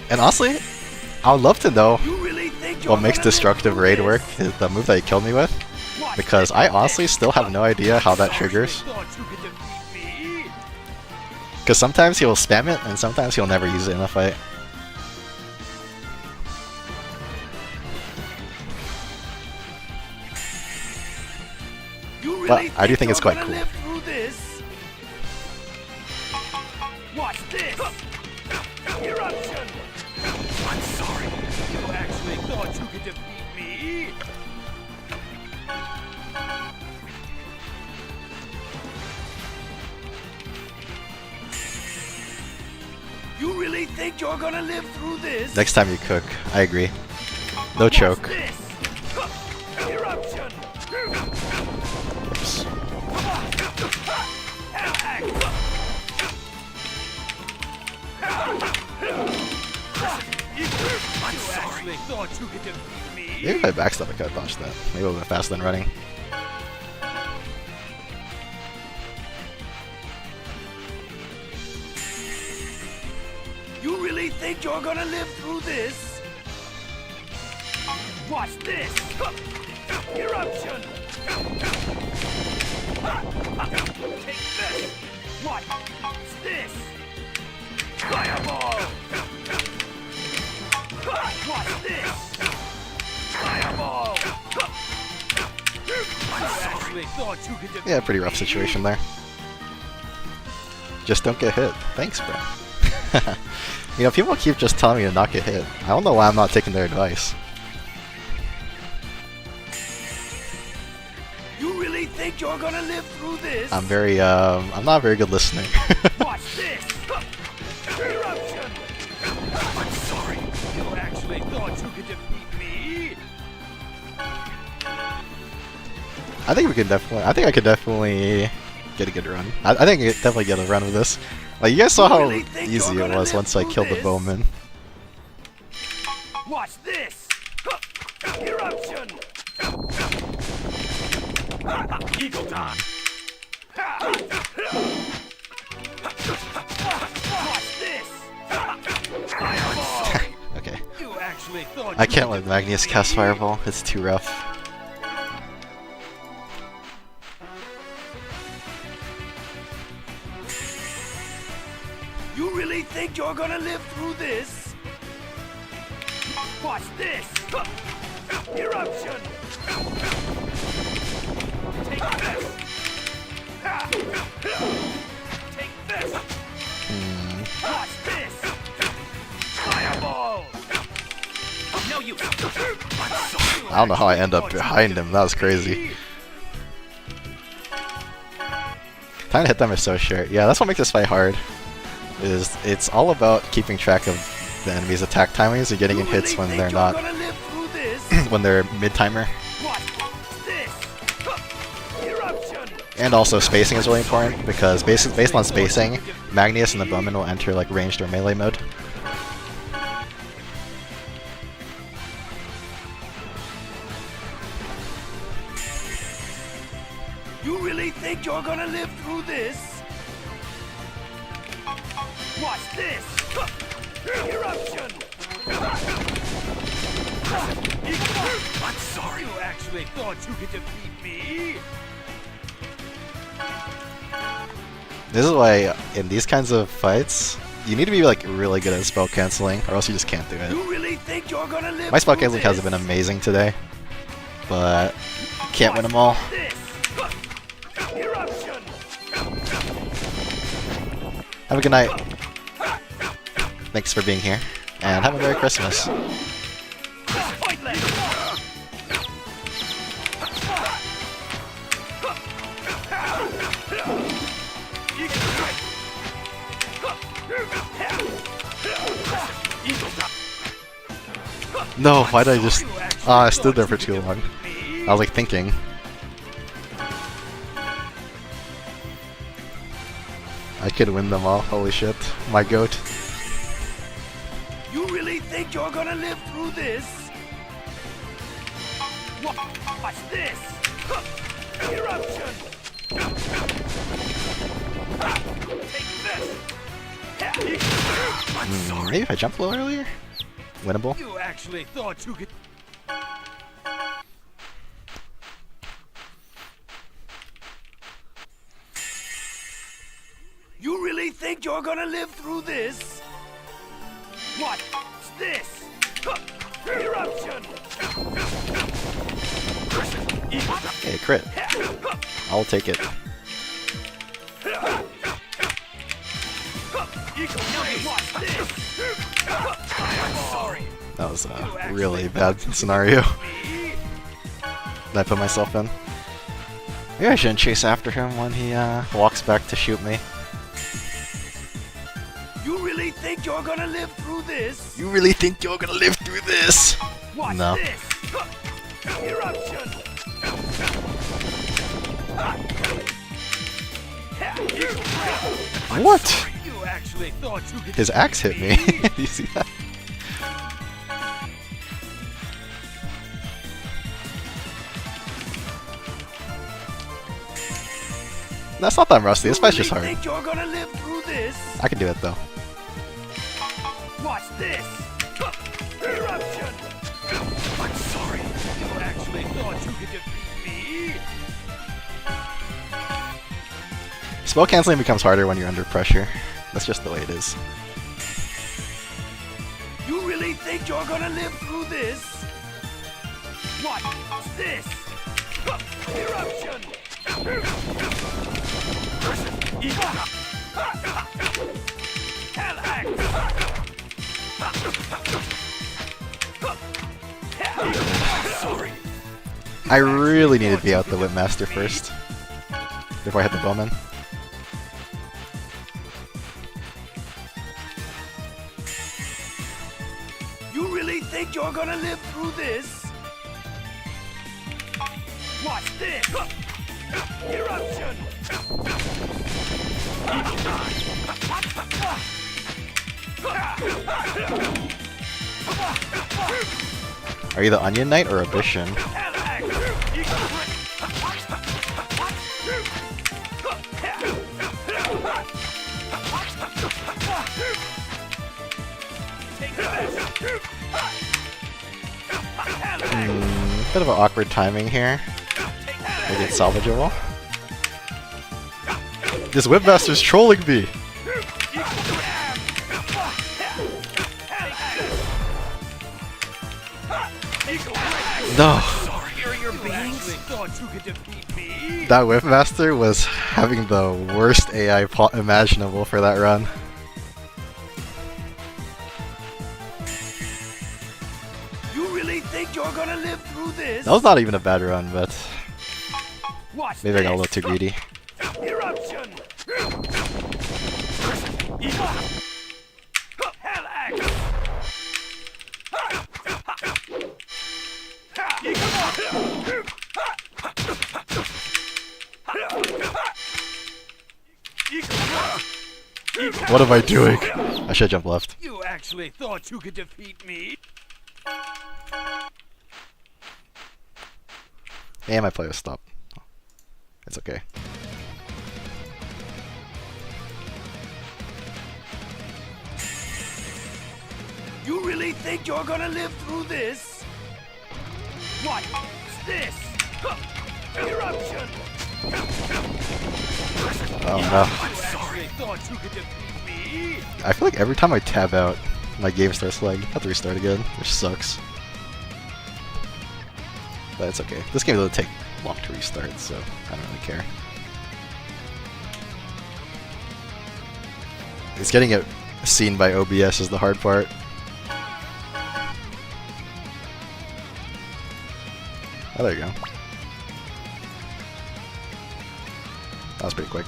And honestly, I would love to know what makes destructive raid work, is the move that he killed me with, because I honestly still have no idea how that triggers. Because sometimes he'll spam it, and sometimes he'll never use it in a fight. But I do think it's quite cool. Watch this! Eruption! I'm sorry. You actually thought you could defeat me? You really think you're gonna live through this? Next time you cook, I agree. No choke. Eruption! Oops. I'm sorry. Thought you could defeat me? Maybe if I backstep, I could have dodged that. Maybe a little bit faster than running. You really think you're gonna live through this? Watch this! Eruption! Take this! Watch this! Fireball! Watch this! Fireball! Actually thought you could defeat Yeah, pretty rough situation there. Just don't get hit. Thanks, bro. You know, people keep just telling me to not get hit. I don't know why I'm not taking their advice. You really think you're gonna live through this? I'm not a very good listener. Watch this! Eruption! I'm sorry. You actually thought you could defeat me? I think I could definitely get a good run. I think I could definitely get a run with this. Like, you guys saw how easy it was once I killed the bowman. Watch this! Eruption! Eagle time. Watch this! Fireball! Okay. You actually thought I can't let Magnius cast Fireball. It's too rough. You really think you're gonna live through this? Watch this! Eruption! Take this! Take this! Watch this! Fireball! No use. I don't know how I end up behind him. That was crazy. Time to hit them is so short. Yeah, that's what makes this fight hard. It's all about keeping track of the enemy's attack timings and getting in hits when they're not when they're mid-timer. And also spacing is really important, because based on spacing, Magnius and the Bowman will enter like ranged or melee mode. You really think you're gonna live through this? Watch this! Eruption! I'm sorry. You actually thought you could defeat me? This is why in these kinds of fights, You need to be like really good at spell canceling, or else you just can't do it. You really think you're gonna live My spell through canceling hasn't this? been amazing today, but can't win them all. This. Eruption. Have a good night. Thanks for being here, and have a Merry Christmas. Pointless. No, why did I just... Ah, I stood there for too long. I was like thinking. I could win them all, holy shit. My goat. You really think you're gonna live through this? Watch this! Eruption! Take this! Maybe if I jumped a little earlier? Winnable? You actually thought you could. You really think you're gonna live through this? Watch this! Eruption! Okay, crit. I'll take it. Watch this! Sorry. That was a really bad scenario that I put myself in. Maybe I shouldn't chase after him when he walks back to shoot me. You really think you're gonna live through this? You really think you're gonna live through this? Watch No. this! Eruption! What? You actually thought you could. His axe hit me. Do you see that? That's not that rusty. This fight's just hard. Think you're gonna live through this? I can do it though. Watch this! Eruption! I'm sorry. You actually thought you could defeat me. Spell canceling becomes harder when you're under pressure. That's just the way it is. You really think you're gonna live through this? Watch this! Eruption! Hell axe! Sorry. I really need to be out the Whipmaster first before I hit the Bowman. You really think you're gonna live through this? Watch this! Eruption! Are you the Onion Knight or a Bishan? Hell axe! Take this! Bit of an awkward timing here. Maybe it's salvageable. This Whipmaster's trolling me! No! You actually thought you could defeat me. That Whipmaster was having the worst AI imaginable for that run. You really think you're gonna live through this? That was not even a bad run, but Watch maybe I got a this. little too greedy. Eruption! Hell axe! What am I doing? I should jump left. You actually thought you could defeat me. And my player stopped. It's okay. You really think you're gonna live through this? Watch this! Eruption! Oh no. You actually thought you could defeat me. me? I feel like every time I tab out, my game starts lagging. I have to restart again, which sucks. But it's okay. This game doesn't take long to restart, so I don't really care. It's getting it seen by OBS is the hard part. Oh, there you go. That was pretty quick.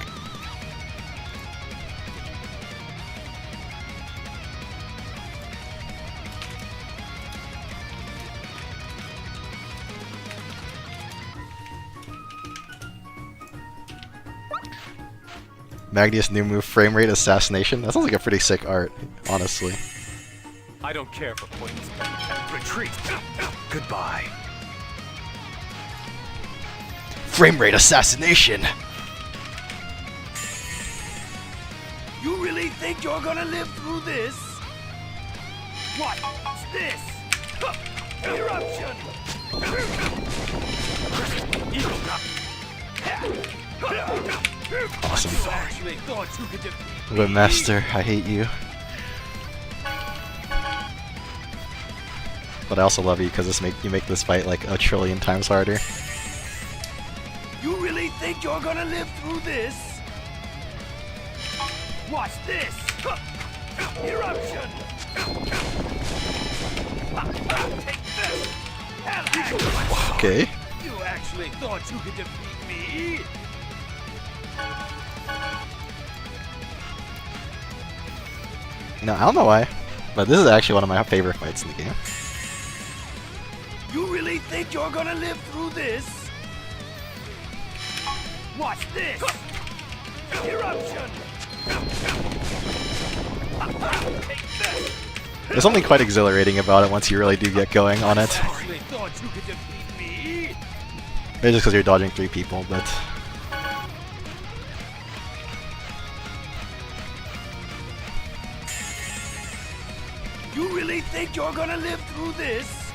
Magnius new move, frame rate assassination. That sounds like a pretty sick art, honestly. I don't care for points. Retreat. Goodbye. Frame rate assassination! You really think you're gonna live through this? What's this? Eruption! Eagle drop. Awesome. You actually thought you could defeat me? Webmaster, I hate you. But I also love you because you make this fight like a trillion times harder. You really think you're gonna live through this? Watch this! Eruption! Take this! Okay. You actually thought you could defeat me? No, I don't know why, but this is actually one of my favorite fights in the game. You really think you're gonna live through this? Watch this! Eruption! Take this! There's something quite exhilarating about it once you really do get going on it. You actually thought you could defeat me? Maybe just because you're dodging 3 people, but... You really think you're gonna live through this?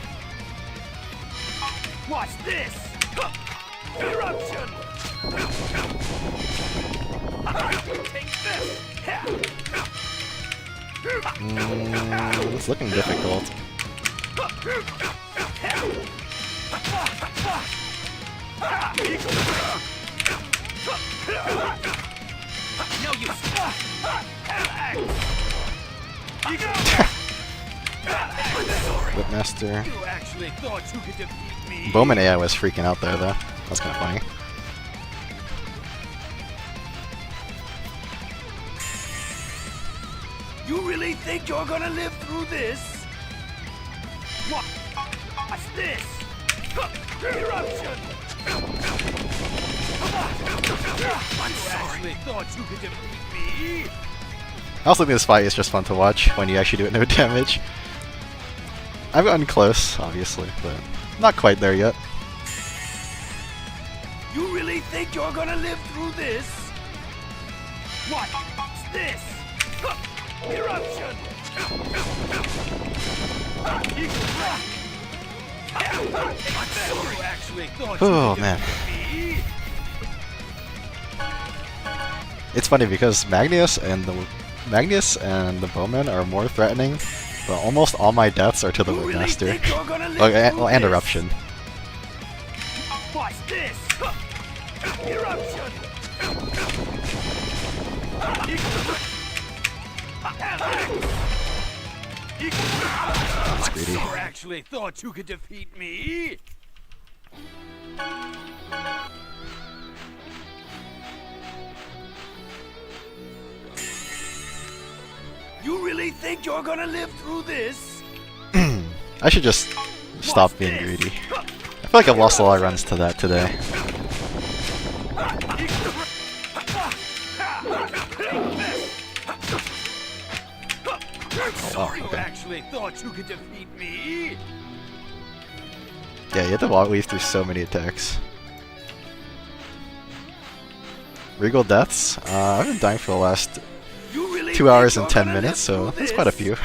Watch this! Eruption! Take this! It's looking difficult. No use. Whipmaster. You actually thought you could defeat me? Bowman AI was freaking out there, though. That's kind of funny. You really think you're gonna live through this? Watch this! Eruption! I'm sorry. You actually thought you could defeat me? I also think this fight is just fun to watch when you actually do it no damage. I've gotten close, obviously, but not quite there yet. You really think you're gonna live through this? Watch this! Eruption! You actually thought Oh, you could man. defeat me? It's funny because Magnius and the Bowman are more threatening, but almost all my deaths are to the You really Whipmaster. think you're gonna live Oh, and, through well, and this? Eruption. Watch this! Eruption! That's greedy. You actually thought you could defeat me? You really think you're gonna live through this? I should just stop being greedy. I feel like I've lost a lot of runs to that today. Sorry, you okay. actually thought you could defeat me? Yeah, you have to weave through so many attacks. Regal deaths? I've been dying for the last You really 2 think hours you're and 10 gonna minutes, so live through that's quite a this? few.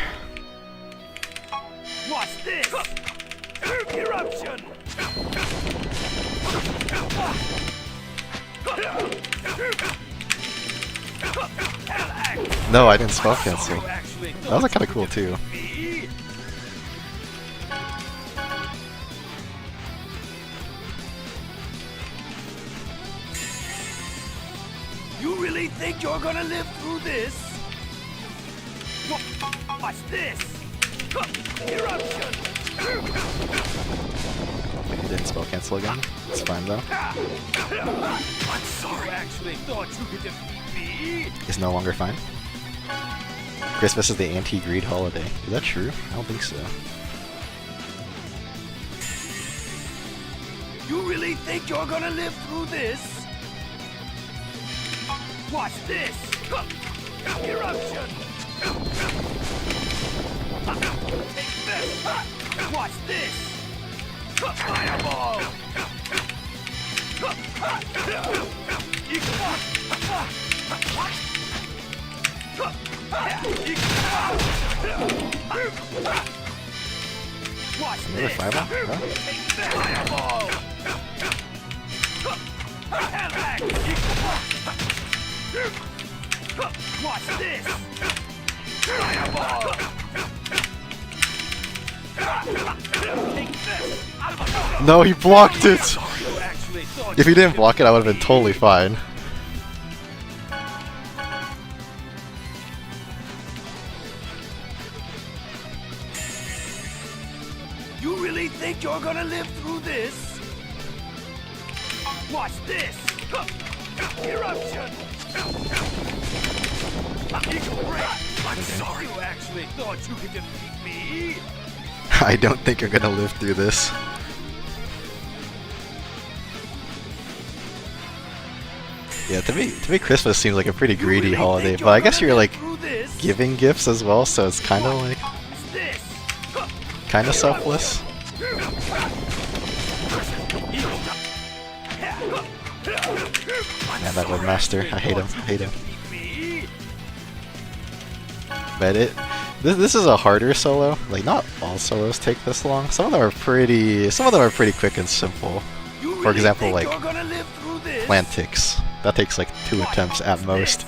Watch this! Eruption! No, I didn't spell cancel. That was kind of cool too. You really think you're gonna live through this? Watch this! Eruption! You didn't spell cancel again. It's fine though. I'm sorry. You actually thought you could defeat me? It's no longer fine. Christmas is the anti-greed holiday. Is that true? I don't think so. You really think you're gonna live through this? Watch this! Eruption! Take this! Watch this! Fireball! Watch Another this! fireball? Huh? Take this! Fireball! Watch this! Fireball! Take this! No, he blocked it! You actually thought If he didn't block it, I would have been totally fine. You really think you're gonna live through this? Watch this! Eruption! Eagle break! I'm sorry. you actually thought you could defeat me? I don't think you're gonna live through this. Yeah, to me Christmas seems like a pretty greedy holiday, but I guess you're like giving gifts as well, so it's kind of like kind of selfless. Yeah, that Webmaster, I hate him. I hate him. But this is a harder solo. Like not all solos take this long. Some of them are pretty quick and simple. For example, like Plantix. That takes like 2 attempts at most.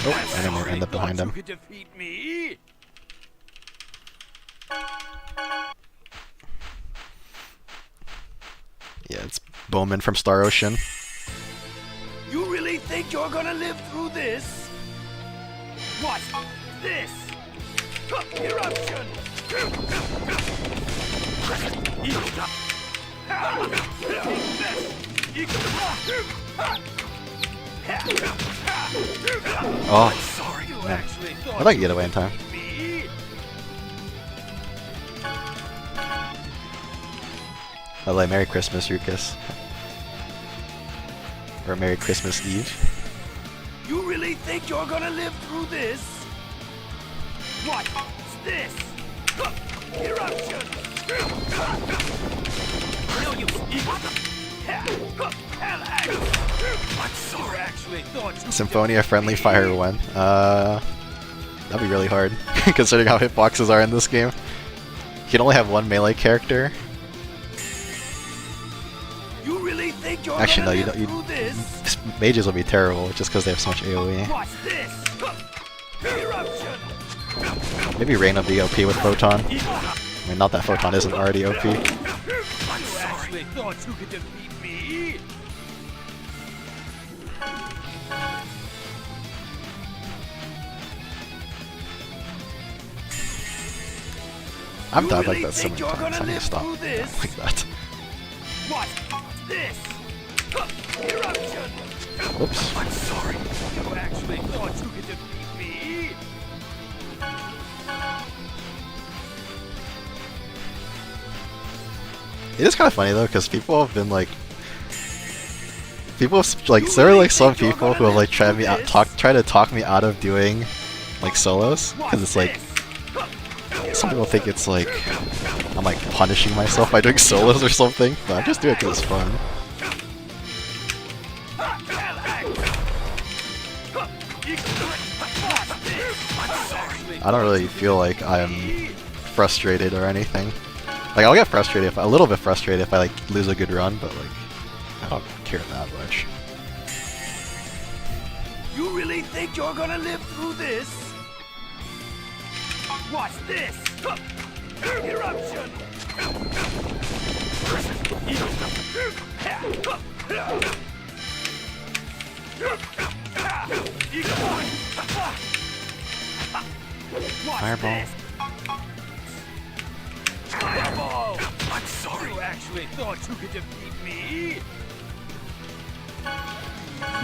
Oh, enemy end up behind him. You could defeat me? Yeah, it's Bowman from Star Ocean. You really think you're gonna live through this? Watch this! Eruption! Oh, Sorry, You man. actually I thought thought you get away in time. me? Oh, like Merry Christmas, Ruckus. Or Merry Christmas Eve. You really think you're gonna live through this? Watch this! Eruption! No, you I'm sorry. actually thought you Symphonia friendly fire one. That'd be really hard, considering how hitboxes are in this game. You can only have one melee character. You really think you're Actually, no, gonna you live don't. through this? Mages will be terrible just because they have so much AoE. Watch this! Eruption! Maybe Rain will be OP with Photon. I mean, not that Photon isn't already OP. You actually thought you could defeat me? I've You died like really that so think many you're times. gonna I need to live stop through this? like that. Watch this! Eruption! Whoops. I'm sorry. You actually thought you could defeat me? It is kind of funny though, because people have been like, there are like some people who have like tried to talk me out of doing like solos, because it's like some people think it's like I'm like punishing myself by doing solos or something, but I just do it because it's fun. I don't really feel like I'm frustrated or anything. Like I'll get frustrated a little bit frustrated if I like lose a good run, but like I don't care that much. You really think you're gonna live through this? Watch this! Eruption! Fireball. Fireball! I'm sorry. You actually thought you could defeat me?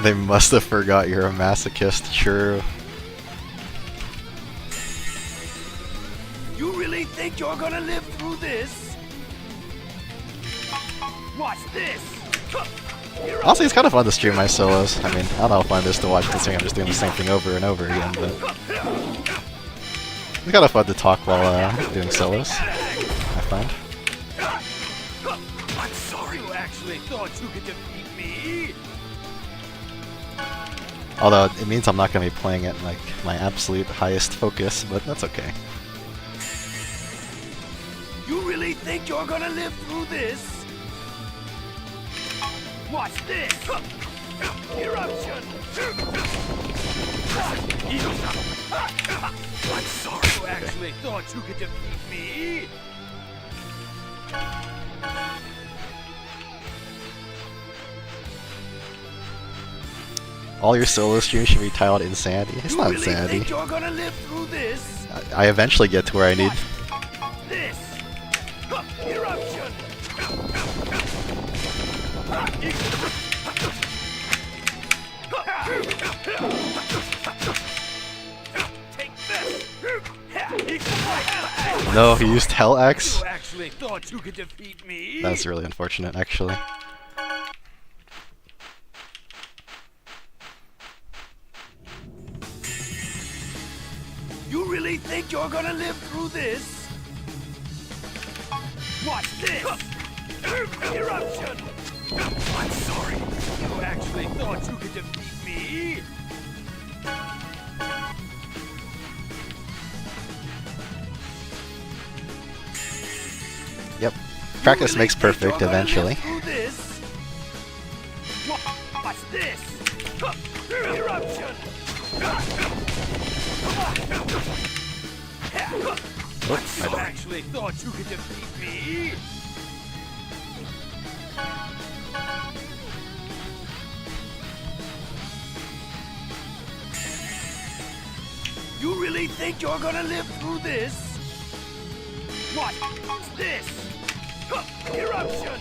They must have forgot you're a masochist. True. You really think you're gonna live through this? Watch this! Honestly, it's kind of fun to stream my solos. I mean, I don't know how fun it is to watch considering I'm just doing the same thing over and over again, but it's kind of fun to talk while doing solos, I find. I'm sorry. You actually thought you could defeat me? Although, it means I'm not going to be playing at like my absolute highest focus, but that's okay. You really think you're gonna live through this? Watch this! Eruption! I'm sorry. You actually thought you could defeat me? All your solo streams should be titled Insanity. It's not You really Insanity. think you're gonna live through this? I eventually get to where I need. This! Eruption! Take this. No, he used Hell X? You actually thought you could defeat me? That's really unfortunate, actually. You really think you're gonna live through this? Watch this! Eruption! I'm sorry. You actually thought you could defeat me? Yep. Practice You really makes think perfect you're gonna live eventually. through this? Watch this! Eruption! Oh, I You died. actually thought you could defeat me? You really think you're gonna live through this? Watch this! Eruption!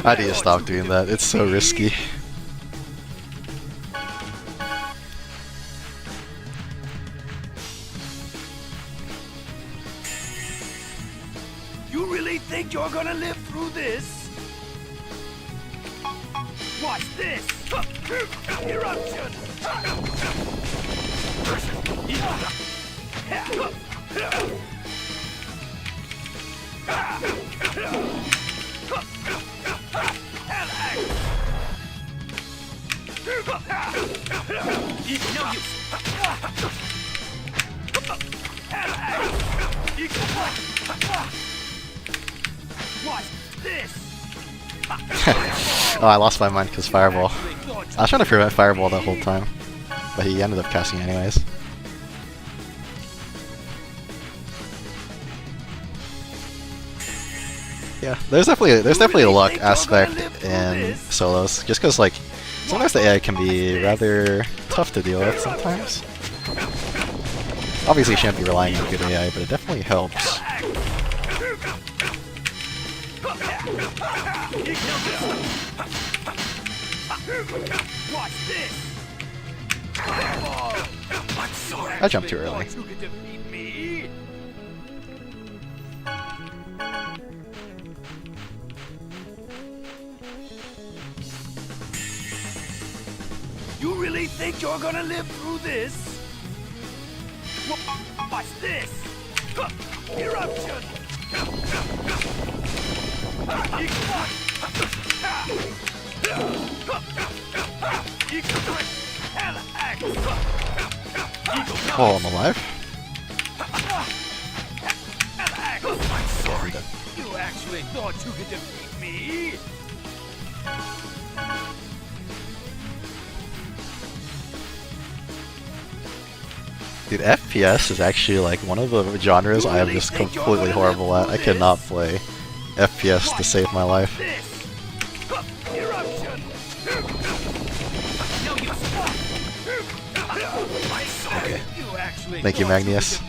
I need to stop doing that. It's so risky. You really think you're gonna live through this? Watch this! Eruption! No use. Watch this! Oh, I lost my mind because Fireball. I was trying to prevent Fireball that whole time, but he ended up casting anyways. Yeah, there's definitely a luck aspect in solos, just because like sometimes the AI can be rather tough to deal with sometimes. Obviously, you shouldn't be relying on good AI, but it definitely helps. Watch this! I'm sorry. I jumped too early. You could defeat me? You really think you're gonna live through this? Watch this! Eruption! Oh, I'm alive? You actually thought you could defeat me? Dude, FPS is actually like one of the genres I am just completely horrible at. I cannot play FPS to save my life. Okay. Thank you, Magnius.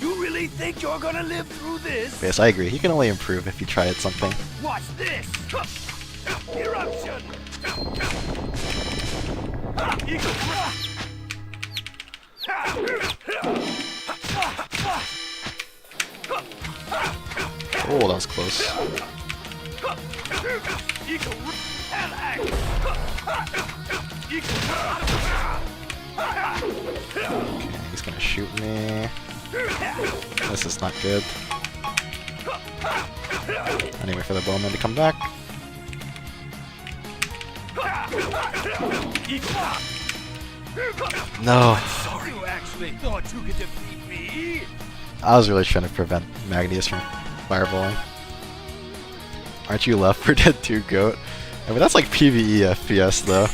You really think you're gonna live through this? Yes, I agree. You can only improve if you try at something. Watch this! Eruption! Oh, that was close. Okay, he's gonna shoot me. This is not good. Anyway, for the bowman to come back. No. You actually thought you could defeat me? I was really trying to prevent Magnius from fireballing. Aren't you Left 4 Dead 2 GOAT? I mean, that's like PvE FPS though.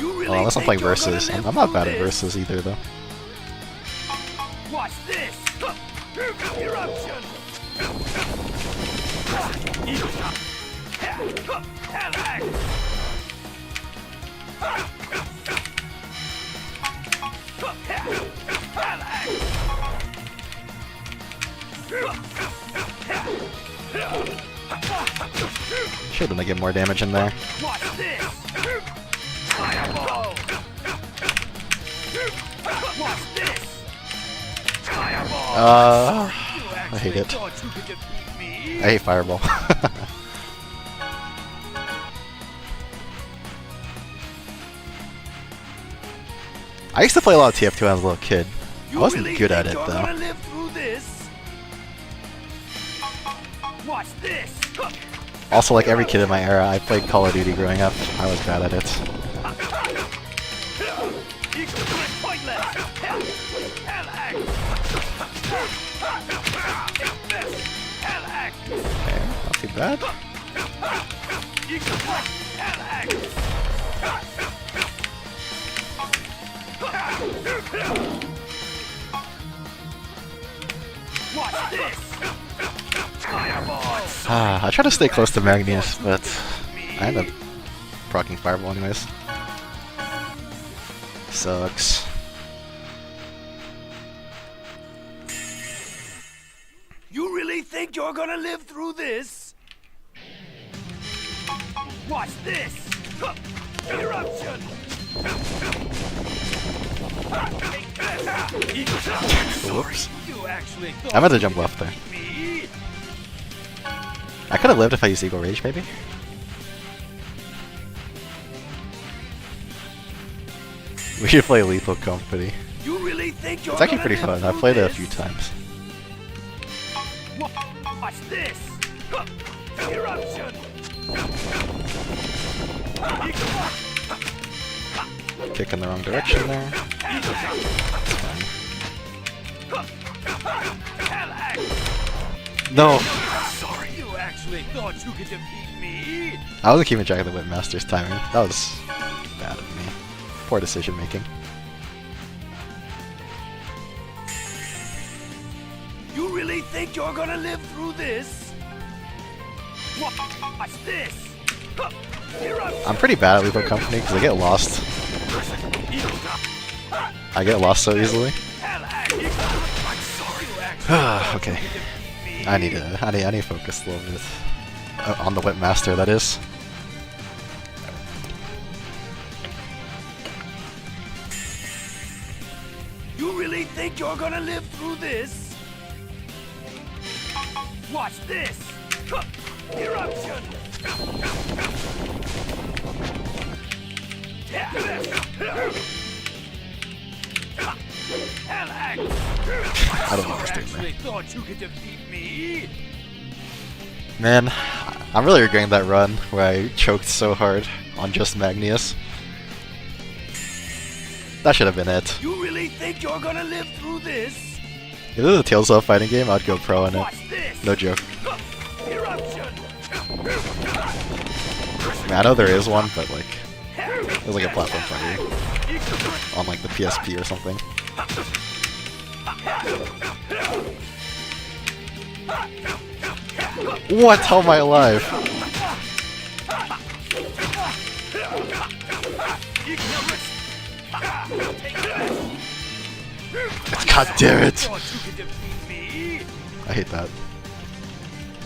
Well, unless I'm playing versus. I'm not bad at versus either though. Watch this! Eruption! Shouldn't I get more damage in there? Watch this! Fireball! Watch this! Fireball! I hate it. I hate Fireball. I used to play a lot of TF2 when I was a little kid. I wasn't good at it though. Live through this? Watch this! Also, like every kid in my era, I played Call of Duty growing up. I was bad at it. Okay, not too bad. I try to stay close to Magnius, but I end up proccing Fireball anyways. Sucks. You really think you're gonna live through this? Watch this! Eruption! Whoops. You actually thought I meant to jump left there. me? I could have lived if I used Eagle Rage, maybe? We should play Lethal Company. You really think you're It's actually gonna pretty live fun. I've through played it a this? few times. Watch this! Eruption! Kick in the wrong direction there. No! Sorry, you actually thought you could defeat me? I wasn't keeping track of the Whipmaster's timing. That was bad of me. Poor decision making. You really think you're gonna live through this? Watch this! Eruption! I'm pretty bad at Lethal Company because I get lost. I get lost so easily. Okay. I need to focus a little bit on the Whipmaster. That is. You really think you're gonna live through this? Watch this! Eruption! I don't You understand actually that. thought you could defeat me? Man, I'm really regretting that run where I choked so hard on just Magnius. That should have been it. You really think you're gonna live through this? If this is a Tales of fighting game, I'd go pro in it. Watch this! No joke. Eruption! I mean, I know there is one, but like, there's like a platform fighter on like the PSP or something. What? How am I alive? God damn it! I hate that.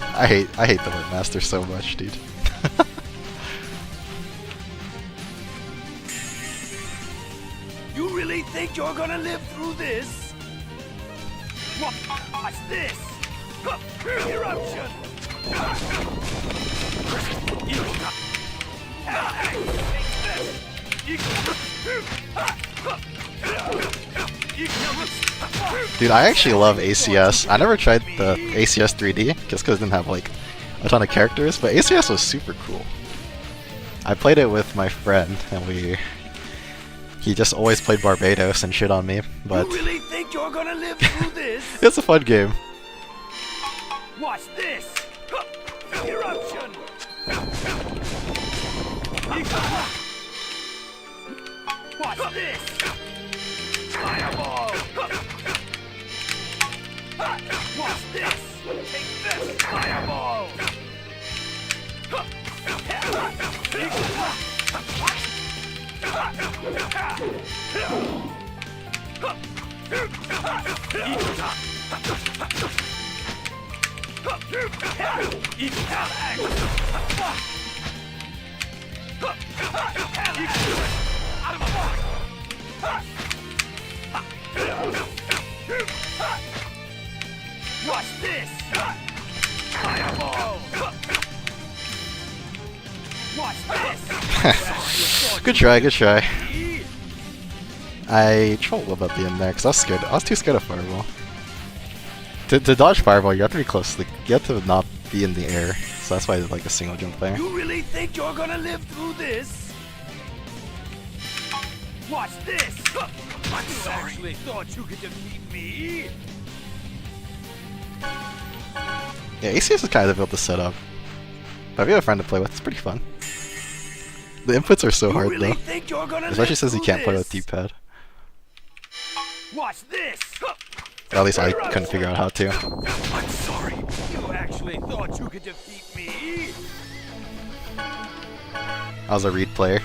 I hate the Whip Master so much, dude. You really think you're gonna live through this? Watch this! Eruption! Dude, I actually love ACS. I never tried the ACS 3D, just because it didn't have like a ton of characters, but ACS was super cool. I played it with my friend, and he just always played Barbados and shit on me, but You really think you're gonna live through this? it's a fun game. Watch this! Eruption! Watch this! Fireball! Watch this! Take this! Fireball! Watch this! Fireball! Watch this! Good try, good try. I trolled about the end there because I was scared. I was too scared of Fireball. To dodge Fireball, you have to be close. Like, you have to not be in the air. So that's why I did like a single jump there. You really think you're gonna live through this? Watch this! I'm sorry. You actually thought you could defeat me? Yeah, ACS is kind of difficult to set up. But if you have a friend to play with, it's pretty fun. The inputs are so You hard really though. think you're gonna Especially live since you through can't play this? with D-pad. Watch this! Or at least I couldn't figure out how to. I'm sorry. You actually thought you could defeat me? I was a Reed player.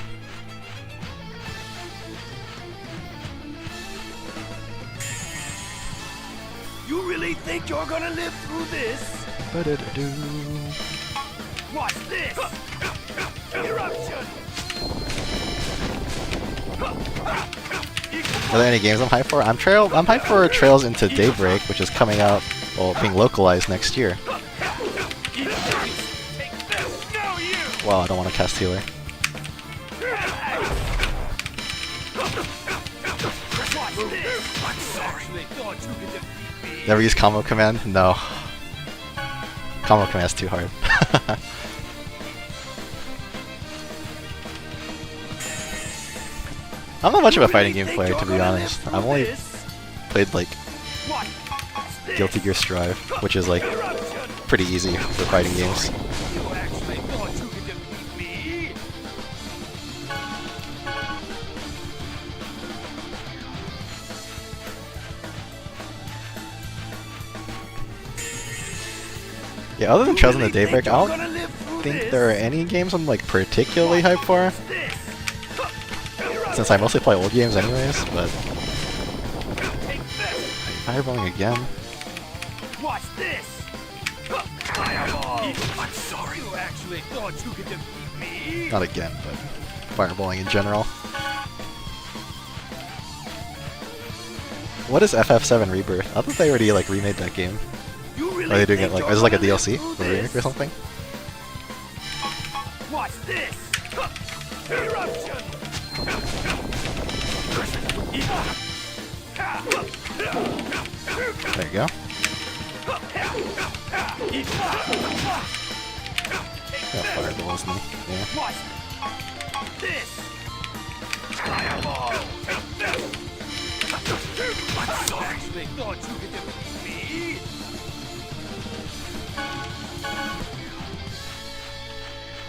You really think you're gonna live through this? Watch this! Eruption! Are there any games I'm hyped for? I'm hyped for Trails into Daybreak, which is coming out, well, being localized next year. Wow, I don't want to cast healer. Never use combo command? No. Combo command's too hard. I'm not much of a fighting game player, to be honest. I've only played like Guilty Gear Strive, which is like pretty easy for fighting games. Yeah, other than Trails in the Daybreak, I don't think there are any games I'm like particularly hyped for. Since I mostly play old games anyways, but fireballing again. Watch this! Fireball! I'm sorry. You actually thought you could defeat me? Not again, but fireballing in general. What is FF7 Rebirth? I thought they already like remade that game. Are they doing it like, is it like a DLC or a remake or something? Watch this! Eruption! There you go. Got fireball, isn't he? Yeah. What? This. Fireball. Take this. I actually thought you could defeat me.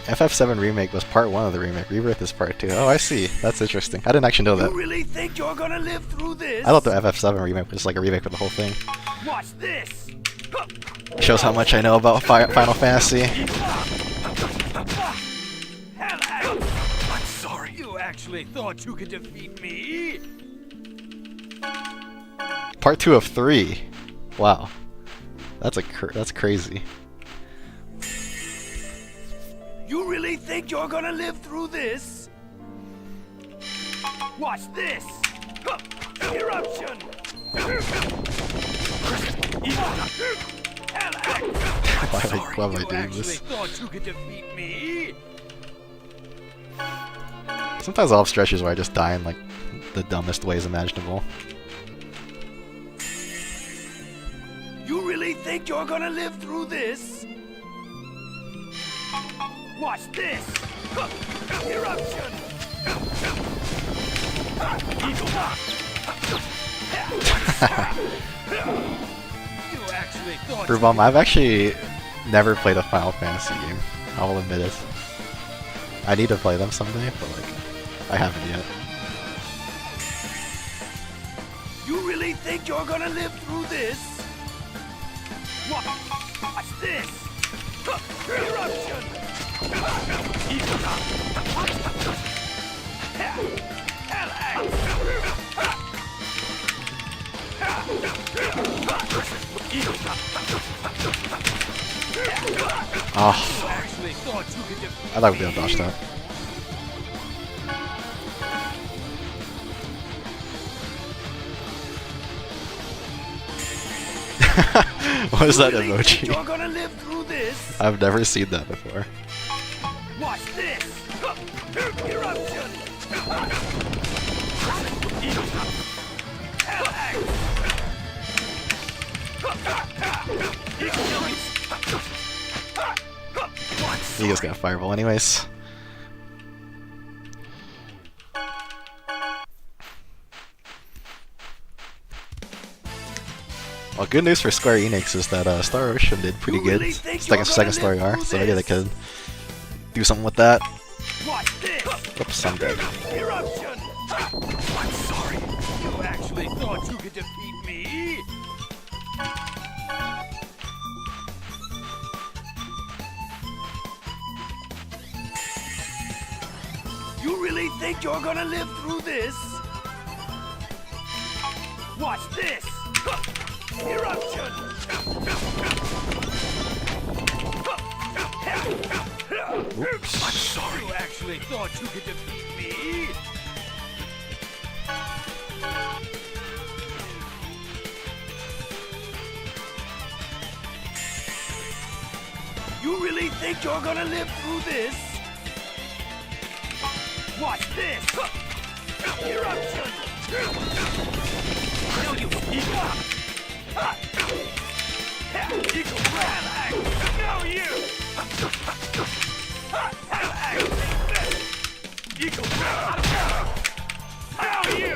FF7 Remake was part 1 of the remake. Rebirth is part 2. Oh, I see. That's interesting. I didn't actually know that. You really think you're gonna live through this? I thought the FF7 remake was like a remake for the whole thing. Watch this. Shows how much I know about Final Fantasy. I'm sorry. You actually thought you could defeat me? Part 2 of 3. Wow. That's crazy. You really think you're gonna live through this? Watch this. Eruption. Why am I You doing actually this? thought you could defeat me? Sometimes I'll have stretches where I just die in like the dumbest ways imaginable. You really think you're gonna live through this? Watch this. Eruption. You actually thought Brubum, I've actually never played a Final Fantasy game. I will admit it. I need to play them someday, but like, I haven't yet. You really think you're gonna live through this? Watch this. Eruption. Oh, you actually thought you could defeat I thought we'd be able to dodge that. What is that You really think emoji? you're gonna live through this? I've never seen that before. Watch this. Eruption. You guys got fireball anyways. Well, good news for Square Enix is that Star Ocean did pretty You good. really think It's like a you're second gonna story live arc, through so maybe they this? could do something with that. Watch this. Oops, I'm dead. Eruption. I'm sorry. You actually thought you could defeat me? You really think you're gonna live through this? Watch this. Eruption. Oops. I'm sorry. You actually thought you could defeat me? You really think you're gonna live through this? Watch this. Eruption. No, you eagle. Eagle relax. No, you. Eagle Now you.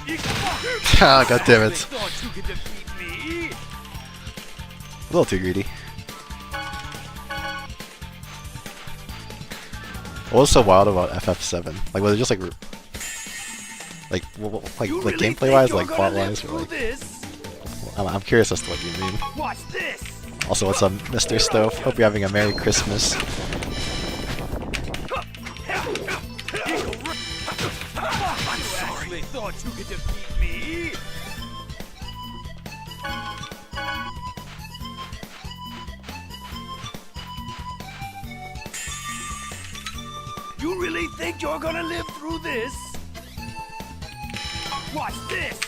Eagle Ah, god damn You it. thought you could defeat me? A little too greedy. What was so wild about FF7? Like, was it just like You really think gameplay wise, you're like gonna plot live wise, or through like? this? I'm curious as to what you mean. Watch this. Also, what's up, Mr. Stove? Hope you're having a Merry Christmas. You actually thought you could defeat me? You really think you're gonna live through this? Watch this.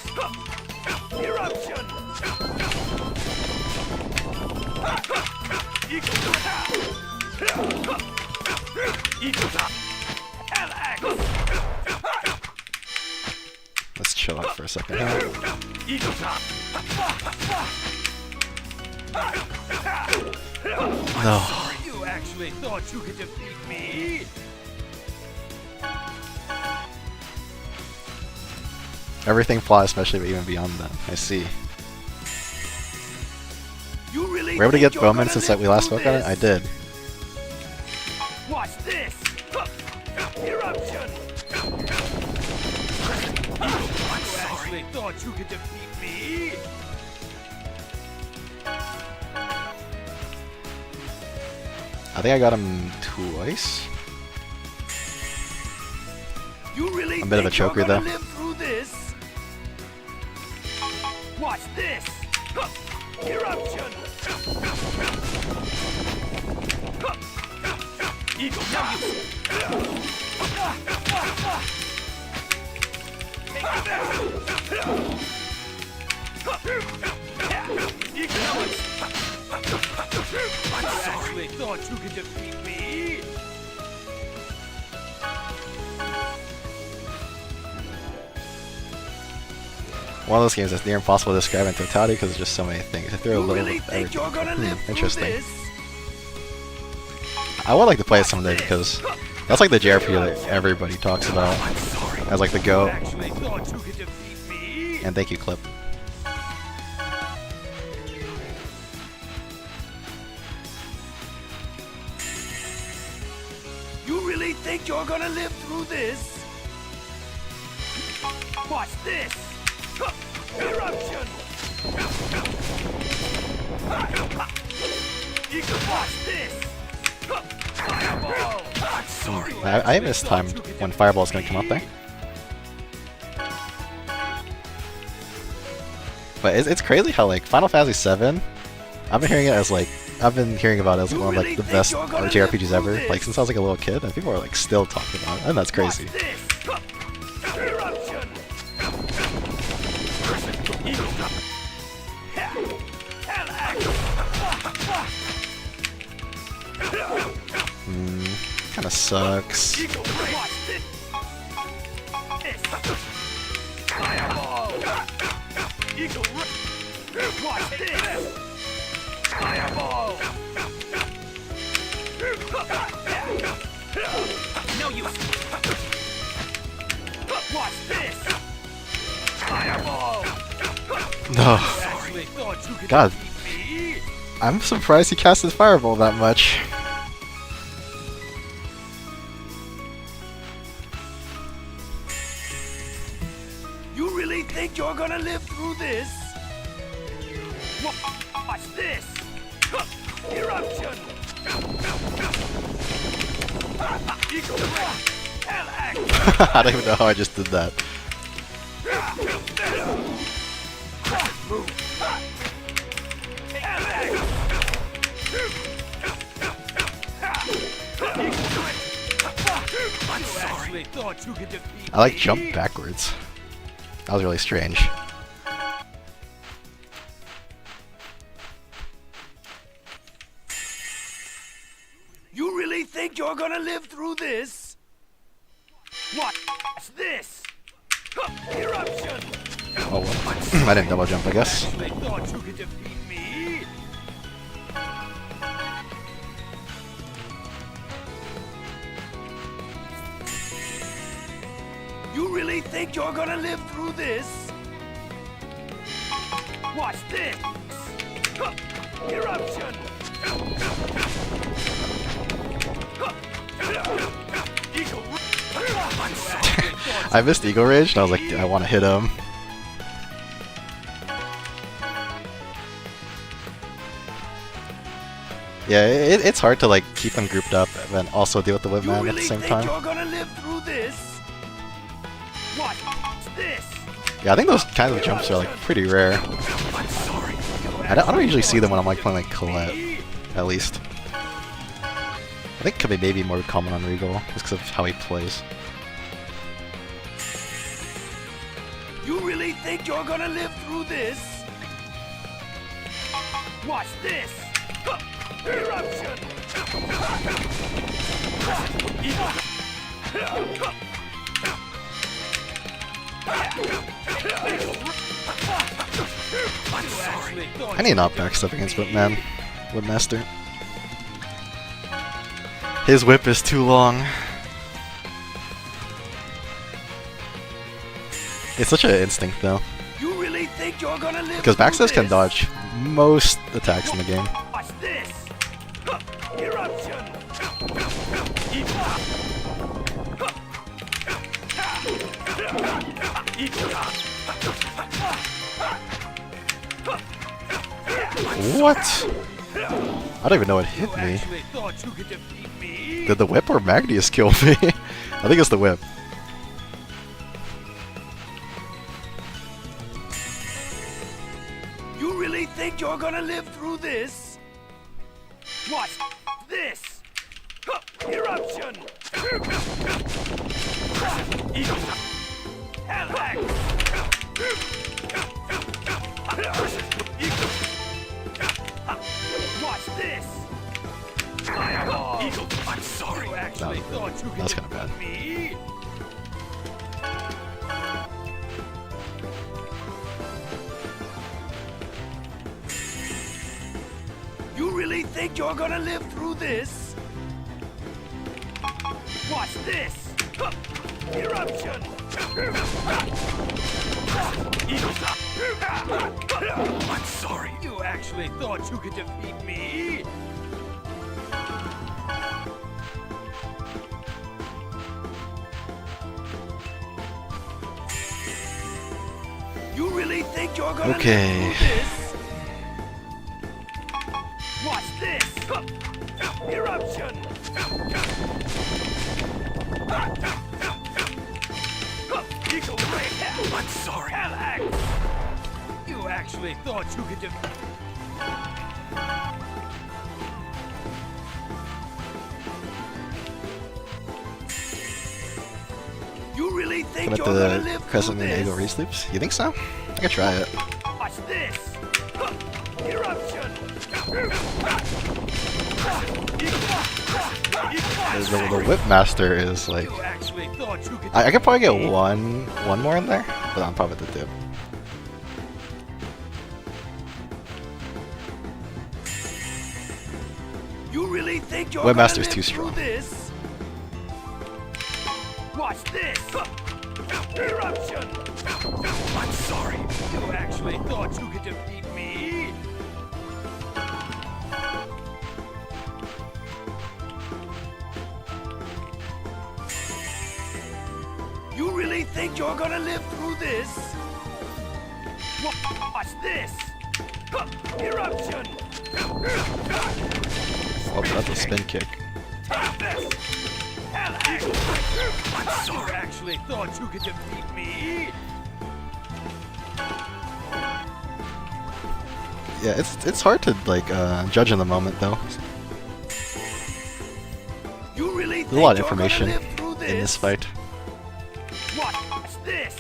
Eruption. Let's chill out for a second. No. You actually thought you could defeat me? Everything plot, especially, but even beyond that. I see. You really We're able to think get you're Bowman gonna since live we last through spoke on it? I this? did. Watch this! Eruption! You actually thought you could defeat me? I think I got him twice. You really A bit of a think you're choker, gonna though. live through this? Watch this! Eruption! Eagle, now you actually thought you could defeat me? One of those games that's near impossible to describe in totality because there's just so many things. I threw a You little really bit of think you're gonna everything. live through Interesting. this? I would like to play it someday because that's like the JRPG that everybody talks about as like the You GOAT. actually thought you could defeat me? And thank you, Clip. You really think you're gonna live through this? Watch this! Eruption! You can watch this! Fireball! I'm sorry. I mistimed when Fireball's gonna come up there. But it's crazy how like Final Fantasy VII, I've been hearing it as like I've been hearing about it as one of like the best JRPGs ever. Like since I was like a little kid, and people are like still talking about it, and that's crazy. Watch this! Eruption! Kinda sucks. Watch this! Fireball! Watch this! Fireball! No use. Watch this! Fireball! No. Actually thought you could God. defeat me? I'm surprised he casted Fireball that much. You really think you're gonna live through this? Watch this! Eruption! I don't even know how I just did that. Actually thought you could defeat I like me? jumped backwards. That was really strange. You really think you're gonna live through this? Watch this! Eruption! Oh well. I didn't double jump, I guess. Actually thought you could defeat me? You really think you're gonna live through this? Watch this! Eruption! I missed Eagle Rage and I was like, I want to hit him. Yeah, it's hard to like keep them grouped up and then also deal with the You Whipman at really the same think time. you're gonna live through this? Watch this! Yeah, I think those kinds of jumps are like pretty rare. I'm sorry. I don't usually see them when I'm like playing like Colette, at least. I think it could be maybe more common on Regal, just because of how he plays. You really think you're gonna live through this? Watch this! Eruption! I need an knockback stuff against Whipman, Whipmaster. His whip is too long. It's such an instinct though. You really think you're gonna live Because through Maxis can this? dodge most attacks in the game. Watch this! Huh. Eruption! What? I don't even know what hit me. Actually thought you could defeat me? Did the whip or Magnius kill me? I think it's the whip. You really think you're gonna live through this? Watch this! Huh. Eruption! Hellhack! Watch this! Fireball! I'm sorry. You actually thought you could That's kinda bad. defeat me? You really think you're gonna live through this? Watch this! Huh. Eruption! I'm sorry. You actually thought you could defeat me? You really think you're gonna Okay. live through this? Watch this! Huh. Eruption! Eagle Ray! I'm sorry. Hellhack! You actually thought you could defeat. You really think Commit you're gonna the live Crescent through and Eagle this? reloops? You think so? I could try it. Watch this! Huh. Eruption! The whip master is like. You actually thought you could I could probably get defeat me? one more in there, but I'm probably the dip. You really think you're Webmaster's gonna too live strong. through this? Watch this! Eruption! I'm sorry. You actually thought you could defeat me? You really think you're gonna live through this? Watch this! Eruption! Oh, that's a spin kick. I'm sorry. You actually thought you could defeat me? Yeah, it's hard to like judge in the moment though. You really There's a lot of think you're information gonna live through in this fight. Watch this!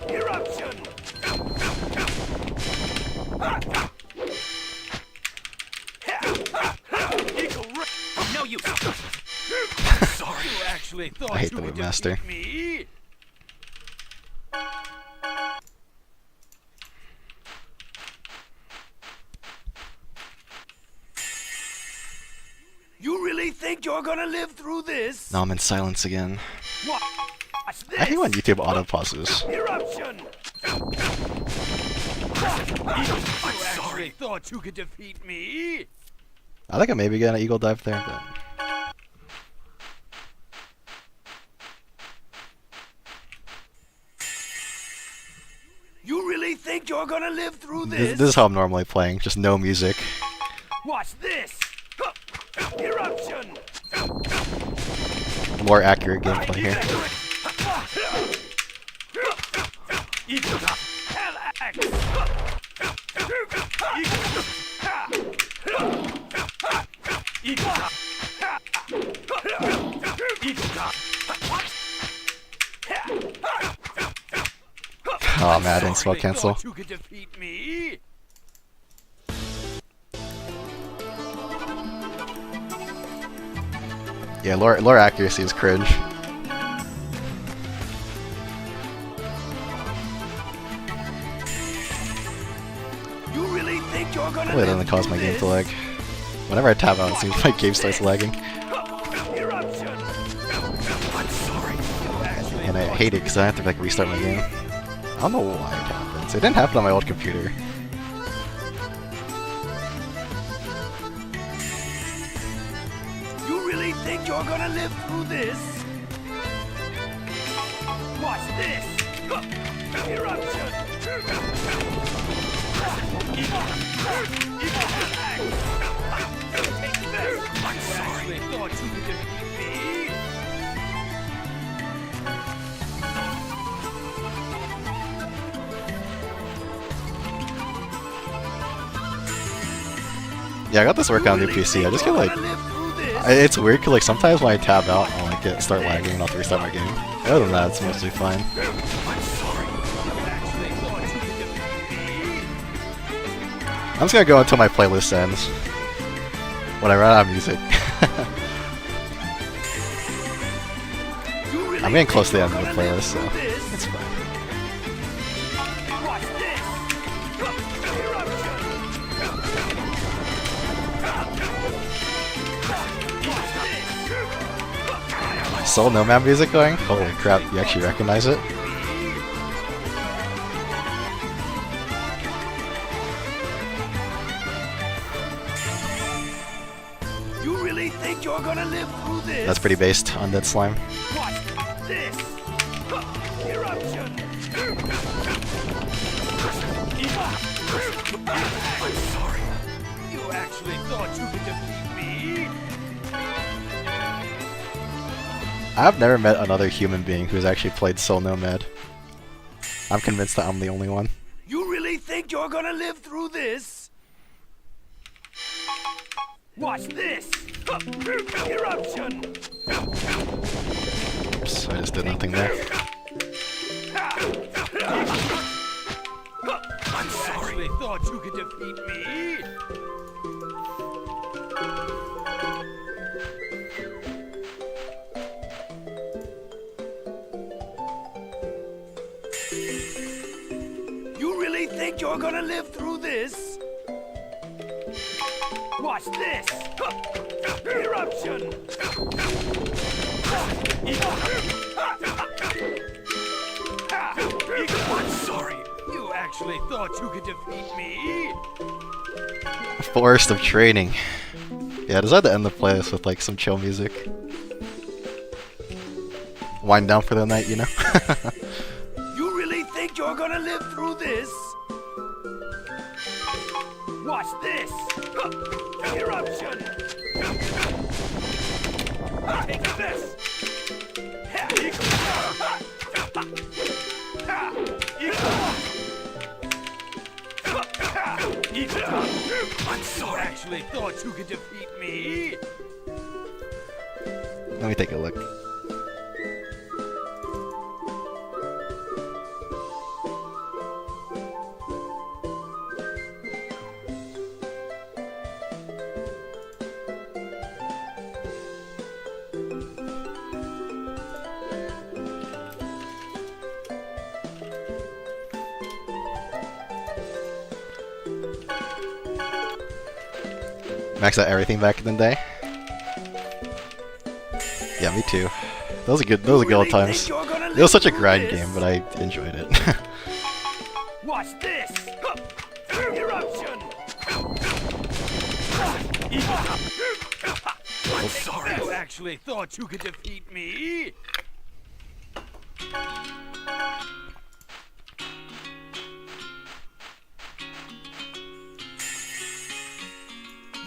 Eruption! Eagle Ray! No use! Sorry, you actually thought I hate you the could Webmaster. defeat me? You really think you're gonna live through this? Now I'm in silence again. Watch this! I hate when YouTube auto pauses. Eruption! You actually thought you could defeat me? I think I maybe get an eagle dive there, but You really think you're gonna live through this is how I'm normally playing, just no music. Watch this! Eruption! More accurate gameplay here. Oh man, I didn't spell cancel. You could defeat me? Yeah, lore accuracy is cringe. You really think you're gonna Hopefully it live doesn't cause my through game to this? lag. Whenever I tap out, it seems my game starts lagging. and I hate it because I have to like restart my game. I don't know why it happens. It didn't happen on my old computer. You really think you're gonna live through this? Watch this! Eruption! I'm sorry. Thought you could defeat me. Yeah, I got this working on the new PC. I just get like, it's weird because like sometimes when I tab out, I'll like start lagging and I'll have to restart my game. Other than that, it's mostly fine. I'm just gonna go until my playlist ends. When I run out of music. I'm getting close to the end of the playlist, so it's fine. Soul Nomad music going? Holy crap, you actually recognize it? You really think you're gonna live through this? That's pretty based on Dead Slime. Watch this! Eruption! I'm sorry. You actually thought you could defeat me? I've never met another human being who's actually played Soul Nomad. I'm convinced that I'm the only one. You really think you're gonna live through this? Watch this! Eruption! Oops, I just did nothing there. I'm sorry. You actually thought you could defeat me? You really think you're gonna live through this? Watch this! Eruption! I'm sorry. You actually thought you could defeat me? Forest of Training. Yeah, decide to end the playlist with like some chill music. Wind down for the night, you know? You really think you're gonna live through this? Watch this! Eruption! Take this! I'm sorry. You actually thought you could defeat me? Let me take a look. Max out everything back in the day. Yeah, me too. Those are good. Those are good old times. It was such a grind game, but I enjoyed it. Watch this! Eruption! I'm sorry. You actually thought you could defeat me?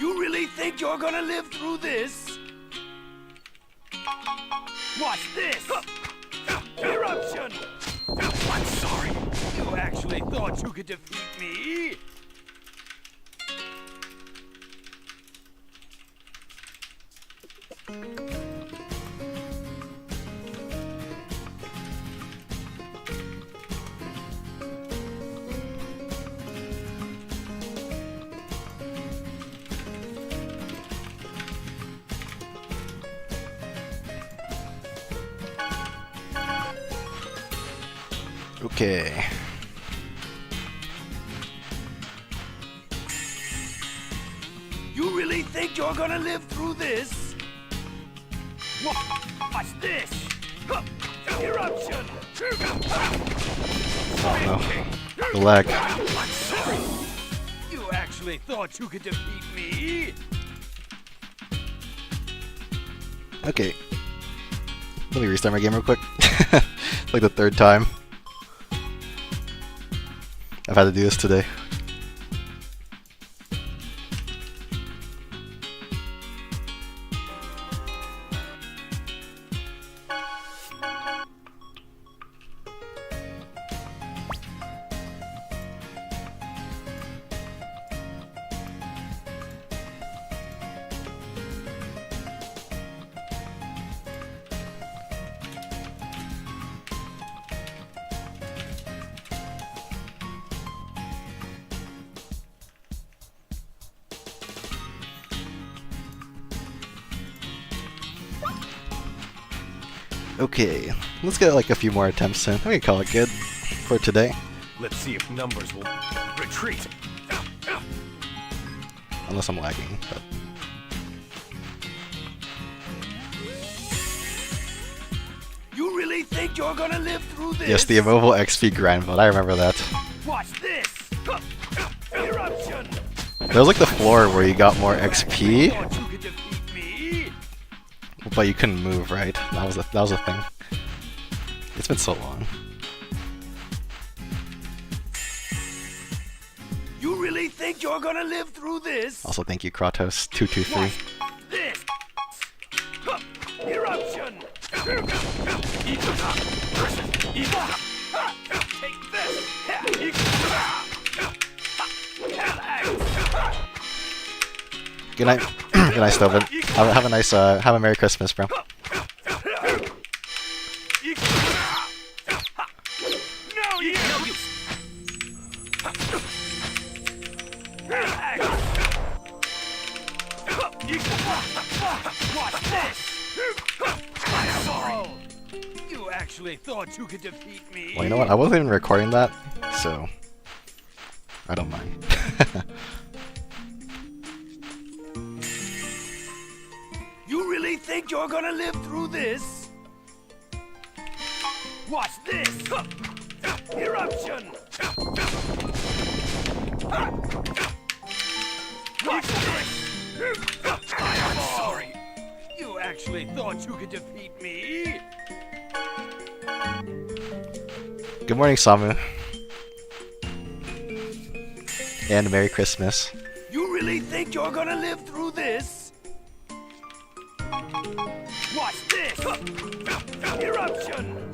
You really think you're gonna live through this? Watch this! Eruption! I'm sorry. You actually thought you could defeat me? Okay. You really think you're gonna live through this? Watch this! Eruption! Oh no. The lag. You actually thought you could defeat me? Okay. Let me restart my game real quick. It's like the third time I've had to do this today. Okay, let's get like a few more attempts in. We can call it good for today. Let's see if numbers will retreat. Unless I'm lagging, but... You really think you're gonna live through this? Yes, the immobile XP grind mode, I remember that. Watch this! Eruption! There was like the floor where you got more XP, Thought you could defeat me? but you couldn't move, right? That was a thing. It's been so long. You really think you're gonna live through this? Also, thank you, Kratos223. Watch this! Eruption! Take this! Good night. Good night, Stovin. Have a nice, have a Merry Christmas, bro. No, you! Watch this! I'm sorry! You actually thought you could defeat me? Well, you know what? I wasn't even recording that, so I don't mind. You really think you're gonna live through this? Watch this! Eruption! Watch this! I'm sorry! You actually thought you could defeat me? Good morning, Samu. And Merry Christmas. You really think you're gonna live through this? Watch this! Eruption!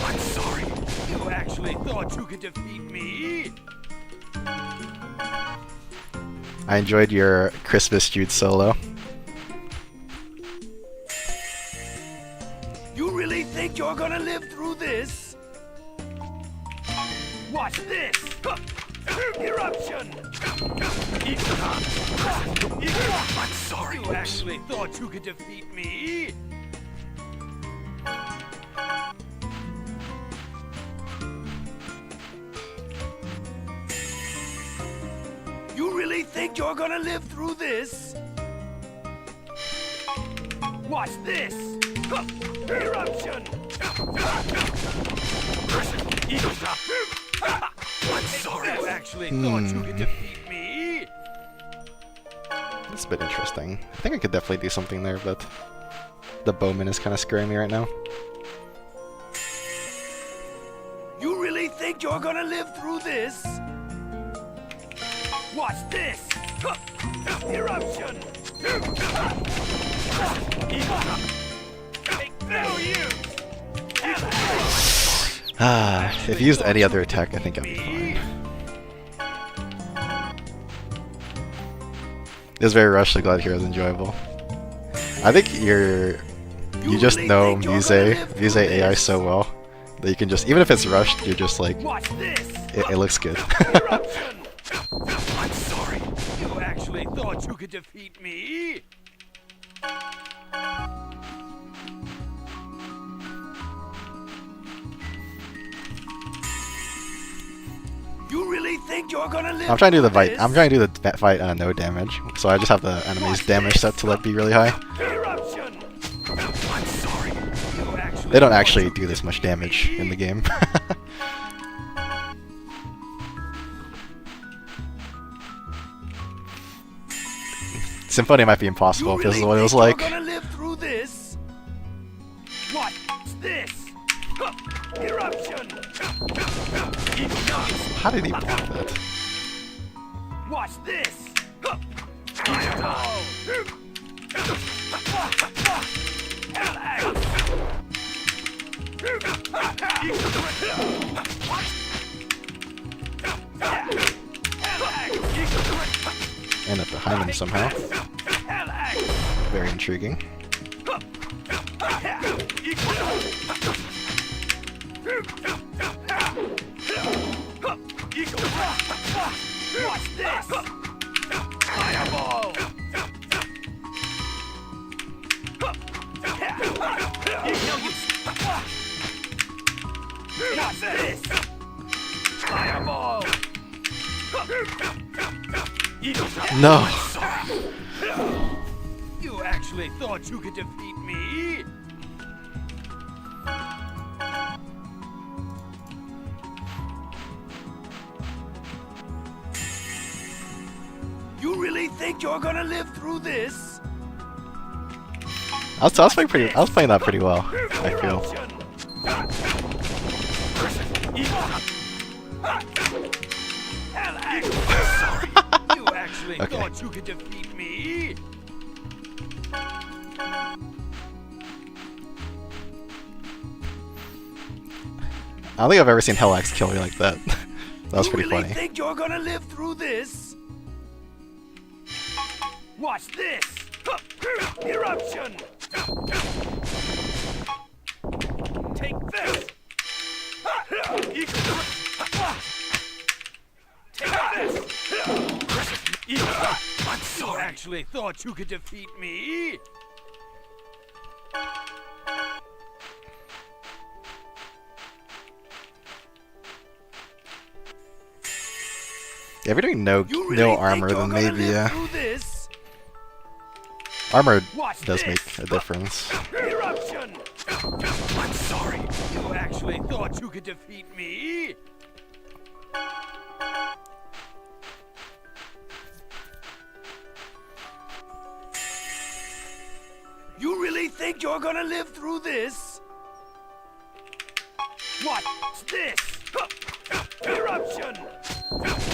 I'm sorry. You actually thought you could defeat me? I enjoyed your Christmas Jude solo. You really think you're gonna live through this? Watch this! Eruption! I'm sorry. You actually thought you could defeat me? You really think you're gonna live through this? Watch this! Eruption! I'm sorry. You actually thought you could defeat me? It's a bit interesting. I think I could definitely do something there, but the bowman is kind of scaring me right now. You really think you're gonna live through this? Watch this! Eruption! No use! If you used any other attack, I think I'd be fine. It was very rushly. Glad Hero is enjoyable. I think you just know Muse AI so well that you can just, even if it's rushed, you're just like, Watch this! it looks good. Eruption! I'm sorry. You actually thought you could defeat me? You really think you're gonna live I'm trying to do the through fight. this? I'm trying to do the fight no damage, so I just have the enemy's damage set to like be really high. Eruption! I'm sorry. You actually They don't actually do this much damage in the game. Symphonia might be impossible if this is what it was like. You're gonna live through this? What's this? Eruption! How did he block that? Watch this! End up behind him somehow. Very intriguing. Watch this! Fireball! Watch this! Fireball! No! You actually thought you could defeat me? You really think you're gonna live through this? I was playing that pretty well, I feel. You actually thought you could defeat me? I don't think I've ever seen Helax kill me like that. That was pretty You really funny. think you're gonna live through this? Watch this! Eruption! Take this! Take this! I'm sorry. You actually thought you could defeat me? Yeah, if you're doing no armor, then maybe This? armor Watch does this. make a difference. Eruption! I'm sorry. You actually thought you could defeat me? You really think you're gonna live through this? What's this? Eruption!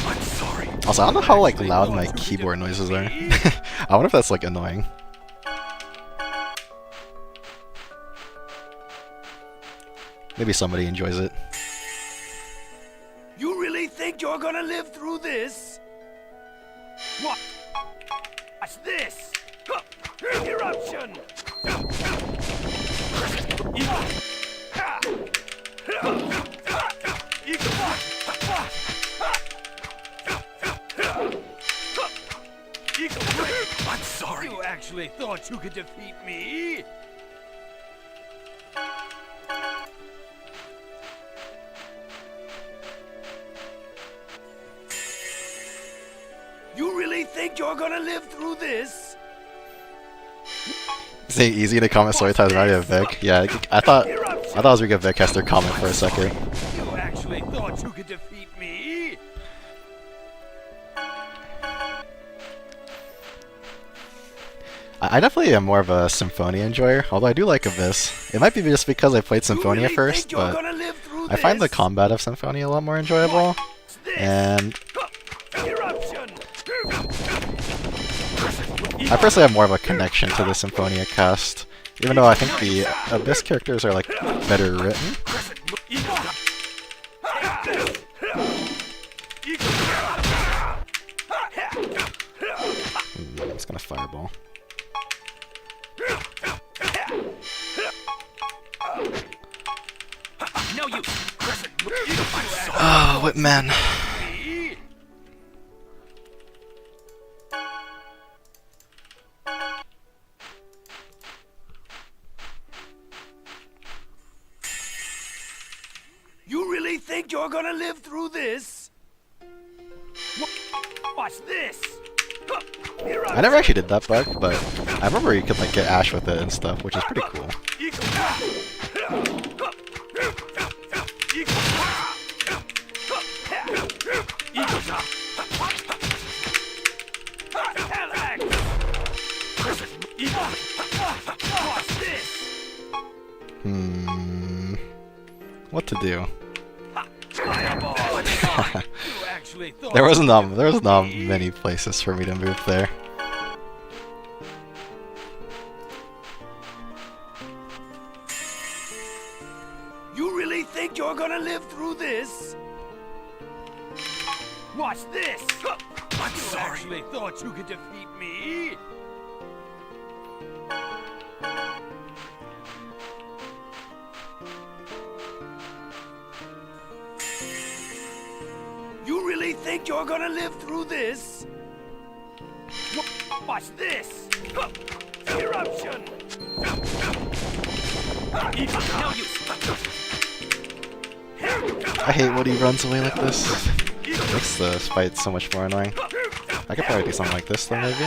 I'm sorry. Also, I don't know how like loud my keyboard noises are. I wonder if that's like annoying. Maybe somebody enjoys it. You really think you're gonna live through this? Watch this! Eruption! I'm sorry. You actually thought you could defeat me? You really think you're gonna live through this? Is it easy to comment story times Mario Vic? Yeah, I thought it was Riga Vic has their comment for a second. You actually thought you could defeat me? I definitely am more of a Symphonia enjoyer, although I do like Abyss. It might be just because I played Symphonia first, but I find the combat of Symphonia a lot more enjoyable. And I personally have more of a connection to the Symphonia cast, even though I think the Abyss characters are like better written. It's gonna fireball. Oh, Whitman. You really think you're gonna live through this? Watch this! I never actually did that bug, but I remember you could like get Ash with it and stuff, which is pretty cool. What to do? Actually There was not many places for me to move there. You really think you're gonna live through this? Watch this! I'm You sorry. actually thought you could defeat me? You really think you're gonna live through this? Watch this! Eruption! No use. I hate when he runs away like this. It makes the fight so much more annoying. I could probably do something like this though, maybe.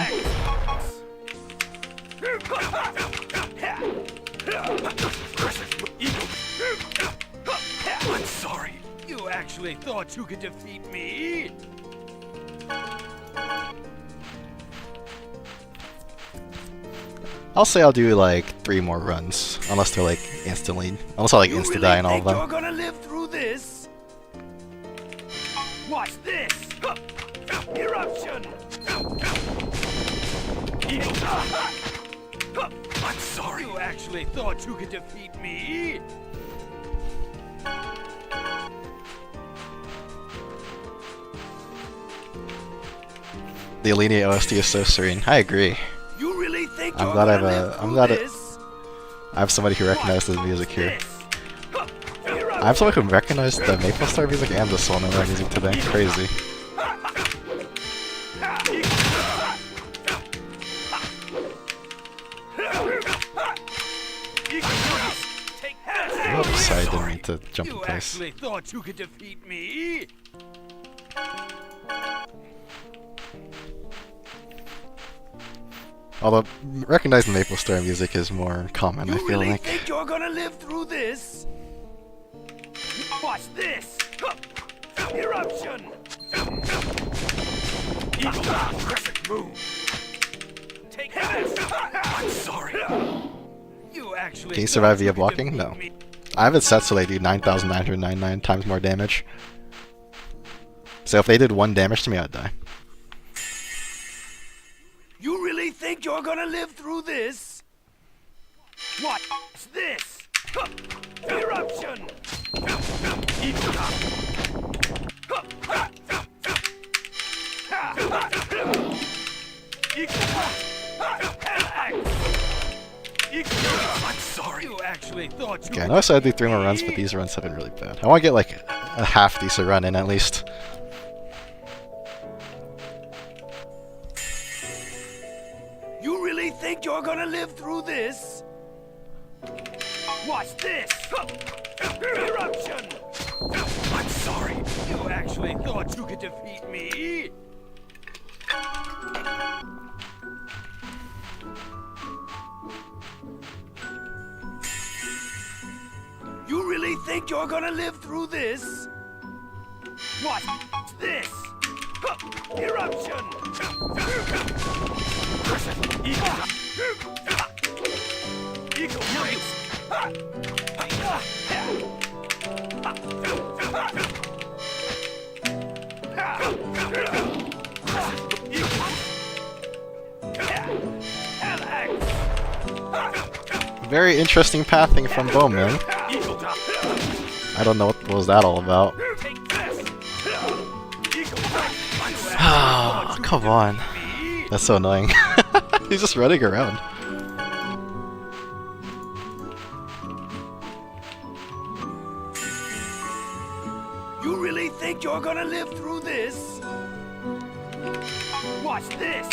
I'm sorry. You actually thought you could defeat me? I'll say I'll do like 3 more runs, unless they're like unless I like You insta really die and all think of you're them. gonna live through this? Watch this! Eruption! I'm sorry. You actually thought you could defeat me? The Alenia OST is so serene. I agree. You really think I'm you're glad gonna live I'm through glad this? I have somebody who recognizes the music here. This. I have someone who recognized the Maple Star music and the Soul Nomura music today. Crazy. Oops, I didn't mean to jump in You place. actually thought you could defeat me? Although, recognizing Maple Star music is more common, I You feel really like. think you're gonna live through this? Watch this! Eruption! Perfect move. Take this. I'm sorry. You actually Can you survive thought via could blocking? defeat No. me. I have it set so they do 9,999 times more damage. So if they did 1 damage to me, I'd die. You really think you're gonna live through this? Watch this! Eruption! I'm sorry. You actually thought you Okay, I could know I said I'd do 3 more defeat runs, me? but these runs have been really bad. I want to get like a half decent run in at least. You really think you're gonna live through this? Watch this! Eruption! I'm sorry. You actually thought you could defeat me? You really think you're gonna live through this? Watch this! Eruption! No use. Very interesting pathing from Bowman. I don't know what was that all about. Ah, come on. That's so annoying. He's just running around. You really think you're gonna live through this? Watch this!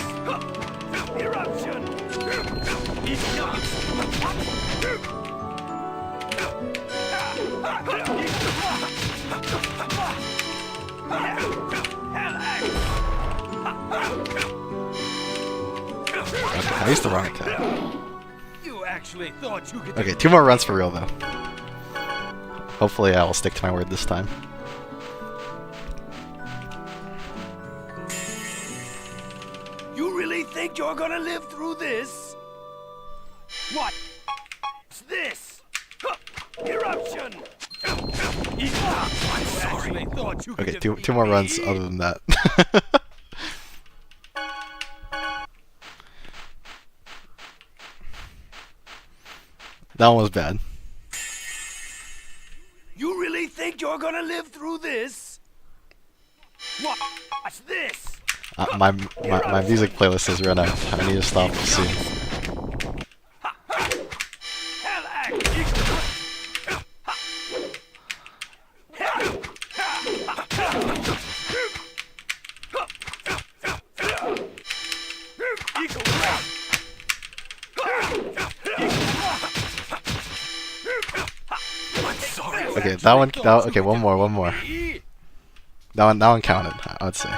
Eruption! Okay, I used the wrong attack. You actually thought you could Okay, 2 more runs for real though. Hopefully I will stick to my word this time. You really think you're gonna live through this? What's this? Eruption! I'm sorry. Thought you could Okay, defeat two more runs me. other than that. That one was bad. You really think you're gonna live through this? What's this? My music playlist has run out. I need to stop soon. Hell act! Okay, that one. Okay, one more. That one counted, I would say.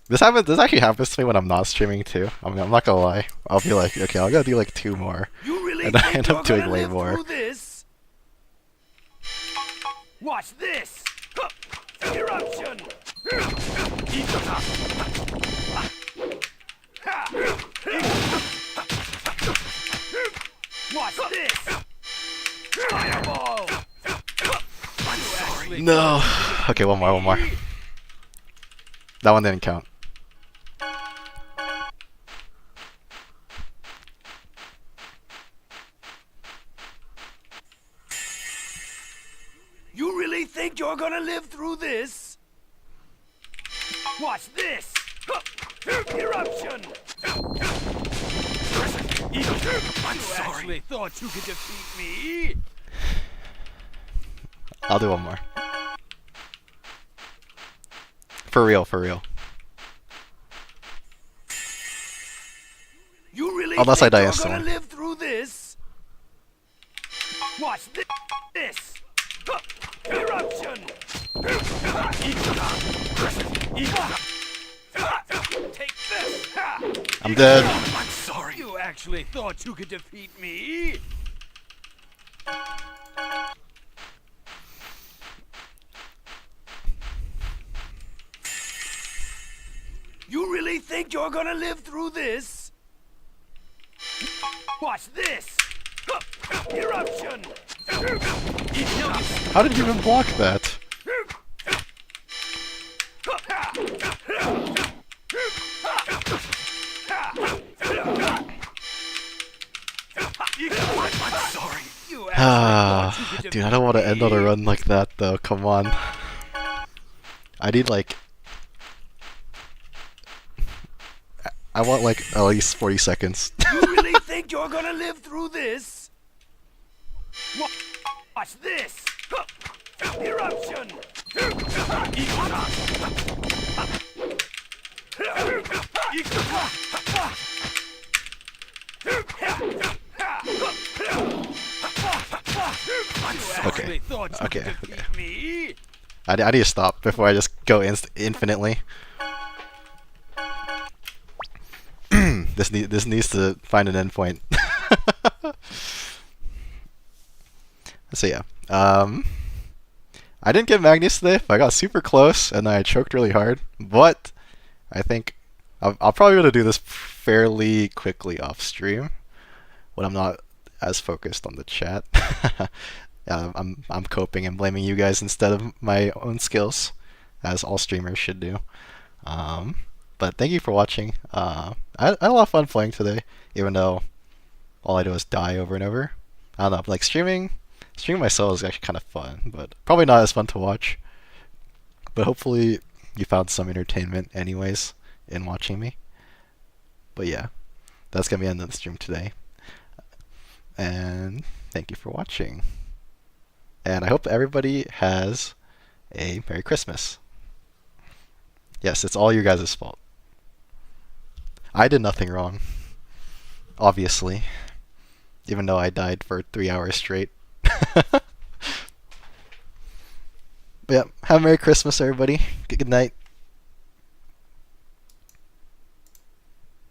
This actually happens to me when I'm not streaming too. I mean, I'm not gonna lie. I'll be like, okay, I'll go do like 2 more, You really and I think end you're up doing gonna way live more. through this? Watch this! Eruption! Watch this! Fireball! I'm sorry. No. Okay, one more. That one didn't count. You really think you're gonna live through this? Watch this! Eruption! I'm sorry. Thought you could defeat me. I'll do one more. For real. You really Unless think I die you're instantly. gonna live through this? Watch this! Eruption! Take this! I'm dead. I'm sorry. You actually thought you could defeat me. You really think you're gonna live through this? Watch this! Eruption! How did you even block that? I'm sorry. You actually Ah, thought you could dude, I don't want to defeat end on a me. run like that though. Come on. I need like. I want like at least 40 seconds. You really think you're gonna live through this? Watch this! Eruption! Okay. Thought you Okay. could Okay. defeat me. I need to stop before I just go infinitely. This needs to find an endpoint. So yeah, I didn't get Magnius today, but I got super close and I choked really hard. But I think I'll probably be able to do this fairly quickly off stream when I'm not as focused on the chat. I'm coping and blaming you guys instead of my own skills, as all streamers should do. But thank you for watching. I had a lot of fun playing today, even though all I do is die over and over. I don't know, like streaming myself is actually kind of fun, but probably not as fun to watch. But hopefully you found some entertainment anyways in watching me. But yeah, that's gonna be the end of the stream today. And thank you for watching. And I hope everybody has a Merry Christmas. Yes, it's all you guys' fault. I did nothing wrong, obviously, even though I died for 3 hours straight. But yeah, have a Merry Christmas, everybody. Good night.